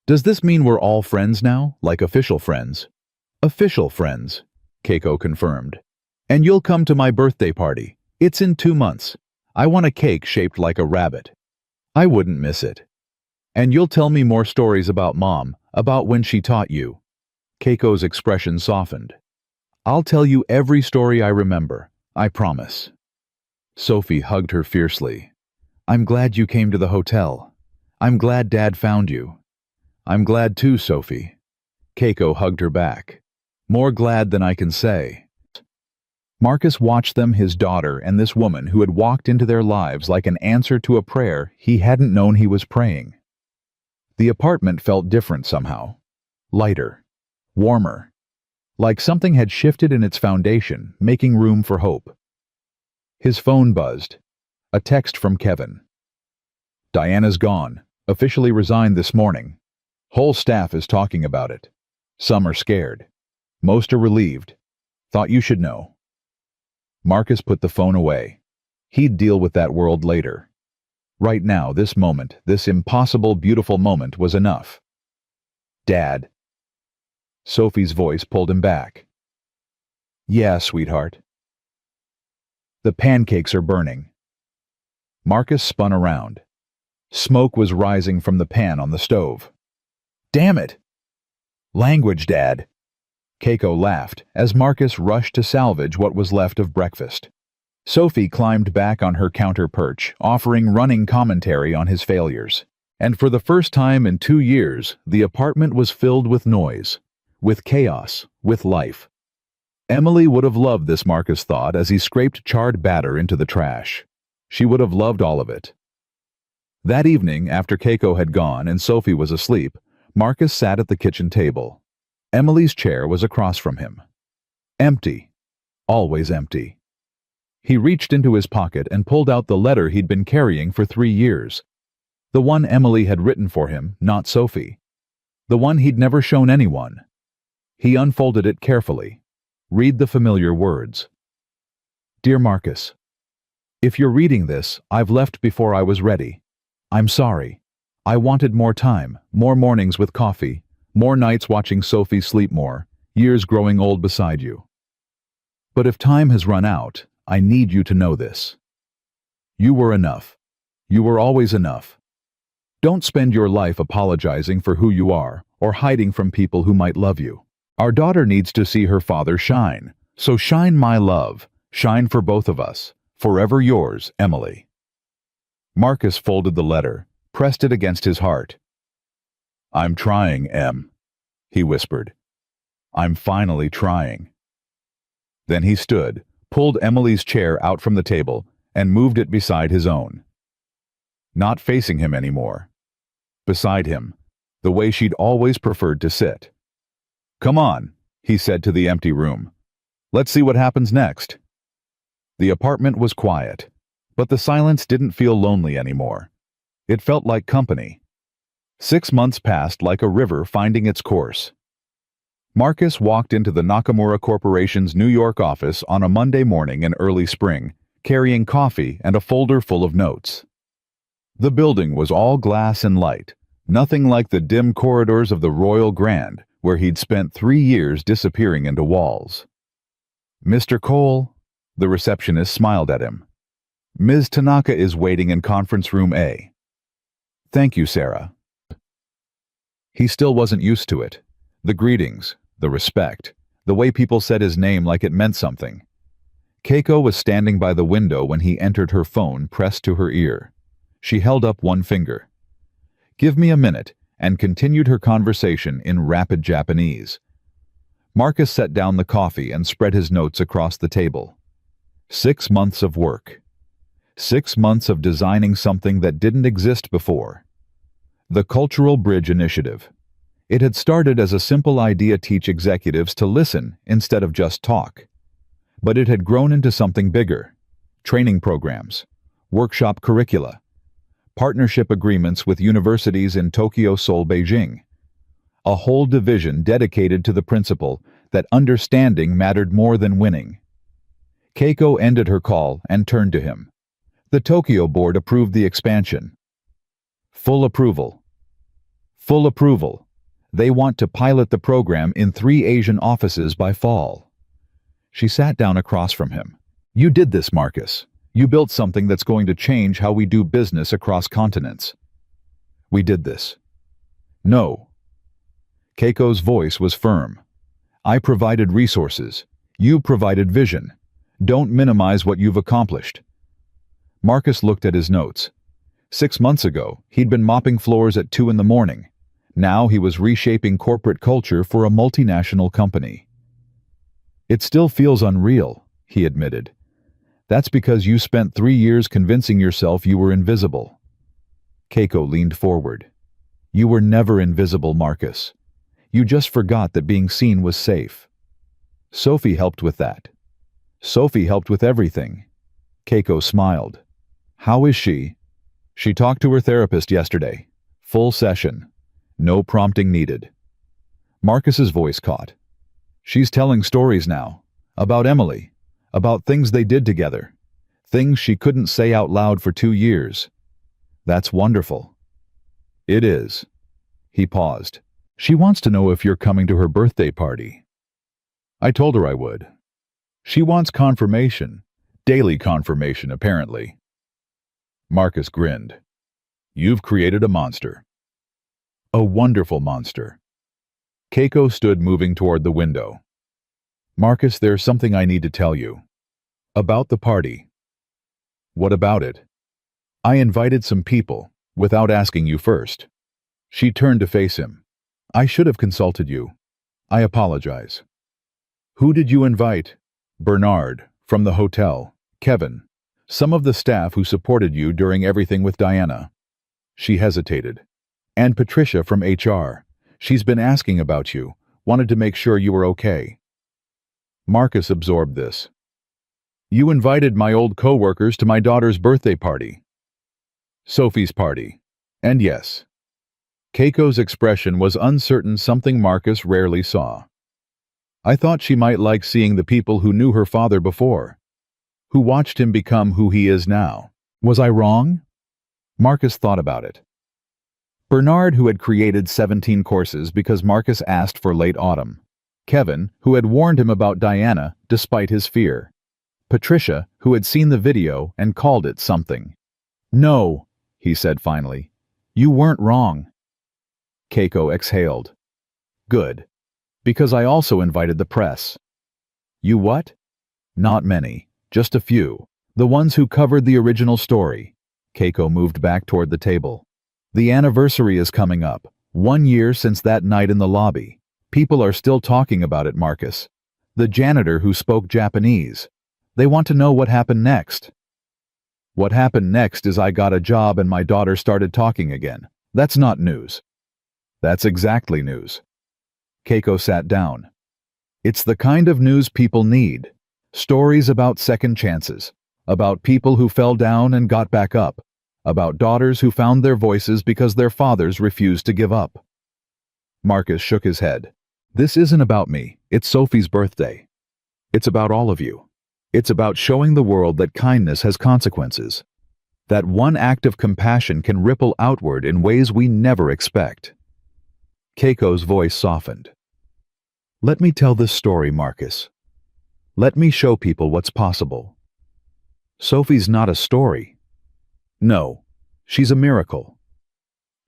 Does this mean we're all friends now, like official friends? Official friends, Keiko confirmed. And you'll come to my birthday party. It's in 2 months. I want a cake shaped like a rabbit. I wouldn't miss it. And you'll tell me more stories about Mom, about when she taught you. Keiko's expression softened. I'll tell you every story I remember, I promise. Sophie hugged her fiercely. I'm glad you came to the hotel. I'm glad Dad found you. I'm glad too, Sophie. Keiko hugged her back. More glad than I can say. Marcus watched them, his daughter, and this woman who had walked into their lives like an answer to a prayer he hadn't known he was praying. The apartment felt different somehow. Lighter. Warmer. Like something had shifted in its foundation, making room for hope. His phone buzzed. A text from Kevin. Diana's gone. Officially resigned this morning. Whole staff is talking about it. Some are scared. Most are relieved. Thought you should know. Marcus put the phone away. He'd deal with that world later. Right now, this moment, this impossible, beautiful moment was enough. Dad. Sophie's voice pulled him back. Yeah, sweetheart. The pancakes are burning. Marcus spun around. Smoke was rising from the pan on the stove. Damn it! Language, Dad. Keiko laughed as Marcus rushed to salvage what was left of breakfast. Sophie climbed back on her counter perch, offering running commentary on his failures. And for the first time in 2 years, the apartment was filled with noise, with chaos, with life. Emily would have loved this, Marcus thought, as he scraped charred batter into the trash. She would have loved all of it. That evening, after Keiko had gone and Sophie was asleep, Marcus sat at the kitchen table. Emily's chair was across from him. Empty. Always empty. He reached into his pocket and pulled out the letter he'd been carrying for 3 years. The one Emily had written for him, not Sophie. The one he'd never shown anyone. He unfolded it carefully. Read the familiar words. Dear Marcus, if you're reading this, I've left before I was ready. I'm sorry. I wanted more time, more mornings with coffee, more nights watching Sophie sleep more, years growing old beside you. But if time has run out, I need you to know this. You were enough. You were always enough. Don't spend your life apologizing for who you are or hiding from people who might love you. Our daughter needs to see her father shine. So shine, my love. Shine for both of us. Forever yours, Emily. Marcus folded the letter, pressed it against his heart. I'm trying, Em, he whispered. I'm finally trying. Then he stood, pulled Emily's chair out from the table, and moved it beside his own. Not facing him anymore. Beside him, the way she'd always preferred to sit. Come on, he said to the empty room. Let's see what happens next. The apartment was quiet, but the silence didn't feel lonely anymore. It felt like company. 6 months passed like a river finding its course. Marcus walked into the Nakamura Corporation's New York office on a Monday morning in early spring, carrying coffee and a folder full of notes. The building was all glass and light, nothing like the dim corridors of the Royal Grand, where he'd spent 3 years disappearing into walls. Mr. Cole, the receptionist smiled at him. Ms. Tanaka is waiting in conference room A. Thank you, Sarah. He still wasn't used to it. The greetings, the respect, the way people said his name like it meant something. Keiko was standing by the window when he entered, her phone pressed to her ear. She held up one finger. Give me a minute, and continued her conversation in rapid Japanese. Marcus set down the coffee and spread his notes across the table. 6 months of work. 6 months of designing something that didn't exist before. The Cultural Bridge Initiative. It had started as a simple idea: teach executives to listen instead of just talk. But it had grown into something bigger. Training programs, workshop curricula, partnership agreements with universities in Tokyo, Seoul, Beijing. A whole division dedicated to the principle that understanding mattered more than winning. Keiko ended her call and turned to him. The Tokyo board approved the expansion. Full approval. Full approval. They want to pilot the program in 3 Asian offices by fall. She sat down across from him. You did this, Marcus. You built something that's going to change how we do business across continents. We did this. No. Keiko's voice was firm. I provided resources. You provided vision. Don't minimize what you've accomplished. Marcus looked at his notes. 6 months ago, he'd been mopping floors at 2 in the morning. Now he was reshaping corporate culture for a multinational company. It still feels unreal, he admitted. That's because you spent 3 years convincing yourself you were invisible. Keiko leaned forward. You were never invisible, Marcus. You just forgot that being seen was safe. Sophie helped with that. Sophie helped with everything. Keiko smiled. How is she? She talked to her therapist yesterday. Full session. No prompting needed. Marcus's voice caught. She's telling stories now. About Emily. About things they did together. Things she couldn't say out loud for 2 years. That's wonderful. It is. He paused. She wants to know if you're coming to her birthday party. I told her I would. She wants confirmation. Daily confirmation, apparently. Marcus grinned. You've created a monster. A wonderful monster. Keiko stood, moving toward the window. Marcus, there's something I need to tell you. About the party. What about it? I invited some people, without asking you first. She turned to face him. I should have consulted you. I apologize. Who did you invite? Bernard, from the hotel. Kevin. Some of the staff who supported you during everything with Diana. She hesitated. And Patricia from HR. She's been asking about you, wanted to make sure you were okay. Marcus absorbed this. You invited my old co-workers to my daughter's birthday party. Sophie's party. And yes. Keiko's expression was uncertain, something Marcus rarely saw. I thought she might like seeing the people who knew her father before, who watched him become who he is now. Was I wrong? Marcus thought about it. Bernard, who had created 17 courses because Marcus asked for late autumn. Kevin, who had warned him about Diana despite his fear. Patricia, who had seen the video and called it something. No, he said finally. You weren't wrong. Keiko exhaled. Good. Because I also invited the press. You what? Not many, just a few. The ones who covered the original story. Keiko moved back toward the table. The anniversary is coming up. 1 year since that night in the lobby. People are still talking about it, Marcus. The janitor who spoke Japanese. They want to know what happened next. What happened next is I got a job and my daughter started talking again. That's not news. That's exactly news. Keiko sat down. It's the kind of news people need. Stories about second chances. About people who fell down and got back up. About daughters who found their voices because their fathers refused to give up. Marcus shook his head. This isn't about me. It's Sophie's birthday. It's about all of you. It's about showing the world that kindness has consequences. That one act of compassion can ripple outward in ways we never expect. Keiko's voice softened. Let me tell this story, Marcus. Let me show people what's possible. Sophie's not a story. No, she's a miracle.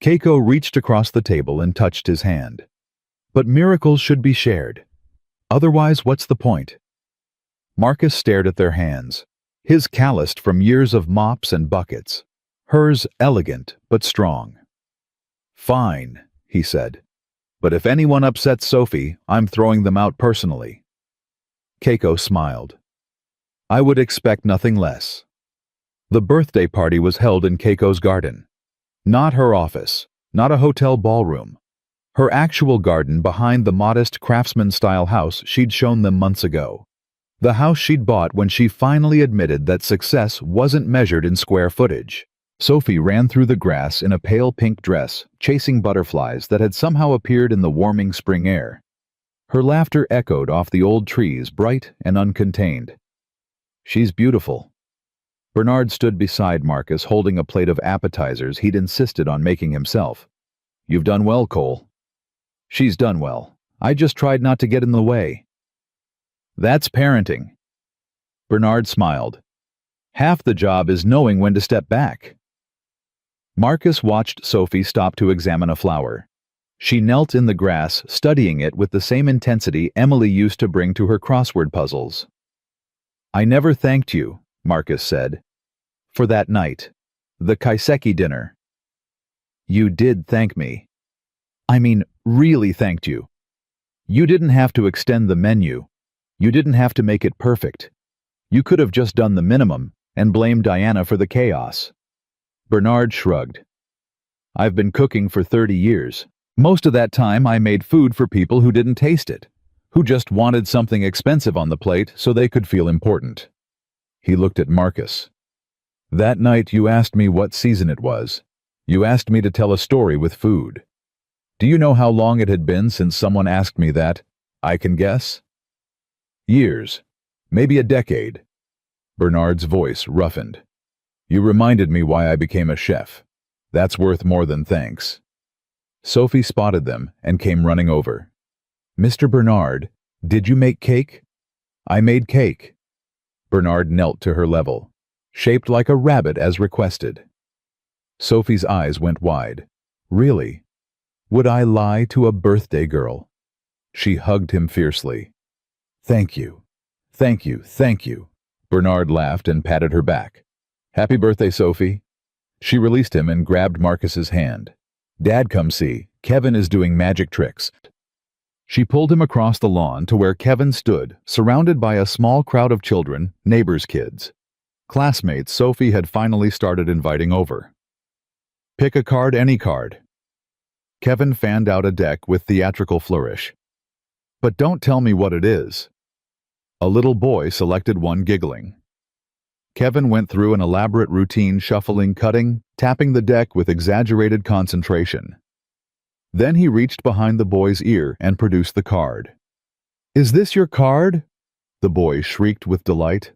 Keiko reached across the table and touched his hand. But miracles should be shared. Otherwise, what's the point? Marcus stared at their hands, his calloused from years of mops and buckets, hers elegant but strong. Fine, he said. But if anyone upsets Sophie, I'm throwing them out personally. Keiko smiled. I would expect nothing less. The birthday party was held in Keiko's garden. Not her office, not a hotel ballroom. Her actual garden behind the modest craftsman-style house she'd shown them months ago. The house she'd bought when she finally admitted that success wasn't measured in square footage. Sophie ran through the grass in a pale pink dress, chasing butterflies that had somehow appeared in the warming spring air. Her laughter echoed off the old trees, bright and uncontained. She's beautiful. Bernard stood beside Marcus, holding a plate of appetizers he'd insisted on making himself. You've done well, Cole. She's done well. I just tried not to get in the way. That's parenting. Bernard smiled. Half the job is knowing when to step back. Marcus watched Sophie stop to examine a flower. She knelt in the grass, studying it with the same intensity Emily used to bring to her crossword puzzles. I never thanked you, Marcus said, for that night, the kaiseki dinner. You did thank me. I mean, really thanked you. You didn't have to extend the menu. You didn't have to make it perfect. You could have just done the minimum and blamed Diana for the chaos. Bernard shrugged. I've been cooking for 30 years. Most of that time I made food for people who didn't taste it, who just wanted something expensive on the plate so they could feel important. He looked at Marcus. That night you asked me what season it was. You asked me to tell a story with food. Do you know how long it had been since someone asked me that? I can guess. Years. Maybe a decade. Bernard's voice roughened. You reminded me why I became a chef. That's worth more than thanks. Sophie spotted them and came running over. Mr. Bernard, did you make cake? I made cake. Bernard knelt to her level, shaped like a rabbit as requested. Sophie's eyes went wide. Really? Would I lie to a birthday girl? She hugged him fiercely. Thank you. Thank you. Thank you. Bernard laughed and patted her back. Happy birthday, Sophie. She released him and grabbed Marcus's hand. Dad, come see. Kevin is doing magic tricks. She pulled him across the lawn to where Kevin stood, surrounded by a small crowd of children, neighbors' kids. Classmates Sophie had finally started inviting over. Pick a card, any card. Kevin fanned out a deck with theatrical flourish. But don't tell me what it is. A little boy selected one, giggling. Kevin went through an elaborate routine, shuffling, cutting, tapping the deck with exaggerated concentration. Then he reached behind the boy's ear and produced the card. Is this your card? The boy shrieked with delight.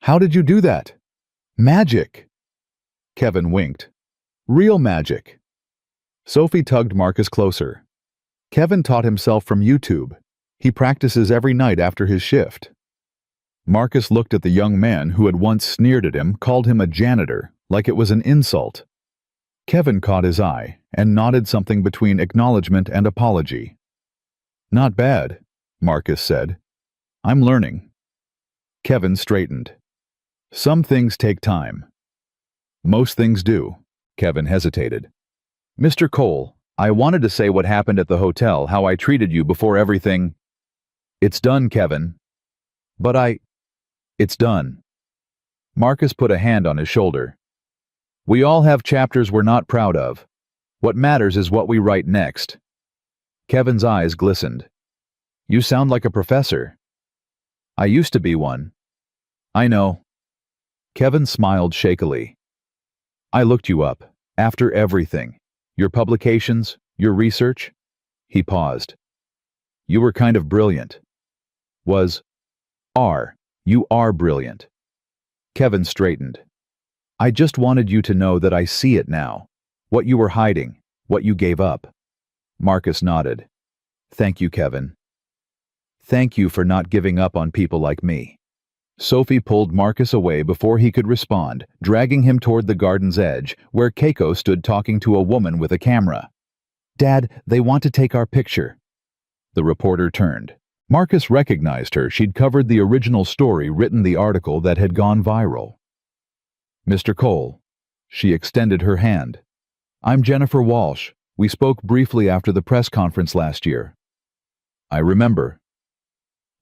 How did you do that? Magic! Kevin winked. Real magic. Sophie tugged Marcus closer. Kevin taught himself from YouTube. He practices every night after his shift. Marcus looked at the young man who had once sneered at him, called him a janitor, like it was an insult. Kevin caught his eye and nodded something between acknowledgement and apology. Not bad, Marcus said. I'm learning. Kevin straightened. Some things take time. Most things do. Kevin hesitated. Mr. Cole, I wanted to say what happened at the hotel, how I treated you before everything. It's done, Kevin. But It's done. Marcus put a hand on his shoulder. We all have chapters we're not proud of. What matters is what we write next. Kevin's eyes glistened. You sound like a professor. I used to be one. I know. Kevin smiled shakily. I looked you up, after everything. Your publications, your research. He paused. You were kind of brilliant. You are brilliant. Kevin straightened. I just wanted you to know that I see it now. What you were hiding, what you gave up. Marcus nodded. Thank you, Kevin. Thank you for not giving up on people like me. Sophie pulled Marcus away before he could respond, dragging him toward the garden's edge, where Keiko stood talking to a woman with a camera. Dad, they want to take our picture. The reporter turned. Marcus recognized her. She'd covered the original story, written the article that had gone viral. Mr. Cole. She extended her hand. I'm Jennifer Walsh. We spoke briefly after the press conference last year. I remember.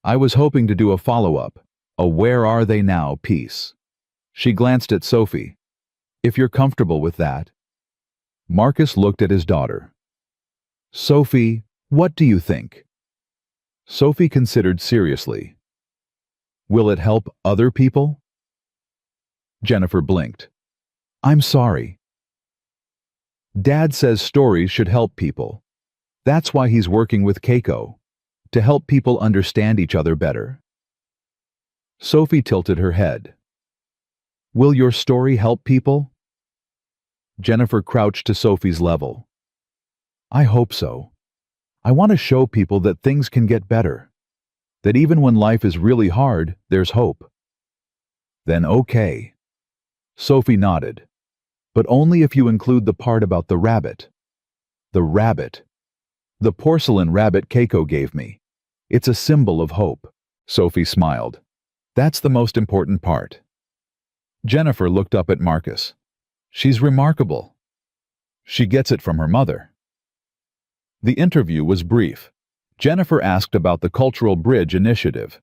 I was hoping to do a follow-up, a where are they now piece. She glanced at Sophie. If you're comfortable with that. Marcus looked at his daughter. Sophie, what do you think? Sophie considered seriously. Will it help other people? Jennifer blinked. I'm sorry. Dad says stories should help people. That's why he's working with Keiko, to help people understand each other better. Sophie tilted her head. Will your story help people? Jennifer crouched to Sophie's level. I hope so. I want to show people that things can get better. That even when life is really hard, there's hope. Then okay. Sophie nodded. But only if you include the part about the rabbit. The rabbit. The porcelain rabbit Keiko gave me. It's a symbol of hope. Sophie smiled. That's the most important part. Jennifer looked up at Marcus. She's remarkable. She gets it from her mother. The interview was brief. Jennifer asked about the Cultural Bridge initiative,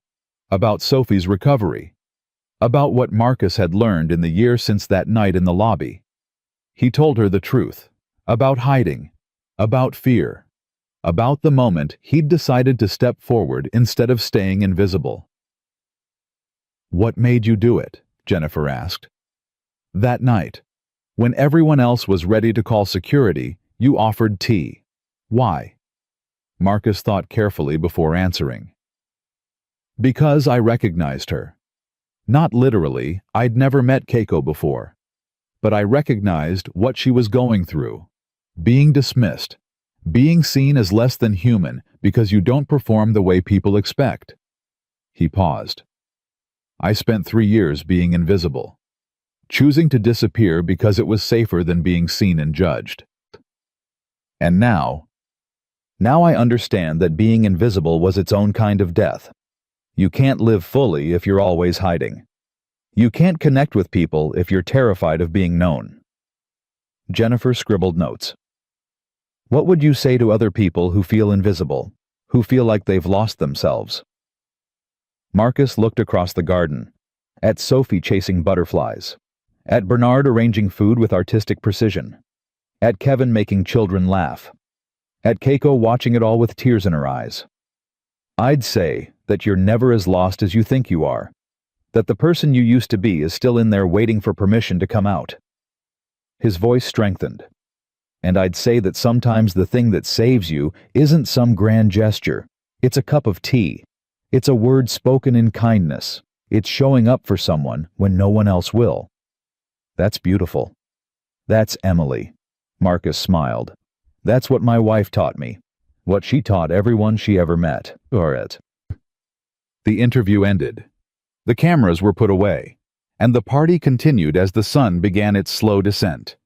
about Sophie's recovery, about what Marcus had learned in the year since that night in the lobby. He told her the truth, about hiding, about fear, about the moment he'd decided to step forward instead of staying invisible. What made you do it? Jennifer asked. That night, when everyone else was ready to call security, you offered tea. Why? Marcus thought carefully before answering. Because I recognized her. Not literally, I'd never met Keiko before. But I recognized what she was going through. Being dismissed. Being seen as less than human because you don't perform the way people expect. He paused. I spent 3 years being invisible. Choosing to disappear because it was safer than being seen and judged. And now I understand that being invisible was its own kind of death. You can't live fully if you're always hiding. You can't connect with people if you're terrified of being known. Jennifer scribbled notes. What would you say to other people who feel invisible, who feel like they've lost themselves? Marcus looked across the garden, at Sophie chasing butterflies, at Bernard arranging food with artistic precision, at Kevin making children laugh, at Keiko watching it all with tears in her eyes. I'd say that you're never as lost as you think you are, that the person you used to be is still in there waiting for permission to come out. His voice strengthened. And I'd say that sometimes the thing that saves you isn't some grand gesture. It's a cup of tea. It's a word spoken in kindness. It's showing up for someone when no one else will. That's beautiful. That's Emily. Marcus smiled. That's what my wife taught me. What she taught everyone she ever met. The interview ended. The cameras were put away, and the party continued as the sun began its slow descent.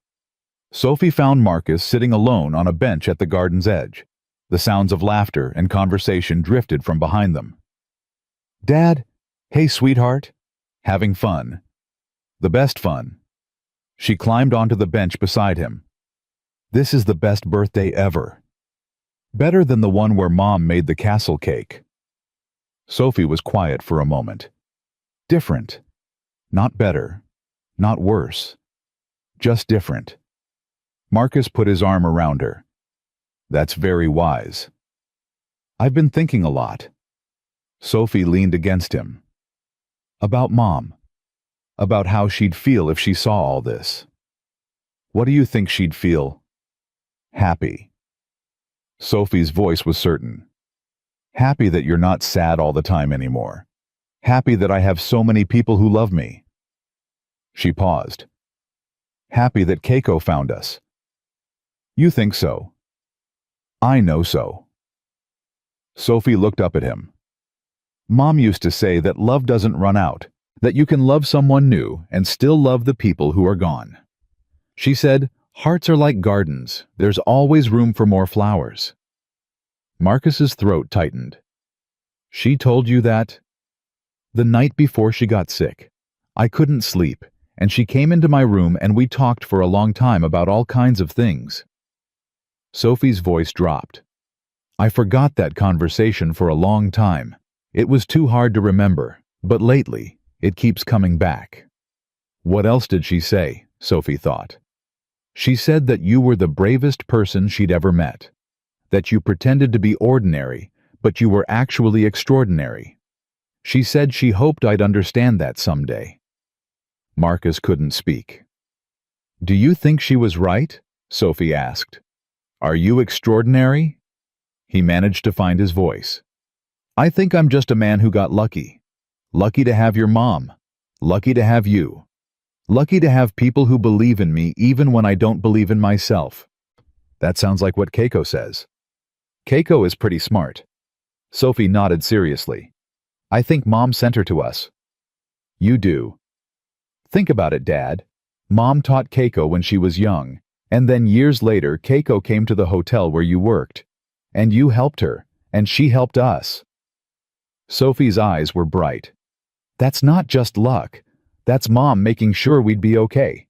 Sophie found Marcus sitting alone on a bench at the garden's edge, The sounds of laughter and conversation drifted from behind them. "Dad, hey sweetheart." "Having fun." "The best fun." She climbed onto the bench beside him. "This is the best birthday ever. Better than the one where Mom made the castle cake." Sophie was quiet for a moment. Different. Not better. Not worse. Just different. Marcus put his arm around her. "That's very wise." "I've been thinking a lot." Sophie leaned against him. "About Mom. About how she'd feel if she saw all this." "What do you think she'd feel?" "Happy." Sophie's voice was certain. "Happy that you're not sad all the time anymore. Happy that I have so many people who love me." She paused. "Happy that Keiko found us." "You think so?" "I know so." Sophie looked up at him. "Mom used to say that love doesn't run out, that you can love someone new and still love the people who are gone. She said, hearts are like gardens, there's always room for more flowers." Marcus's throat tightened. "She told you that?" "The night before she got sick. I couldn't sleep, and she came into my room and we talked for a long time about all kinds of things." Sophie's voice dropped. "I forgot that conversation for a long time. It was too hard to remember, but lately, it keeps coming back." What else did she say? Sophie thought. She said that you were the bravest person she'd ever met. That you pretended to be ordinary, but you were actually extraordinary. She said she hoped I'd understand that someday. Marcus couldn't speak. "Do you think she was right?" Sophie asked. "Are you extraordinary?" He managed to find his voice. "I think I'm just a man who got lucky. Lucky to have your mom. Lucky to have you. Lucky to have people who believe in me even when I don't believe in myself." That sounds like what Keiko says. "Keiko is pretty smart." Sophie nodded seriously. "I think Mom sent her to us." "You do." "Think about it, Dad. Mom taught Keiko when she was young, and then years later Keiko came to the hotel where you worked. And you helped her, and she helped us." Sophie's eyes were bright. "That's not just luck. That's Mom making sure we'd be okay."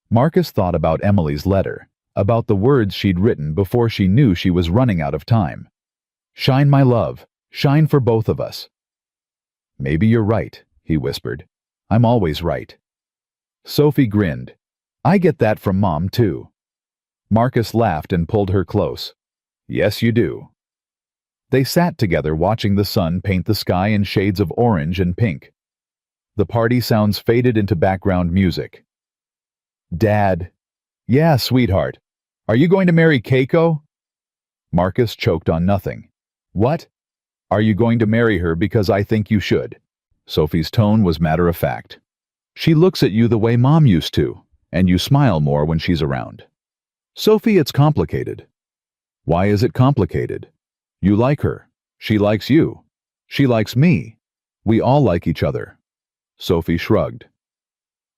Marcus thought about Emily's letter, about the words she'd written before she knew she was running out of time. "Shine, my love. Shine for both of us." "Maybe you're right," he whispered. "I'm always right." Sophie grinned. "I get that from Mom, too." Marcus laughed and pulled her close. "Yes, you do." They sat together watching the sun paint the sky in shades of orange and pink. The party sounds faded into background music. "Dad." "Yeah, sweetheart. Are you going to marry Keiko?" Marcus choked on nothing. "What?" "Are you going to marry her because I think you should?" Sophie's tone was matter-of-fact. "She looks at you the way Mom used to, and you smile more when she's around." "Sophie, it's complicated." "Why is it complicated? You like her. She likes you. She likes me. We all like each other." Sophie shrugged.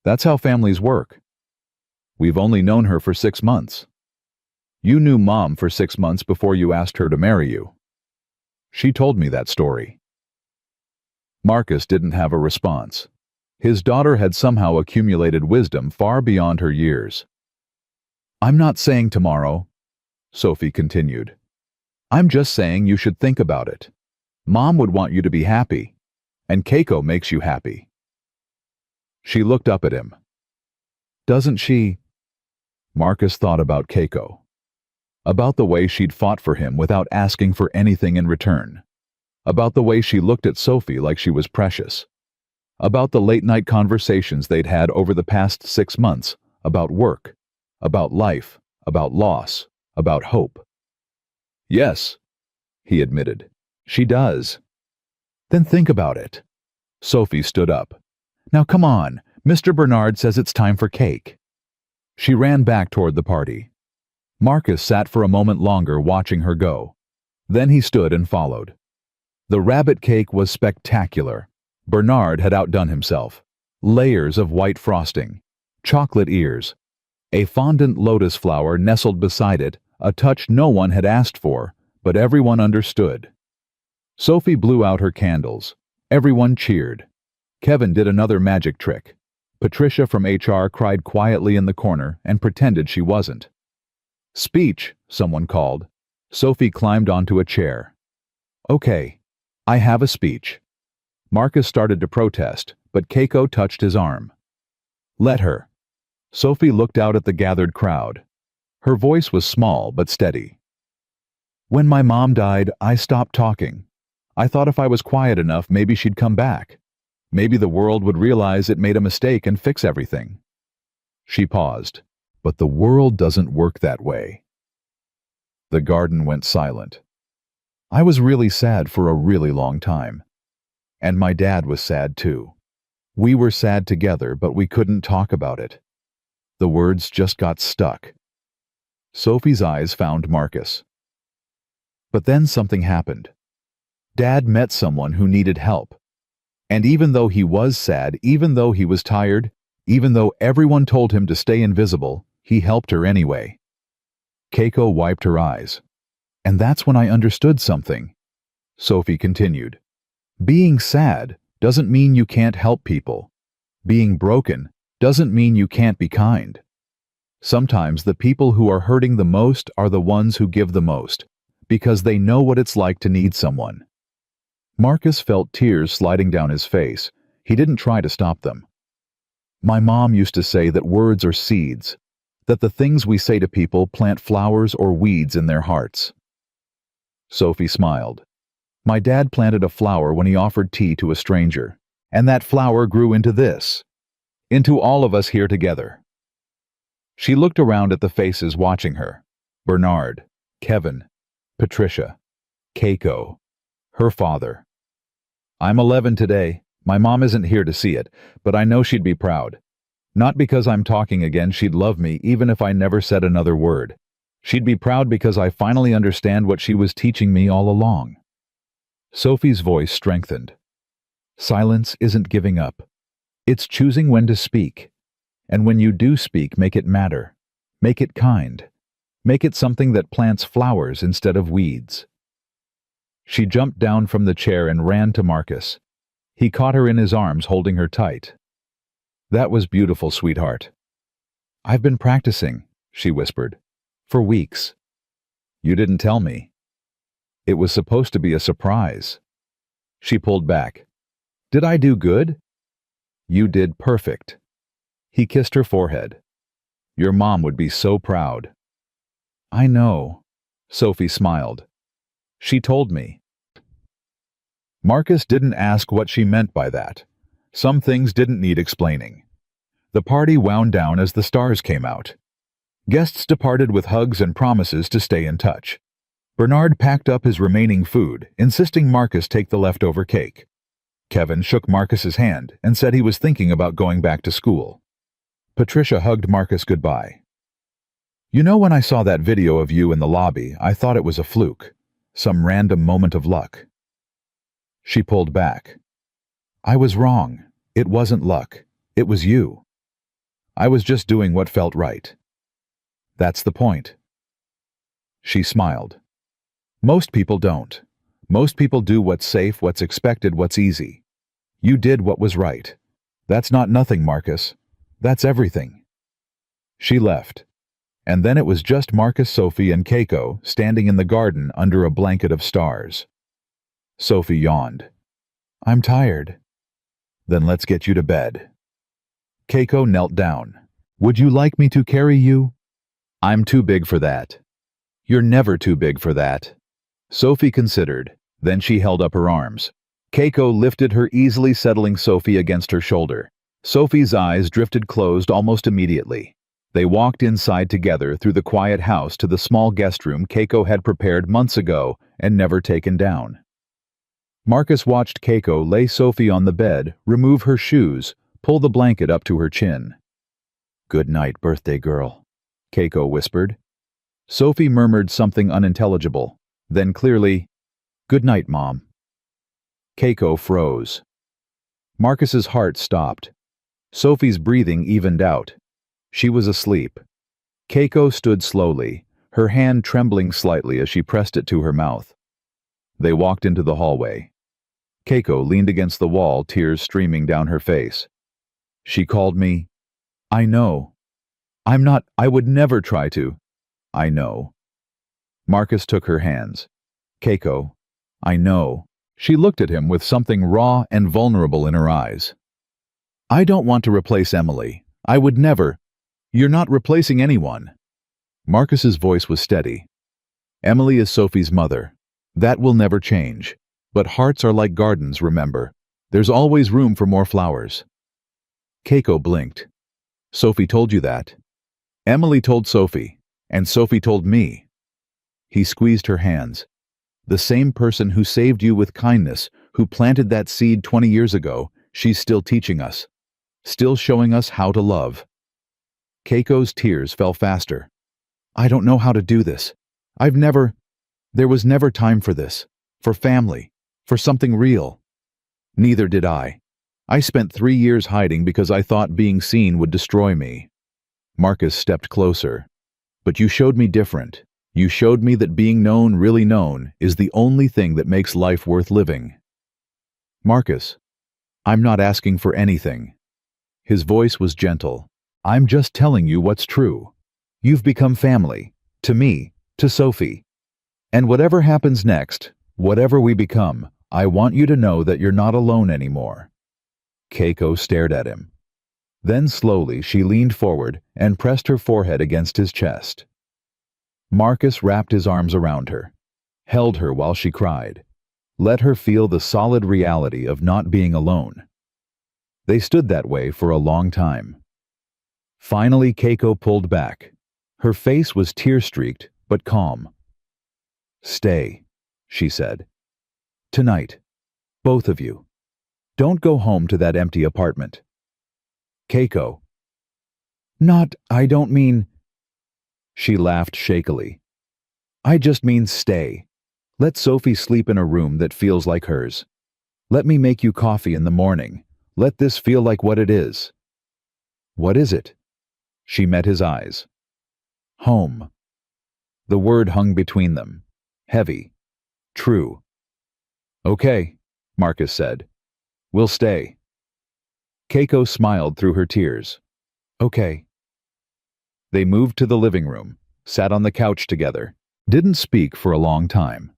"That's how families work." "We've only known her for 6 months." "You knew Mom for 6 months before you asked her to marry you." "She told me that story." Marcus didn't have a response. His daughter had somehow accumulated wisdom far beyond her years. "I'm not saying tomorrow," Sophie continued. "I'm just saying you should think about it. Mom would want you to be happy, and Keiko makes you happy." She looked up at him. "Doesn't she?" Marcus thought about Keiko. About the way she'd fought for him without asking for anything in return. About the way she looked at Sophie like she was precious. About the late-night conversations they'd had over the past 6 months, about work, about life, about loss, about hope. "Yes," he admitted, "she does." "Then think about it." Sophie stood up. "Now come on, Mr. Bernard says it's time for cake." She ran back toward the party. Marcus sat for a moment longer watching her go. Then he stood and followed. The rabbit cake was spectacular. Bernard had outdone himself. Layers of white frosting, chocolate ears, a fondant lotus flower nestled beside it, a touch no one had asked for, but everyone understood. Sophie blew out her candles. Everyone cheered. Kevin did another magic trick. Patricia from HR cried quietly in the corner and pretended she wasn't. "Speech," someone called. Sophie climbed onto a chair. "Okay, I have a speech." Marcus started to protest, but Keiko touched his arm. "Let her." Sophie looked out at the gathered crowd. Her voice was small but steady. "When my mom died, I stopped talking. I thought if I was quiet enough, maybe she'd come back. Maybe the world would realize it made a mistake and fix everything." She paused. "But the world doesn't work that way." The garden went silent. I was really sad for a really long time. And my dad was sad too. We were sad together, but we couldn't talk about it. The words just got stuck. Sophie's eyes found Marcus. But then something happened. Dad met someone who needed help. And even though he was sad, even though he was tired, even though everyone told him to stay invisible, he helped her anyway. Keiko wiped her eyes. "And that's when I understood something." Sophie continued. "Being sad doesn't mean you can't help people. Being broken doesn't mean you can't be kind. Sometimes the people who are hurting the most are the ones who give the most, because they know what it's like to need someone." Marcus felt tears sliding down his face. He didn't try to stop them. "My mom used to say that words are seeds, that the things we say to people plant flowers or weeds in their hearts." Sophie smiled. "My dad planted a flower when he offered tea to a stranger, and that flower grew into this, into all of us here together." She looked around at the faces watching her. Bernard, Kevin, Patricia, Keiko, her father. "I'm 11 today. My mom isn't here to see it, but I know she'd be proud. Not because I'm talking again, she'd love me even if I never said another word. She'd be proud because I finally understand what she was teaching me all along." Sophie's voice strengthened. "Silence isn't giving up. It's choosing when to speak. And when you do speak, make it matter. Make it kind. Make it something that plants flowers instead of weeds." She jumped down from the chair and ran to Marcus. He caught her in his arms, holding her tight. "That was beautiful, sweetheart." "I've been practicing," she whispered, "for weeks." "You didn't tell me." "It was supposed to be a surprise." She pulled back. "Did I do good?" "You did perfect." He kissed her forehead. "Your mom would be so proud." "I know." Sophie smiled. "She told me." Marcus didn't ask what she meant by that. Some things didn't need explaining. The party wound down as the stars came out. Guests departed with hugs and promises to stay in touch. Bernard packed up his remaining food, insisting Marcus take the leftover cake. Kevin shook Marcus's hand and said he was thinking about going back to school. Patricia hugged Marcus goodbye. "You know, when I saw that video of you in the lobby, I thought it was a fluke. Some random moment of luck." She pulled back. "I was wrong. It wasn't luck. It was you. I was just doing what felt right. That's the point." She smiled. "Most people don't. Most people do what's safe, what's expected, what's easy. You did what was right. That's not nothing, Marcus. That's everything." She left. And then it was just Marcus, Sophie, and Keiko standing in the garden under a blanket of stars. Sophie yawned. "I'm tired." "Then let's get you to bed." Keiko knelt down. "Would you like me to carry you?" "I'm too big for that." "You're never too big for that." Sophie considered. Then she held up her arms. Keiko lifted her, easily settling Sophie against her shoulder. Sophie's eyes drifted closed almost immediately. They walked inside together through the quiet house to the small guest room Keiko had prepared months ago and never taken down. Marcus watched Keiko lay Sophie on the bed, remove her shoes, pull the blanket up to her chin. "Good night, birthday girl," Keiko whispered. Sophie murmured something unintelligible, then clearly, "Good night, Mom." Keiko froze. Marcus's heart stopped. Sophie's breathing evened out. She was asleep. Keiko stood slowly, her hand trembling slightly as she pressed it to her mouth. They walked into the hallway. Keiko leaned against the wall, tears streaming down her face. She called me. I know. I would never try to. I know. Marcus took her hands. Keiko, I know. She looked at him with something raw and vulnerable in her eyes. I don't want to replace Emily. I would never. You're not replacing anyone. Marcus's voice was steady. Emily is Sophie's mother. That will never change. But hearts are like gardens, remember. There's always room for more flowers. Keiko blinked. Sophie told you that. Emily told Sophie, and Sophie told me. He squeezed her hands. The same person who saved you with kindness, who planted that seed 20 years ago, she's still teaching us. Still showing us how to love. Keiko's tears fell faster. I don't know how to do this. There was never time for this. For family. For something real. Neither did I. I spent 3 years hiding because I thought being seen would destroy me. Marcus stepped closer. But you showed me different. You showed me that being known, really known, is the only thing that makes life worth living. Marcus, I'm not asking for anything. His voice was gentle. I'm just telling you what's true. You've become family. To me. To Sophie. And whatever happens next, whatever we become, I want you to know that you're not alone anymore. Keiko stared at him. Then slowly she leaned forward and pressed her forehead against his chest. Marcus wrapped his arms around her, held her while she cried, let her feel the solid reality of not being alone. They stood that way for a long time. Finally, Keiko pulled back. Her face was tear-streaked, but calm. Stay, she said. Tonight. Both of you. Don't go home to that empty apartment. Keiko. I don't mean... She laughed shakily. I just mean stay. Let Sophie sleep in a room that feels like hers. Let me make you coffee in the morning. Let this feel like what it is. What is it? She met his eyes. Home. The word hung between them. Heavy. True. Okay, Marcus said. We'll stay. Keiko smiled through her tears. Okay. They moved to the living room, sat on the couch together, didn't speak for a long time.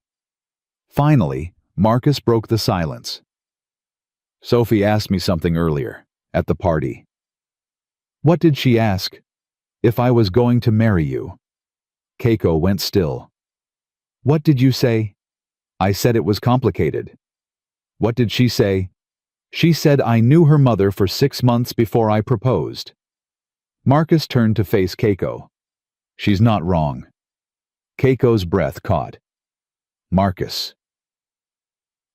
Finally, Marcus broke the silence. Sophie asked me something earlier, at the party. What did she ask? If I was going to marry you. Keiko went still. What did you say? I said it was complicated. What did she say? She said I knew her mother for 6 months before I proposed. Marcus turned to face Keiko. She's not wrong. Keiko's breath caught. Marcus.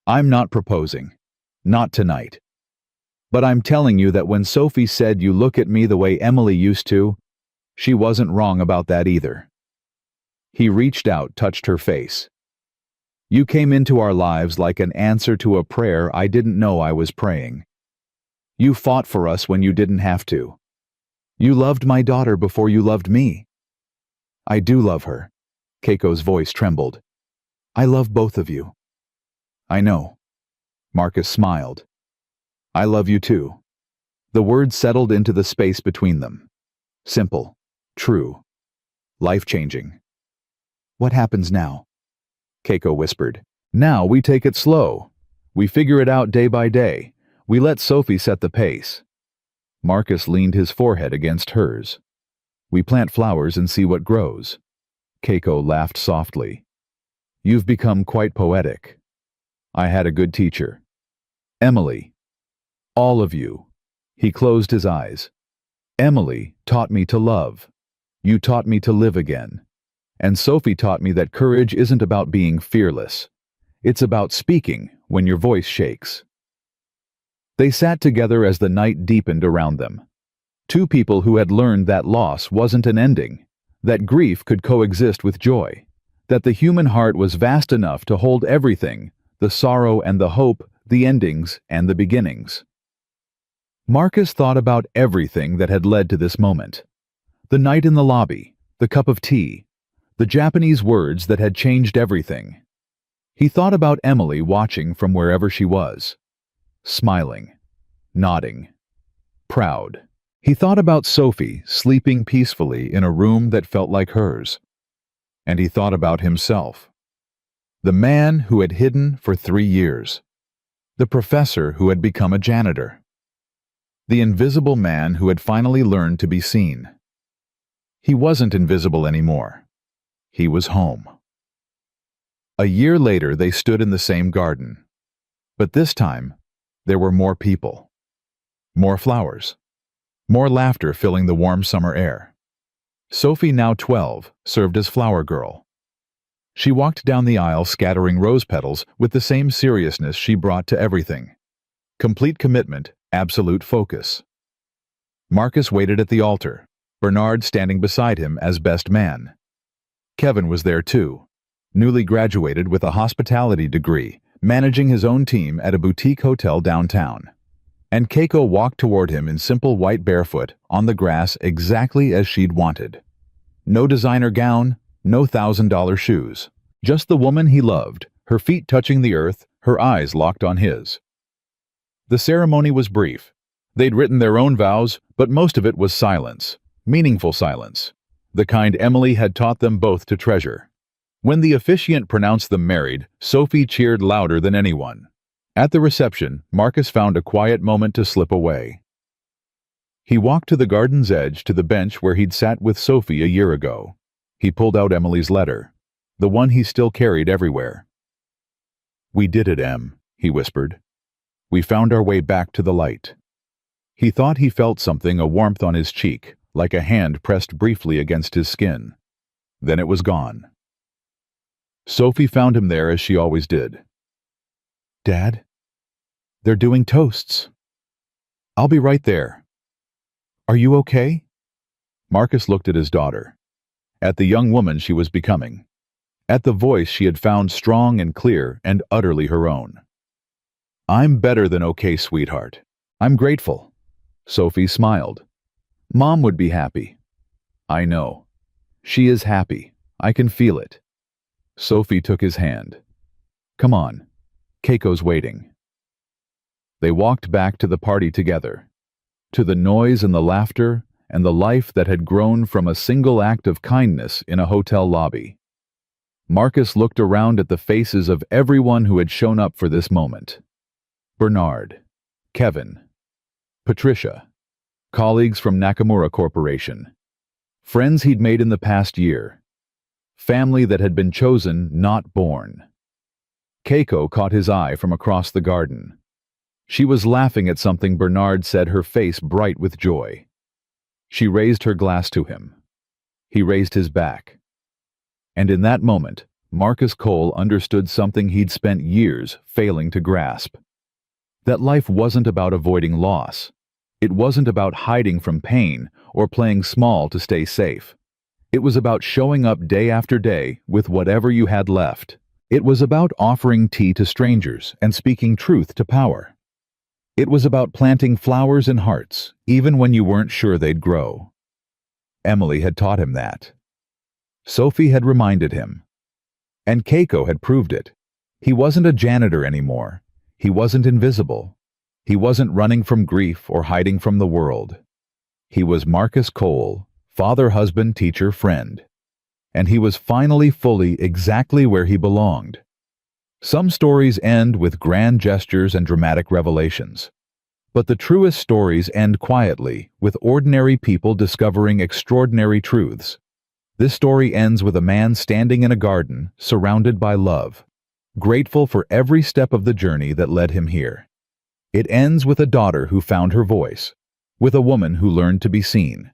I'm not proposing. Not tonight. But I'm telling you that when Sophie said you look at me the way Emily used to, she wasn't wrong about that either. He reached out, touched her face. You came into our lives like an answer to a prayer I didn't know I was praying. You fought for us when you didn't have to. You loved my daughter before you loved me. I do love her. Keiko's voice trembled. I love both of you. I know. Marcus smiled. I love you too. The words settled into the space between them. Simple. True. Life-changing. What happens now? Keiko whispered. Now we take it slow. We figure it out day by day. We let Sophie set the pace. Marcus leaned his forehead against hers. We plant flowers and see what grows. Keiko laughed softly. You've become quite poetic. I had a good teacher. Emily. All of you. He closed his eyes. Emily taught me to love. You taught me to live again. And Sophie taught me that courage isn't about being fearless. It's about speaking when your voice shakes. They sat together as the night deepened around them. Two people who had learned that loss wasn't an ending, that grief could coexist with joy, that the human heart was vast enough to hold everything, the sorrow and the hope, the endings and the beginnings. Marcus thought about everything that had led to this moment. The night in the lobby, the cup of tea, The Japanese words that had changed everything. He thought about Emily watching from wherever she was, smiling, nodding, proud. He thought about Sophie sleeping peacefully in a room that felt like hers. And he thought about himself, the man who had hidden for 3 years, the professor who had become a janitor, the invisible man who had finally learned to be seen. He wasn't invisible anymore. He was home. A year later, they stood in the same garden. But this time, there were more people, more flowers, more laughter filling the warm summer air. Sophie, now 12, served as flower girl. She walked down the aisle scattering rose petals with the same seriousness she brought to everything. Complete commitment, absolute focus. Marcus waited at the altar, Bernard standing beside him as best man. Kevin was there too, newly graduated with a hospitality degree, managing his own team at a boutique hotel downtown. And Keiko walked toward him in simple white barefoot, on the grass exactly as she'd wanted. No designer gown, no $1,000 shoes. Just the woman he loved, her feet touching the earth, her eyes locked on his. The ceremony was brief. They'd written their own vows, but most of it was silence, meaningful silence, the kind Emily had taught them both to treasure. When the officiant pronounced them married, Sophie cheered louder than anyone. At the reception, Marcus found a quiet moment to slip away. He walked to the garden's edge to the bench where he'd sat with Sophie a year ago. He pulled out Emily's letter, the one he still carried everywhere. "We did it, Em," he whispered. "We found our way back to the light." He thought he felt something, a warmth on his cheek, like a hand pressed briefly against his skin. Then it was gone. Sophie found him there as she always did. "Dad, they're doing toasts." "I'll be right there." "Are you okay?" Marcus looked at his daughter, at the young woman she was becoming, at the voice she had found strong and clear and utterly her own. "I'm better than okay, sweetheart. I'm grateful." Sophie smiled. "Mom would be happy." "I know. She is happy. I can feel it." Sophie took his hand. "Come on. Keiko's waiting." They walked back to the party together, to the noise and the laughter and the life that had grown from a single act of kindness in a hotel lobby. Marcus looked around at the faces of everyone who had shown up for this moment. Bernard, Kevin, Patricia, colleagues from Nakamura Corporation, friends he'd made in the past year, family that had been chosen, not born. Keiko caught his eye from across the garden. She was laughing at something Bernard said, her face bright with joy. She raised her glass to him. He raised his back. And in that moment, Marcus Cole understood something he'd spent years failing to grasp. That life wasn't about avoiding loss. It wasn't about hiding from pain or playing small to stay safe. It was about showing up day after day with whatever you had left. It was about offering tea to strangers and speaking truth to power. It was about planting flowers in hearts, even when you weren't sure they'd grow. Emily had taught him that. Sophie had reminded him. And Keiko had proved it. He wasn't a janitor anymore. He wasn't invisible. He wasn't running from grief or hiding from the world. He was Marcus Cole, father, husband, teacher, friend. And he was finally fully exactly where he belonged. Some stories end with grand gestures and dramatic revelations. But the truest stories end quietly, with ordinary people discovering extraordinary truths. This story ends with a man standing in a garden, surrounded by love, grateful for every step of the journey that led him here. It ends with a daughter who found her voice, with a woman who learned to be seen,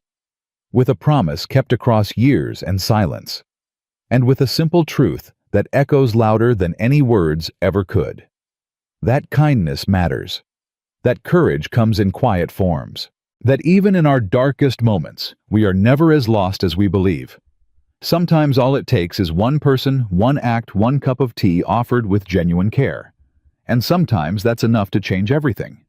with a promise kept across years and silence, and with a simple truth that echoes louder than any words ever could. That kindness matters. That courage comes in quiet forms. That even in our darkest moments, we are never as lost as we believe. Sometimes all it takes is one person, one act, one cup of tea offered with genuine care. And sometimes that's enough to change everything.